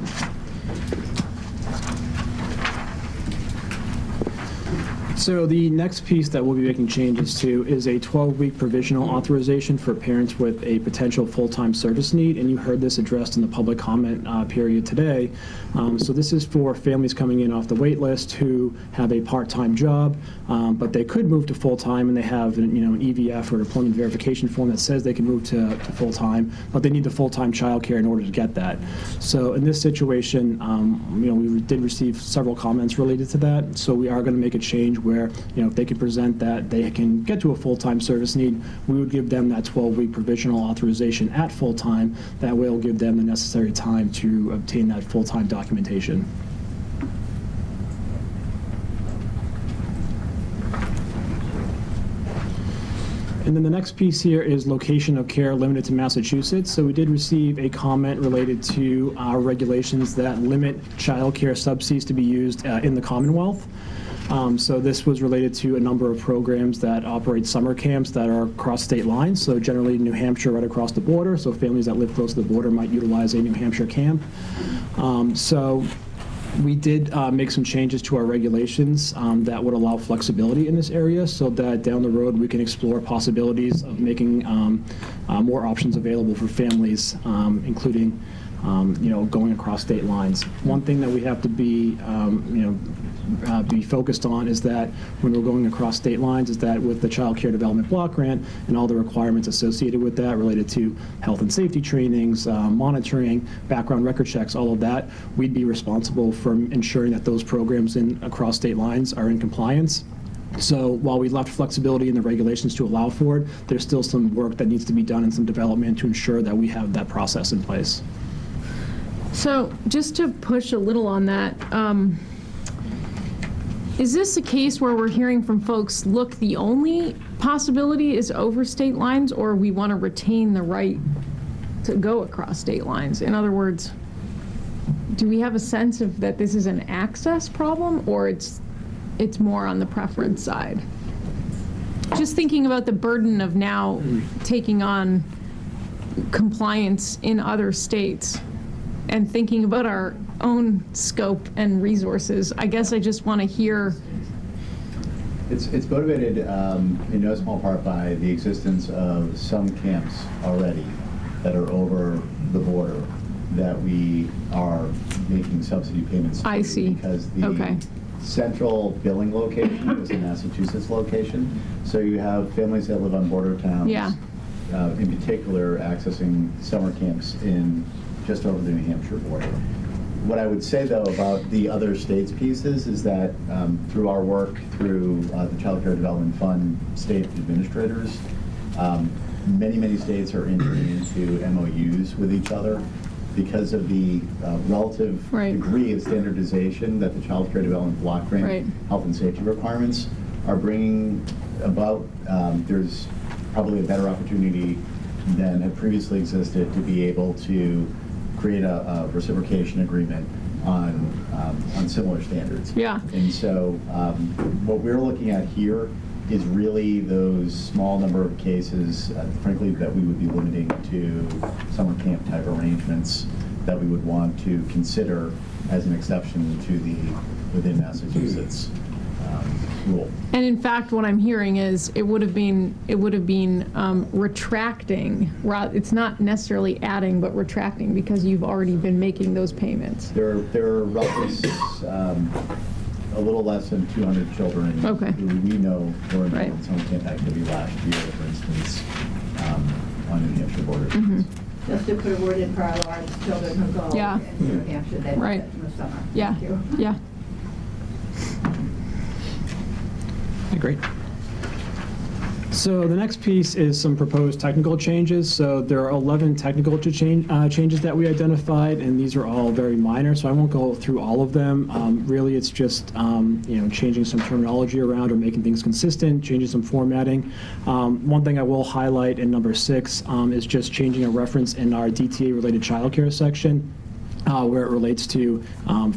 So the next piece that we'll be making changes to is a 12-week provisional authorization for parents with a potential full-time service need, and you heard this addressed in the public comment period today. So this is for families coming in off the wait list who have a part-time job, but they could move to full-time, and they have an EVF or an employment verification form that says they can move to full-time, but they need the full-time childcare in order to get that. So in this situation, we did receive several comments related to that, so we are going to make a change where, if they can present that they can get to a full-time service need, we would give them that 12-week provisional authorization at full-time. That way it'll give them the necessary time to obtain that full-time documentation. And then the next piece here is location of care limited to Massachusetts. So we did receive a comment related to our regulations that limit child care subsidies to be used in the Commonwealth. So this was related to a number of programs that operate summer camps that are across state lines. So generally New Hampshire right across the border. So families that live close to the border might utilize a New Hampshire camp. So we did make some changes to our regulations that would allow flexibility in this area so that down the road we can explore possibilities of making more options available for families, including going across state lines. One thing that we have to be focused on is that when we're going across state lines is that with the Child Care Development Block Grant and all the requirements associated with that related to health and safety trainings, monitoring, background record checks, all of that, we'd be responsible for ensuring that those programs across state lines are in compliance. So while we left flexibility in the regulations to allow for it, there's still some work that needs to be done and some development to ensure that we have that process in place. So just to push a little on that, is this a case where we're hearing from folks, look, the only possibility is over state lines, or we want to retain the right to go across state lines? In other words, do we have a sense of that this is an access problem, or it's more on the preference side? Just thinking about the burden of now taking on compliance in other states and thinking about our own scope and resources, I guess I just want to hear. It's motivated in no small part by the existence of some camps already that are over the border that we are making subsidy payments to. I see. Because the central billing location is a Massachusetts location. So you have families that live on border towns, in particular accessing summer camps in just over the New Hampshire border. What I would say, though, about the other states pieces is that through our work through the Child Care Development Fund state administrators, many states are entering into MOUs with each other because of the relative degree of standardization that the Child Care Development Block Grant health and safety requirements are bringing about. There's probably a better opportunity than had previously existed to be able to create a reciprocation agreement on similar standards. Yeah. And so what we're looking at here is really those small number of cases, frankly, that we would be limiting to summer camp type arrangements that we would want to consider as an exception to the within Massachusetts rule. And in fact, what I'm hearing is it would have been retracting. It's not necessarily adding, but retracting because you've already been making those payments. There are roughly a little less than 200 children who we know were involved in summer camp activity last year, for instance, on New Hampshire borders. Just to put a word in for our large children who go in New Hampshire, they do that in the summer. Yeah. Thank you. Yeah. Okay, great. So the next piece is some proposed technical changes. So there are 11 technical changes that we identified, and these are all very minor, so I won't go through all of them. Really, it's just changing some terminology around or making things consistent, changing some formatting. One thing I will highlight in number 6 is just changing a reference in our DTA-related childcare section. Where it relates to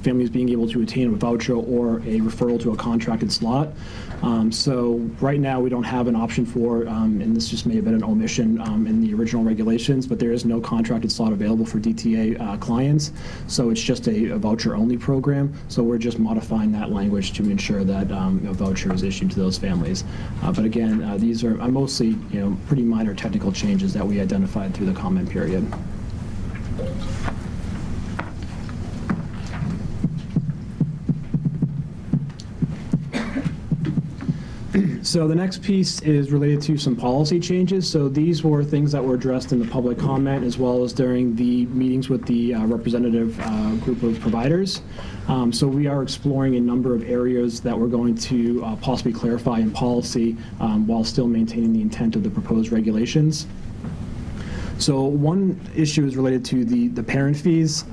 families being able to attain a voucher or a referral to a contracted slot. So right now we don't have an option for, and this just may have been an omission in the original regulations, but there is no contracted slot available for DTA clients. So it's just a voucher-only program. So we're just modifying that language to ensure that a voucher is issued to those families. But again, these are mostly pretty minor technical changes that we identified through the comment period. So the next piece is related to some policy changes. So these were things that were addressed in the public comment as well as during the meetings with the representative group of providers. So we are exploring a number of areas that we're going to possibly clarify in policy while still maintaining the intent of the proposed regulations. So one issue is related to the parent fees.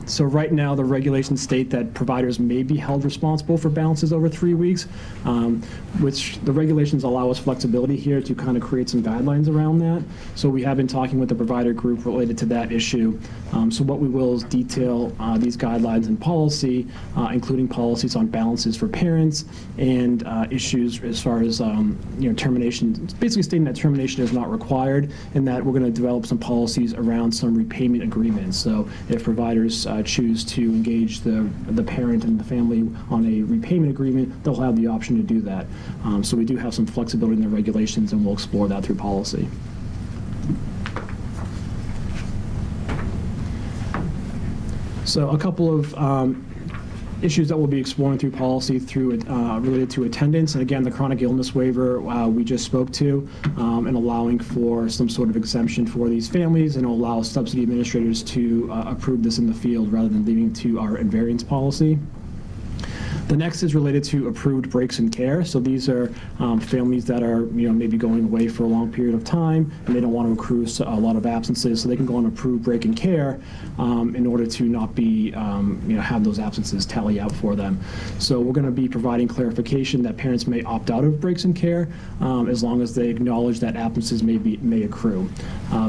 So right now, the regulations state that providers may be held responsible for balances over 3 weeks, which the regulations allow us flexibility here to kind of create some guidelines around that. So we have been talking with the provider group related to that issue. So what we will is detail these guidelines in policy, including policies on balances for parents and issues as far as termination, basically stating that termination is not required and that we're going to develop some policies around some repayment agreements. So if providers choose to engage the parent and the family on a repayment agreement, they'll have the option to do that. So we do have some flexibility in the regulations, and we'll explore that through policy. So a couple of issues that we'll be exploring through policy related to attendance. And again, the chronic illness waiver we just spoke to, and allowing for some sort of exemption for these families, and it'll allow subsidy administrators to approve this in the field rather than leaving it to our invariance policy. The next is related to approved breaks in care. So these are families that are maybe going away for a long period of time and they don't want to accrue a lot of absences, so they can go on approved break in care in order to not be have those absences tally out for them. So we're going to be providing clarification that parents may opt out of breaks in care as long as they acknowledge that absences may accrue.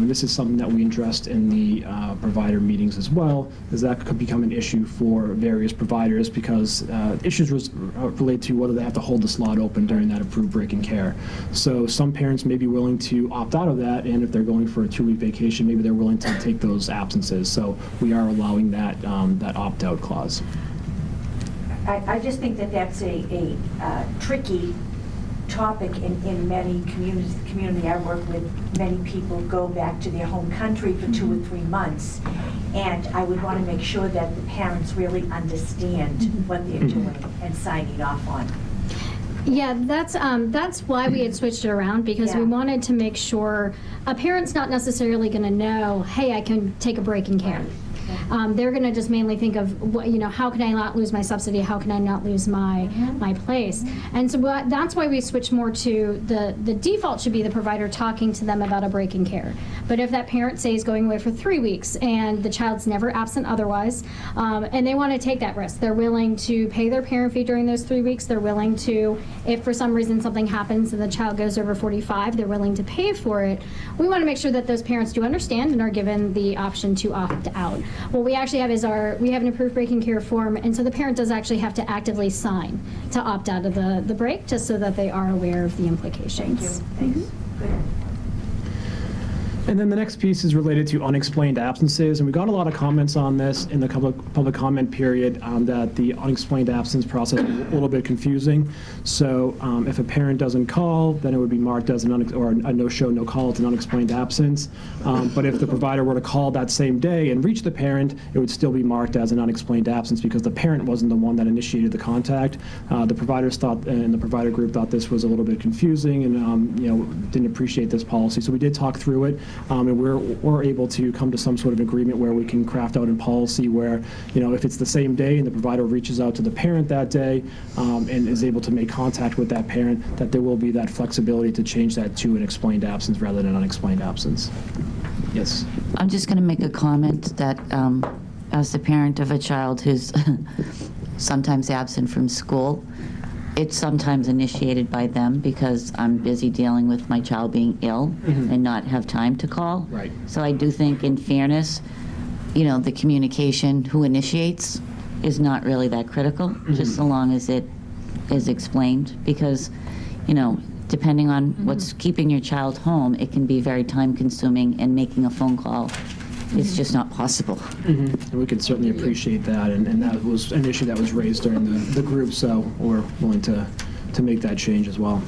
This is something that we addressed in the provider meetings as well, as that could become an issue for various providers because issues relate to whether they have to hold the slot open during that approved break in care. So some parents may be willing to opt out of that, and if they're going for a 2-week vacation, maybe they're willing to take those absences. So we are allowing that opt-out clause. I just think that that's a tricky topic in many communities. The community I work with, many people go back to their home country for 2 or 3 months, and I would want to make sure that the parents really understand what they're doing and signing off on. Yeah, that's why we had switched it around, because we wanted to make sure a parent's not necessarily going to know, hey, I can take a break in care. They're going to just mainly think of, how can I not lose my subsidy? How can I not lose my place? And so that's why we switched more to the default should be the provider talking to them about a break in care. But if that parent, say, is going away for 3 weeks and the child's never absent otherwise, and they want to take that risk, they're willing to pay their parent fee during those 3 weeks. They're willing to, if for some reason something happens and the child goes over 45, they're willing to pay for it. We want to make sure that those parents do understand and are given the option to opt out. What we actually have is we have an approved break in care form, and so the parent does actually have to actively sign to opt out of the break, just so that they are aware of the implications. Thank you. Thanks. Good. And then the next piece is related to unexplained absences, and we got a lot of comments on this in the public comment period, that the unexplained absence process is a little bit confusing. So if a parent doesn't call, then it would be marked as a no-show, no-call. It's an unexplained absence. But if the provider were to call that same day and reach the parent, it would still be marked as an unexplained absence because the parent wasn't the one that initiated the contact. The providers thought, and the provider group thought this was a little bit confusing, and didn't appreciate this policy. So we did talk through it. And we're able to come to some sort of agreement where we can craft out in policy where, if it's the same day and the provider reaches out to the parent that day and is able to make contact with that parent, that there will be that flexibility to change that to an explained absence rather than unexplained absence. Yes. I'm just going to make a comment that as the parent of a child who's sometimes absent from school, it's sometimes initiated by them because I'm busy dealing with my child being ill and not have time to call. Right. So I do think, in fairness, the communication, who initiates, is not really that critical, just so long as it is explained. Because, depending on what's keeping your child home, it can be very time-consuming, and making a phone call is just not possible. And we can certainly appreciate that, and that was an issue that was raised during the group, so we're willing to make that change as well.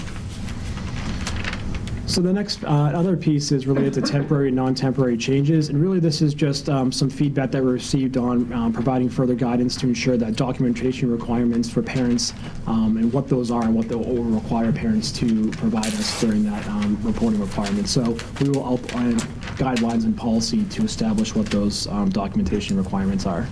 So the next other piece is related to temporary and non-temporary changes, and really this is just some feedback that we received on providing further guidance to ensure that documentation requirements for parents and what those are and what will require parents to provide us during that reporting requirement. So we will outline guidelines and policy to establish what those documentation requirements are.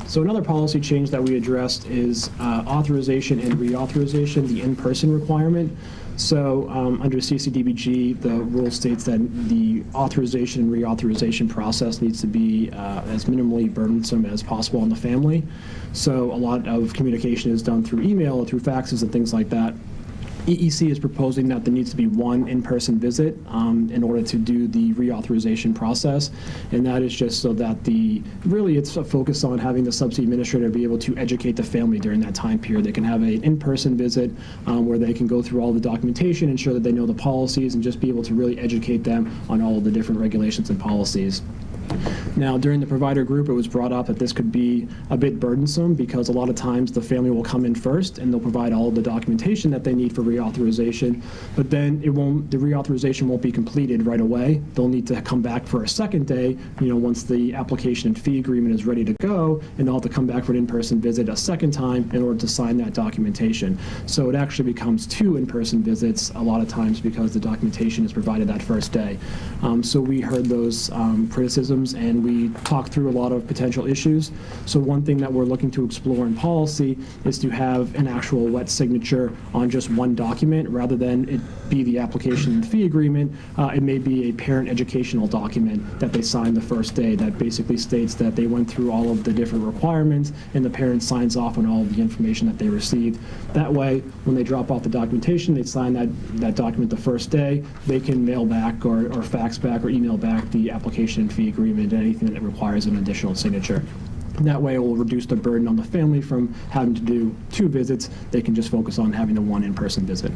So another policy change that we addressed is authorization and reauthorization, the in-person requirement. So under CCDBG, the rule states that the authorization and reauthorization process needs to be as minimally burdensome as possible on the family. So a lot of communication is done through email or through faxes and things like that. EEC is proposing that there needs to be one in-person visit in order to do the reauthorization process, and that is just so that it's a focus on having the subsidy administrator be able to educate the family during that time period. They can have an in-person visit where they can go through all the documentation, ensure that they know the policies, and just be able to really educate them on all of the different regulations and policies. Now, during the provider group, it was brought up that this could be a bit burdensome because a lot of times the family will come in first and they'll provide all of the documentation that they need for reauthorization, but then the reauthorization won't be completed right away. They'll need to come back for a second day, once the application and fee agreement is ready to go, and they'll have to come back for an in-person visit a second time in order to sign that documentation. So it actually becomes 2 in-person visits a lot of times because the documentation is provided that first day. So we heard those criticisms, and we talked through a lot of potential issues. So one thing that we're looking to explore in policy is to have an actual wet signature on just one document rather than it be the application and fee agreement. It may be a parent educational document that they sign the first day that basically states that they went through all of the different requirements and the parent signs off on all of the information that they received. That way, when they drop off the documentation, they sign that document the first day, they can mail back or fax back or email back the application and fee agreement and anything that requires an additional signature. And that way it will reduce the burden on the family from having to do 2 visits. They can just focus on having the 1 in-person visit.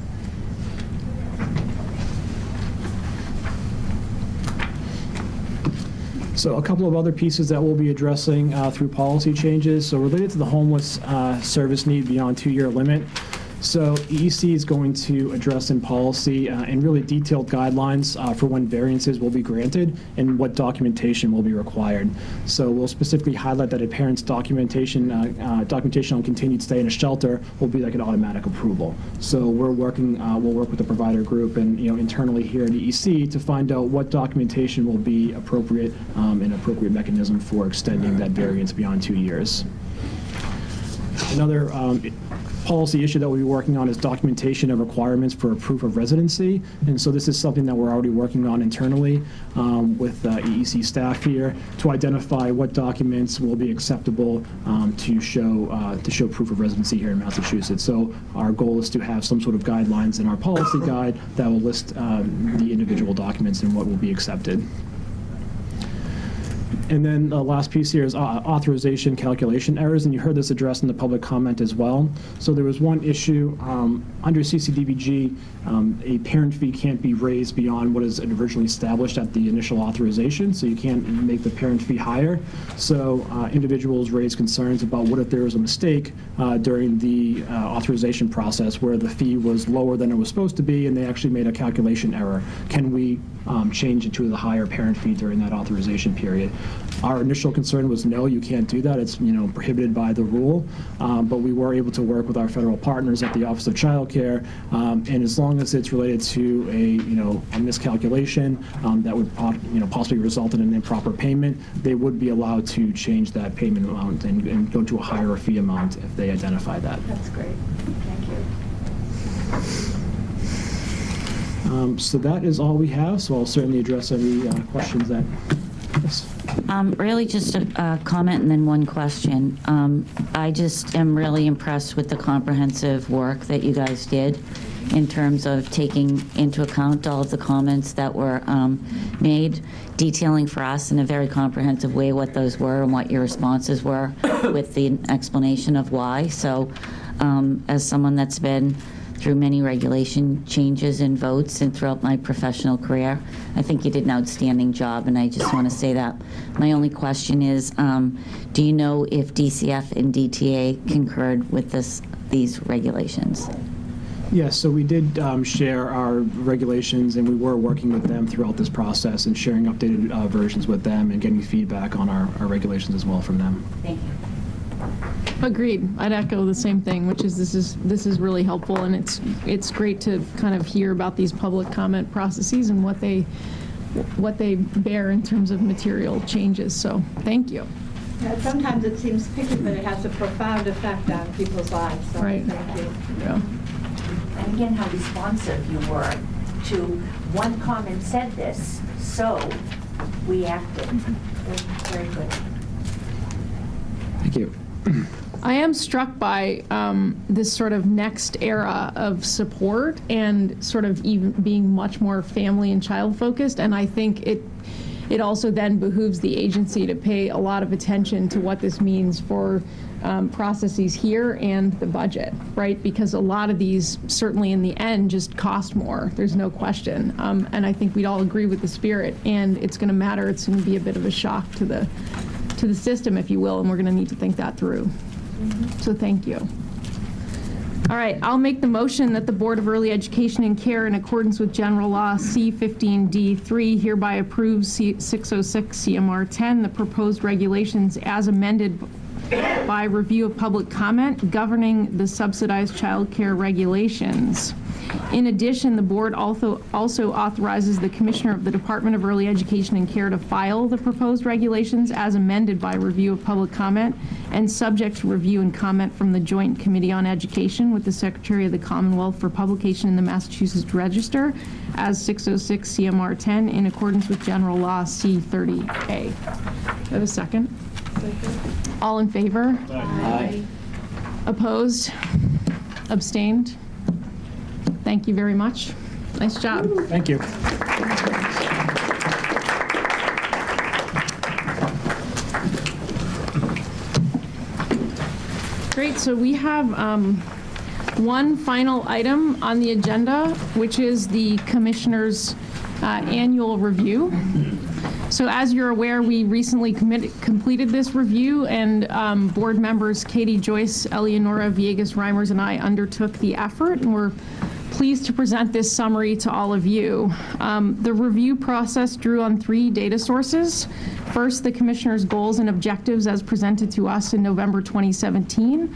So a couple of other pieces that we'll be addressing through policy changes. So related to the homeless service need beyond 2-year limit. So EEC is going to address in policy and really detailed guidelines for when variances will be granted and what documentation will be required. So we'll specifically highlight that a parent's documentation on continued stay in a shelter will be like an automatic approval. So we'll work with the provider group and internally here at EEC to find out what documentation will be appropriate, an appropriate mechanism for extending that variance beyond 2 years. Another policy issue that we'll be working on is documentation of requirements for a proof of residency. And so this is something that we're already working on internally with EEC staff here to identify what documents will be acceptable to show proof of residency here in Massachusetts. So our goal is to have some sort of guidelines in our policy guide that will list the individual documents and what will be accepted. And then the last piece here is authorization calculation errors, and you heard this addressed in the public comment as well. So there was one issue under CCDBG, a parent fee can't be raised beyond what is originally established at the initial authorization, so you can't make the parent fee higher. So individuals raised concerns about what if there was a mistake during the authorization process where the fee was lower than it was supposed to be, and they actually made a calculation error. Can we change it to the higher parent fee during that authorization period? Our initial concern was no, you can't do that. It's prohibited by the rule. But we were able to work with our federal partners at the Office of Child Care, and as long as it's related to a miscalculation that would possibly result in an improper payment, they would be allowed to change that payment amount and go to a higher fee amount if they identify that. That's great. Thank you. So that is all we have. So I'll certainly address any questions that. Yes. Really just a comment and then one question. I just am really impressed with the comprehensive work that you guys did in terms of taking into account all of the comments that were made, detailing for us in a very comprehensive way what those were and what your responses were with the explanation of why. So as someone that's been through many regulation changes and votes and throughout my professional career, I think you did an outstanding job, and I just want to say that. My only question is, do you know if DCF and DTA concurred with these regulations? Yes, so we did share our regulations, and we were working with them throughout this process and sharing updated versions with them and getting feedback on our regulations as well from them. Thank you. Agreed. I'd echo the same thing, which is this is really helpful, and it's great to kind of hear about these public comment processes and what they bear in terms of material changes. So thank you. Yeah, sometimes it seems picky, but it has a profound effect on people's lives. So Right. Thank you. Yeah. And again, how responsive you were to one comment said this, so we acted. Very, very good. Thank you. I am struck by this sort of next era of support and sort of even being much more family and child focused, and I think it also then behooves the agency to pay a lot of attention to what this means for processes here and the budget, right? Because a lot of these, certainly in the end, just cost more. There's no question. And I think we'd all agree with the spirit, and it's going to matter. It's going to be a bit of a shock to the system, if you will, and we're going to need to think that through. So thank you. All right, I'll make the motion that the Board of Early Education and Care, in accordance with General Law C-15D3, hereby approves 606 CMR 10, the proposed regulations as amended by review of public comment governing the subsidized child care regulations. In addition, the board also authorizes the Commissioner of the Department of Early Education and Care to file the proposed regulations as amended by review of public comment and subject to review and comment from the Joint Committee on Education with the Secretary of the Commonwealth for publication in the Massachusetts Register as 606 CMR 10 in accordance with General Law C-30A. Do I have a second? All in favor? Aye. Opposed? Abstained? Thank you very much. Nice job. Thank you. Great, so we have one final item on the agenda, which is the Commissioner's annual review. So as you're aware, we recently completed this review, and board members Katie Joyce, Eleonora Villegas-Reimers, and I undertook the effort, and we're pleased to present this summary to all of you. The review process drew on 3 data sources. First, the Commissioner's goals and objectives as presented to us in November 2017,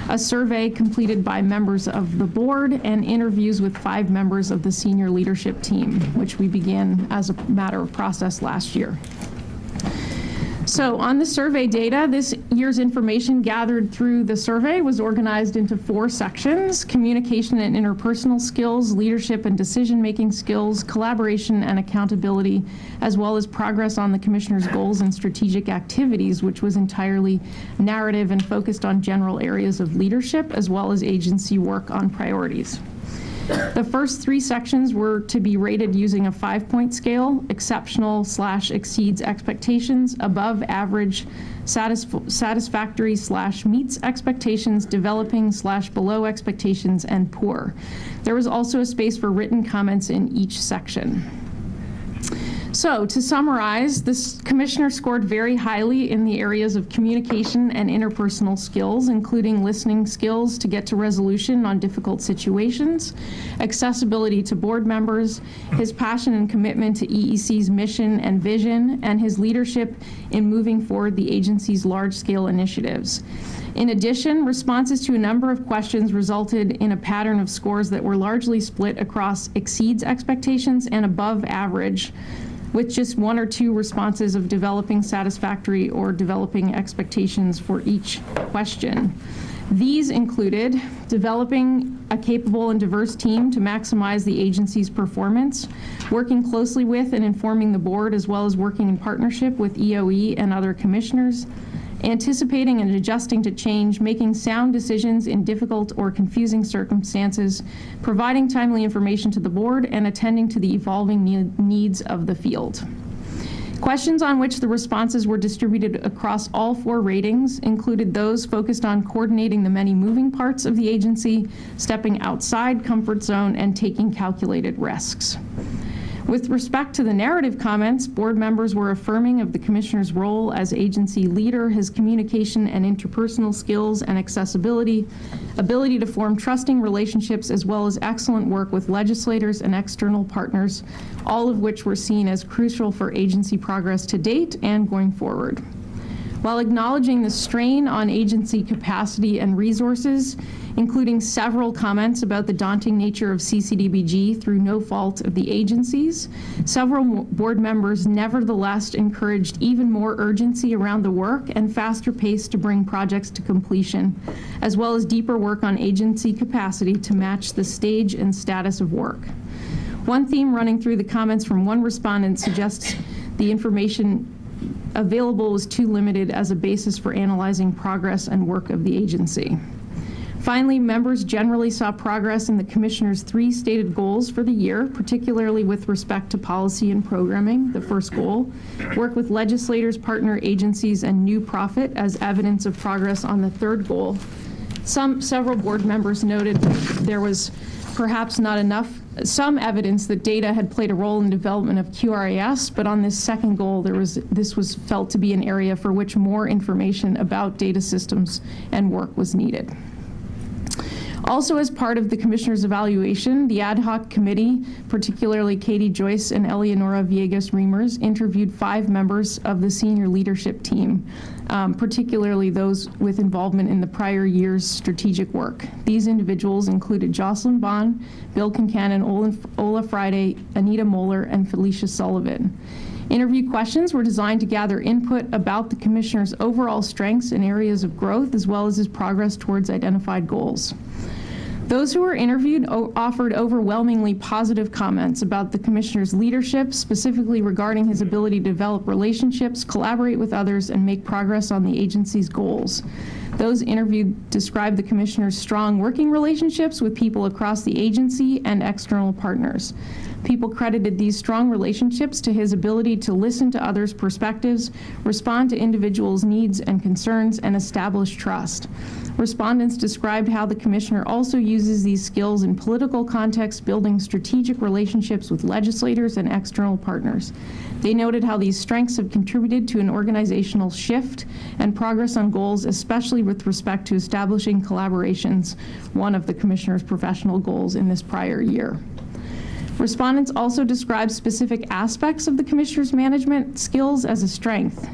a survey completed by members of the board, and interviews with 5 members of the senior leadership team, which we began as a matter of process last year. So on the survey data, this year's information gathered through the survey was organized into 4 sections: communication and interpersonal skills, leadership and decision-making skills, collaboration and accountability, as well as progress on the Commissioner's goals and strategic activities, which was entirely narrative and focused on general areas of leadership, as well as agency work on priorities. The first 3 sections were to be rated using a 5-point scale: exceptional/exceeds expectations, above average, satisfactory/meets expectations, developing/below expectations, and poor. There was also a space for written comments in each section. So, to summarize, this commissioner scored very highly in the areas of communication and interpersonal skills, including listening skills to get to resolution on difficult situations, accessibility to board members, his passion and commitment to EEC's mission and vision, and his leadership in moving forward the agency's large-scale initiatives. In addition, responses to a number of questions resulted in a pattern of scores that were largely split across exceeds expectations and above average, with just 1 or 2 responses of developing satisfactory or developing expectations for each question. These included developing a capable and diverse team to maximize the agency's performance, working closely with and informing the board, as well as working in partnership with EOE and other commissioners, anticipating and adjusting to change, making sound decisions in difficult or confusing circumstances, providing timely information to the board, and attending to the evolving needs of the field. Questions on which the responses were distributed across all 4 ratings included those focused on coordinating the many moving parts of the agency, stepping outside comfort zone, and taking calculated risks. With respect to the narrative comments, board members were affirming of the commissioner's role as agency leader, his communication and interpersonal skills and accessibility, ability to form trusting relationships, as well as excellent work with legislators and external partners, all of which were seen as crucial for agency progress to date and going forward. While acknowledging the strain on agency capacity and resources, including several comments about the daunting nature of CCDBG through no fault of the agencies, several board members nevertheless encouraged even more urgency around the work and faster pace to bring projects to completion, as well as deeper work on agency capacity to match the stage and status of work. One theme running through the comments from one respondent suggests the information available was too limited as a basis for analyzing progress and work of the agency. Finally, members generally saw progress in the Commissioner's 3 stated goals for the year, particularly with respect to policy and programming, the first goal, work with legislators, partner agencies, and new profit as evidence of progress on the third goal. Several board members noted there was perhaps not enough, some evidence that data had played a role in development of QRAS, but on this second goal, this was felt to be an area for which more information about data systems and work was needed. Also, as part of the Commissioner's evaluation, the ad hoc committee, particularly Katie Joyce and Eleonora Villegas-Reimers, interviewed 5 members of the senior leadership team, particularly those with involvement in the prior year's strategic work. These individuals included Jocelyn Bond, Bill Concanon, Ola Friday, Anita Moeller, and Felicia Sullivan. Interview questions were designed to gather input about the Commissioner's overall strengths and areas of growth, as well as his progress towards identified goals. Those who were interviewed offered overwhelmingly positive comments about the Commissioner's leadership, specifically regarding his ability to develop relationships, collaborate with others, and make progress on the agency's goals. Those interviewed described the Commissioner's strong working relationships with people across the agency and external partners. People credited these strong relationships to his ability to listen to others' perspectives, respond to individuals' needs and concerns, and establish trust. Respondents described how the Commissioner also uses these skills in political context, building strategic relationships with legislators and external partners. They noted how these strengths have contributed to an organizational shift and progress on goals, especially with respect to establishing collaborations, one of the Commissioner's professional goals in this prior year. Respondents also described specific aspects of the Commissioner's management skills as a strength.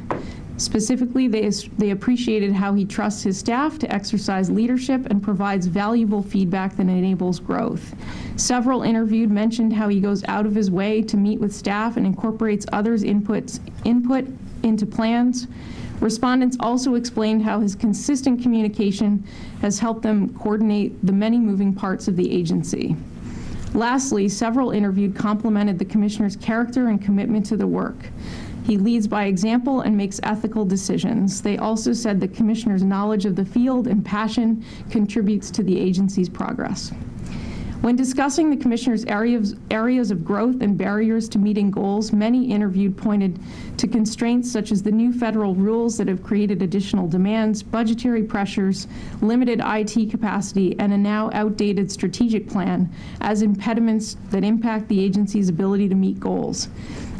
Specifically, they appreciated how he trusts his staff to exercise leadership and provides valuable feedback that enables growth. Several interviewed mentioned how he goes out of his way to meet with staff and incorporates others' input into plans. Respondents also explained how his consistent communication has helped them coordinate the many moving parts of the agency. Lastly, several interviewed complimented the Commissioner's character and commitment to the work. He leads by example and makes ethical decisions. They also said the Commissioner's knowledge of the field and passion contributes to the agency's progress. When discussing the Commissioner's areas of growth and barriers to meeting goals, many interviewed pointed to constraints such as the new federal rules that have created additional demands, budgetary pressures, limited IT capacity, and a now outdated strategic plan as impediments that impact the agency's ability to meet goals.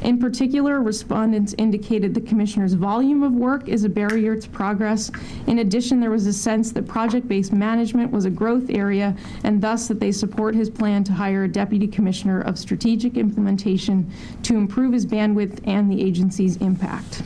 In particular, respondents indicated the Commissioner's volume of work is a barrier to progress. In addition, there was a sense that project-based management was a growth area, and thus that they support his plan to hire a Deputy Commissioner of Strategic Implementation to improve his bandwidth and the agency's impact.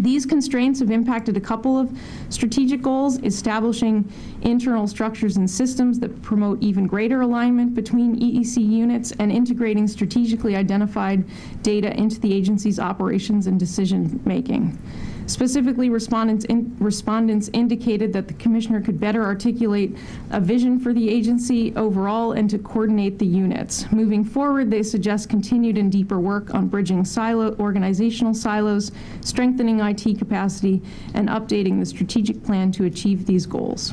These constraints have impacted a couple of strategic goals, establishing internal structures and systems that promote even greater alignment between EEC units and integrating strategically identified data into the agency's operations and decision-making. Specifically, respondents indicated that the Commissioner could better articulate a vision for the agency overall and to coordinate the units. Moving forward, they suggest continued and deeper work on bridging organizational silos, strengthening IT capacity, and updating the strategic plan to achieve these goals.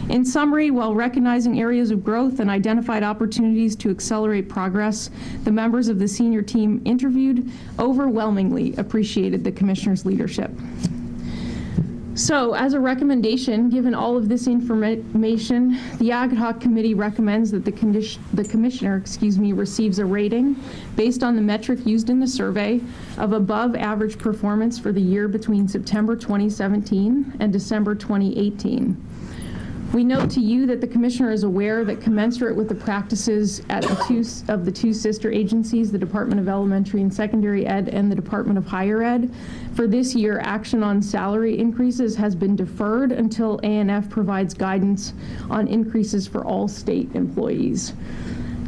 In summary, while recognizing areas of growth and identified opportunities to accelerate progress, the members of the senior team interviewed overwhelmingly appreciated the Commissioner's leadership. So, as a recommendation, given all of this information, the Ad Hoc Committee recommends that the Commissioner receives a rating based on the metric used in the survey of above average performance for the year between September 2017 and December 2018. We note to you that the Commissioner is aware that commensurate with the practices at the two sister agencies, the Department of Elementary and Secondary Ed and the Department of Higher Ed, for this year, action on salary increases has been deferred until ANF provides guidance on increases for all state employees.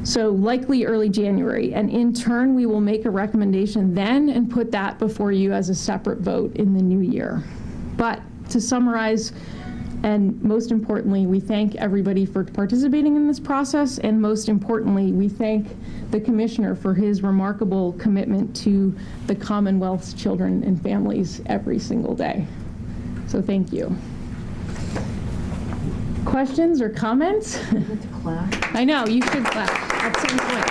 So likely early January, and in turn, we will make a recommendation then and put that before you as a separate vote in the new year. But to summarize, and most importantly, we thank everybody for participating in this process, and most importantly, we thank the Commissioner for his remarkable commitment to the Commonwealth's children and families every single day. So thank you. Questions or comments? I know, you should clap at some point.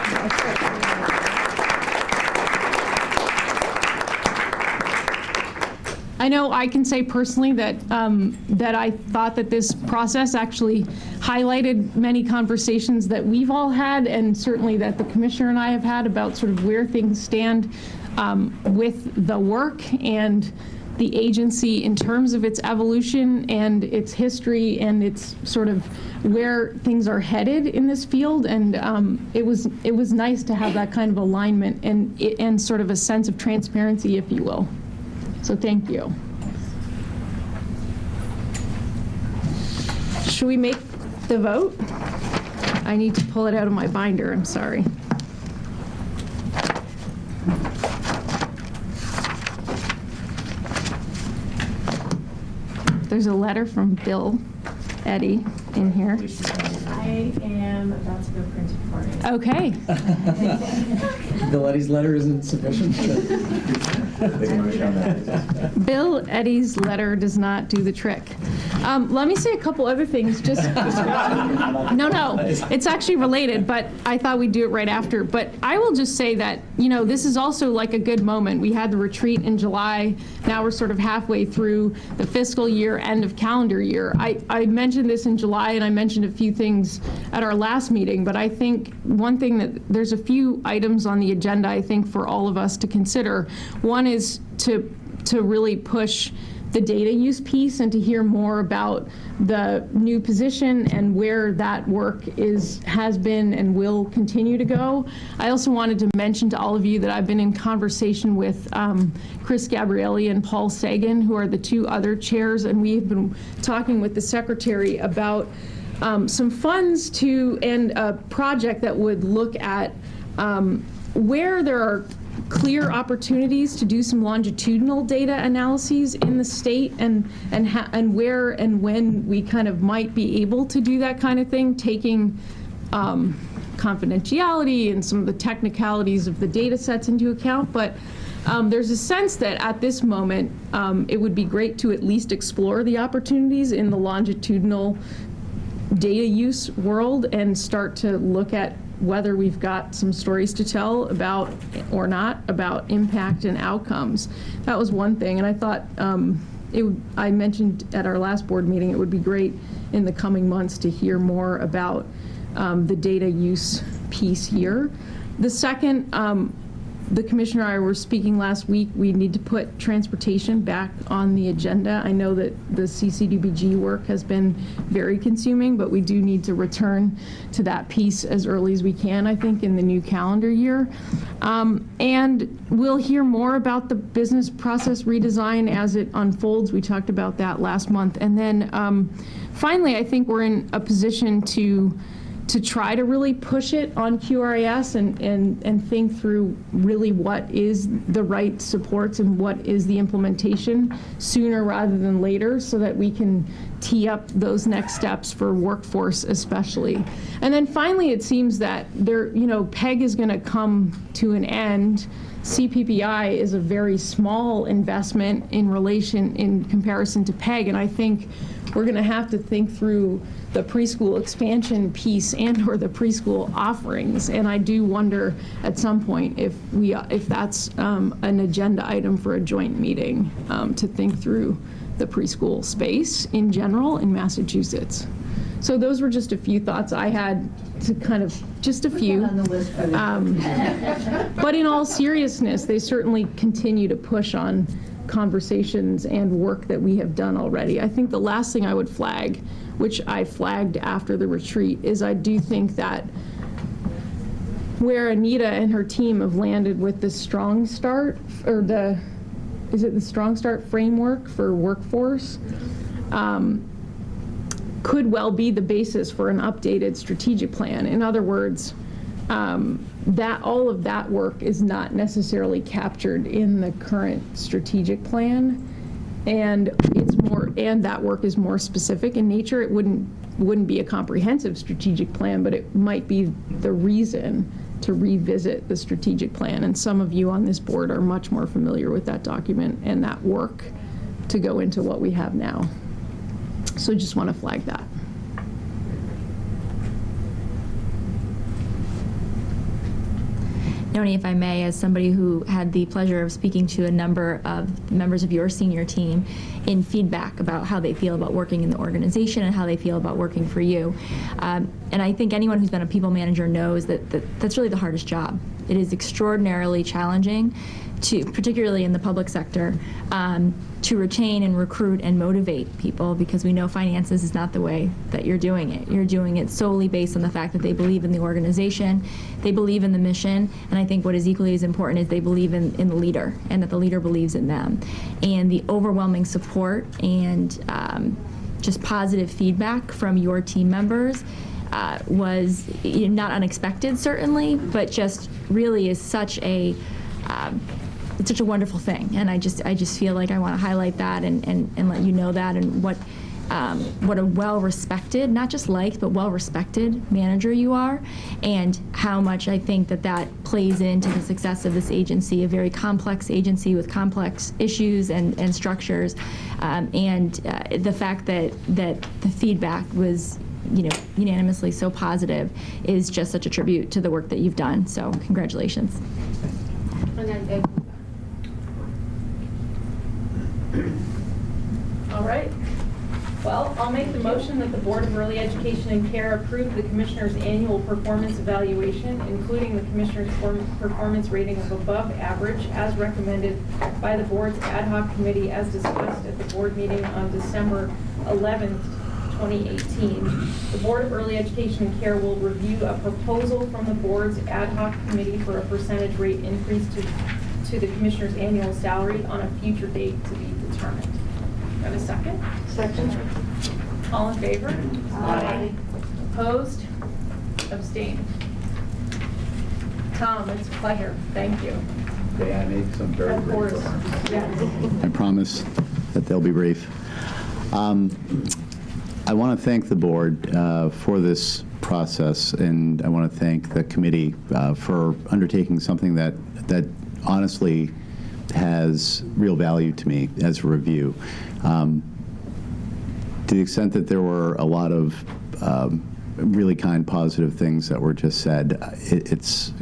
I know I can say personally that that I thought that this process actually highlighted many conversations that we've all had, and certainly that the Commissioner and I have had about sort of where things stand with the work and the agency in terms of its evolution and its history and its sort of where things are headed in this field. And it was nice to have that kind of alignment and sort of a sense of transparency, if you will. So thank you. Should we make the vote? I need to pull it out of my binder, I'm sorry. There's a letter from Bill Eddy in here. I am about to go print it for you. Okay. Bill Eddy's letter isn't sufficient? Bill Eddy's letter does not do the trick. Let me say a couple other things. No, it's actually related, but I thought we'd do it right after. But I will just say that, you know, this is also like a good moment. We had the retreat in July. Now we're sort of halfway through the fiscal year, end of calendar year. I mentioned this in July, and I mentioned a few things at our last meeting, but I think one thing that there's a few items on the agenda, I think, for all of us to consider. One is to really push the data use piece and to hear more about the new position and where that work has been and will continue to go. I also wanted to mention to all of you that I've been in conversation with Chris Gabrielli and Paul Sagan, who are the two other chairs, and we've been talking with the secretary about some funds and a project that would look at where there are clear opportunities to do some longitudinal data analyses in the state and where and when we kind of might be able to do that kind of thing, taking confidentiality and some of the technicalities of the data sets into account. But there's a sense that at this moment, it would be great to at least explore the opportunities in the longitudinal data use world and start to look at whether we've got some stories to tell about or not about impact and outcomes. That was one thing, and I thought I mentioned at our last board meeting it would be great in the coming months to hear more about the data use piece here. The second, the commissioner and I were speaking last week, we need to put transportation back on the agenda. I know that the CCDBG work has been very consuming, but we do need to return to that piece as early as we can, I think, in the new calendar year. And we'll hear more about the business process redesign as it unfolds. We talked about that last month. And then finally, I think we're in a position to try to really push it on QRIS and think through really what is the right supports and what is the implementation sooner rather than later, so that we can tee up those next steps for workforce especially. And then finally, it seems that PEG is going to come to an end. CPPI is a very small investment in comparison to PEG, and I think we're going to have to think through the preschool expansion piece and/or the preschool offerings. And I do wonder at some point if that's an agenda item for a joint meeting to think through the preschool space in general in Massachusetts. So those were just a few thoughts I had to kind of, just a few. On the list for But in all seriousness, they certainly continue to push on conversations and work that we have done already. I think the last thing I would flag, which I flagged after the retreat, is I do think that where Anita and her team have landed with the Strong Start, or the Strong Start framework for workforce, could well be the basis for an updated strategic plan. In other words, that all of that work is not necessarily captured in the current strategic plan, and that work is more specific in nature. It wouldn't be a comprehensive strategic plan, but it might be the reason to revisit the strategic plan. And some of you on this board are much more familiar with that document and that work to go into what we have now. So just want to flag that. Noni, if I may, as somebody who had the pleasure of speaking to a number of members of your senior team in feedback about how they feel about working in the organization and how they feel about working for you. And I think anyone who's been a people manager knows that that's really the hardest job. It is extraordinarily challenging, particularly in the public sector, to retain and recruit and motivate people, because we know finances is not the way that you're doing it. You're doing it solely based on the fact that they believe in the organization, they believe in the mission, and I think what is equally as important is they believe in the leader, and that the leader believes in them. And the overwhelming support and just positive feedback from your team members was not unexpected, certainly, but just really is such a it's such a wonderful thing, and I just feel like I want to highlight that and let you know that, and what a well-respected, not just liked, but well-respected manager you are, and how much I think that plays into the success of this agency, a very complex agency with complex issues and structures, and the fact that the feedback was unanimously so positive is just such a tribute to the work that you've done. So congratulations. All right. Well, I'll make the motion that the Board of Early Education and Care approve the Commissioner's annual performance evaluation, including the Commissioner's performance rating of above average, as recommended by the Board's ad hoc committee as discussed at the board meeting on December 11th, 2018. The Board of Early Education and Care will review a proposal from the Board's ad hoc committee for a percentage rate increase to the Commissioner's annual salary on a future date to be determined. Got a second? Second. All in favor? Aye. Opposed? Abstained? Tom, it's a pleasure. Thank you. May I make some very Of brief course. remarks? Yes. I promise that they'll be brief. I want to thank the board for this process, and I want to thank the committee for undertaking something that honestly has real value to me as a review. To the extent that there were a lot of really kind, positive things that were just said. It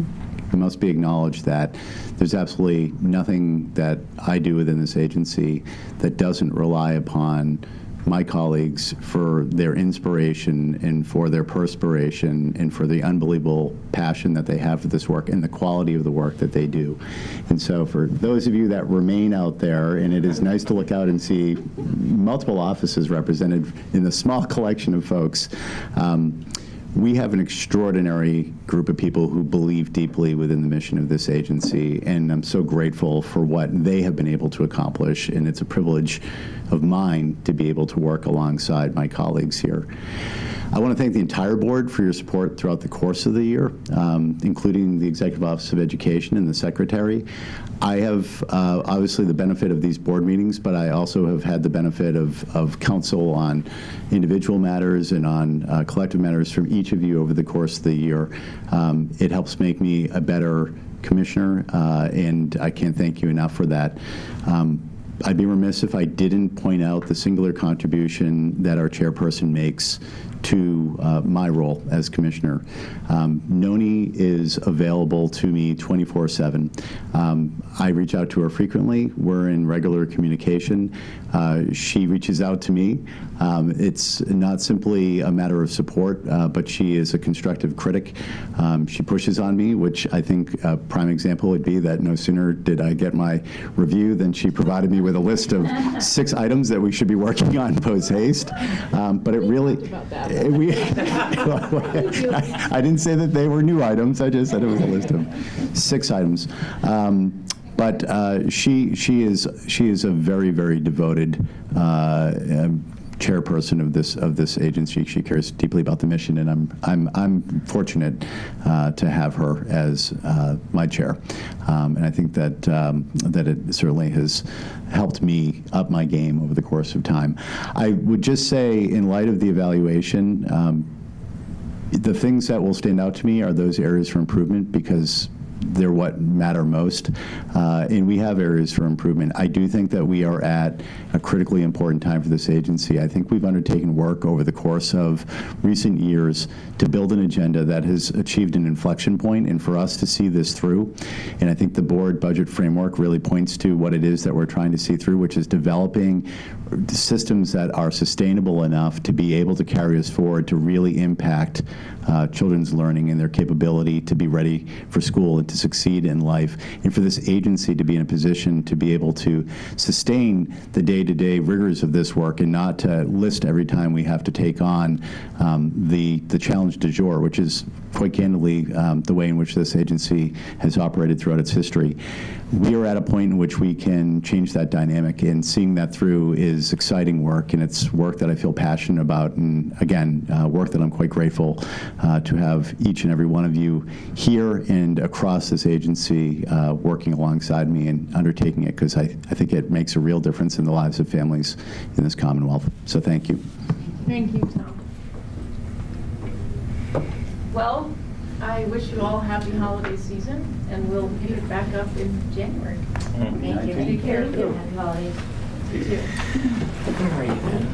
must be acknowledged that there's absolutely nothing that I do within this agency that doesn't rely upon my colleagues for their inspiration and for their perspiration and for the unbelievable passion that they have for this work and the quality of the work that they do. And so for those of you that remain out there, and it is nice to look out and see multiple offices represented in the small collection of folks, we have an extraordinary group of people who believe deeply within the mission of this agency, and I'm so grateful for what they have been able to accomplish, and it's a privilege of mine to be able to work alongside my colleagues here. I want to thank the entire board for your support throughout the course of the year, including the Executive Office of Education and the Secretary. I have obviously the benefit of these board meetings, but I also have had the benefit of counsel on individual matters and on collective matters from each of you over the course of the year. It helps make me a better commissioner, and I can't thank you enough for that. I'd be remiss if I didn't point out the singular contribution that our chairperson makes to my role as commissioner. Noni is available to me 24/7. I reach out to her frequently. We're in regular communication. She reaches out to me. It's not simply a matter of support, but she is a constructive critic. She pushes on me, which I think a prime example would be that no sooner did I get my review than she provided me with a list of 6 items that we should be working on post haste. But it really, I didn't say that they were new items. I just said it was a list of 6 items. But she is a very, very devoted chairperson of this agency. She cares deeply about the mission, and I'm fortunate to have her as my chair. And I think that that it certainly has helped me up my game over the course of time. I would just say, in light of the evaluation, the things that will stand out to me are those areas for improvement, because they're what matter most, and we have areas for improvement. I do think that we are at a critically important time for this agency. I think we've undertaken work over the course of recent years to build an agenda that has achieved an inflection point, and for us to see this through, and I think the board budget framework really points to what it is that we're trying to see through, which is developing systems that are sustainable enough to be able to carry us forward, to really impact children's learning and their capability to be ready for school and to succeed in life, and for this agency to be in a position to be able to sustain the day-to-day rigors of this work and not to list every time we have to take on the challenge du jour, which is quite candidly the way in which this agency has operated throughout its history. We are at a point in which we can change that dynamic, and seeing that through is exciting work, and it's work that I feel passionate about, and again, work that I'm quite grateful to have each and every one of you here and across this agency working alongside me and undertaking it, because I think it makes a real difference in the lives of families in this Commonwealth. So thank you. Thank you, Tom. Well, I wish you all a happy holiday season, and we'll pick it back up in January. Thank you. Take care. Happy holidays. You too. Where are you, man?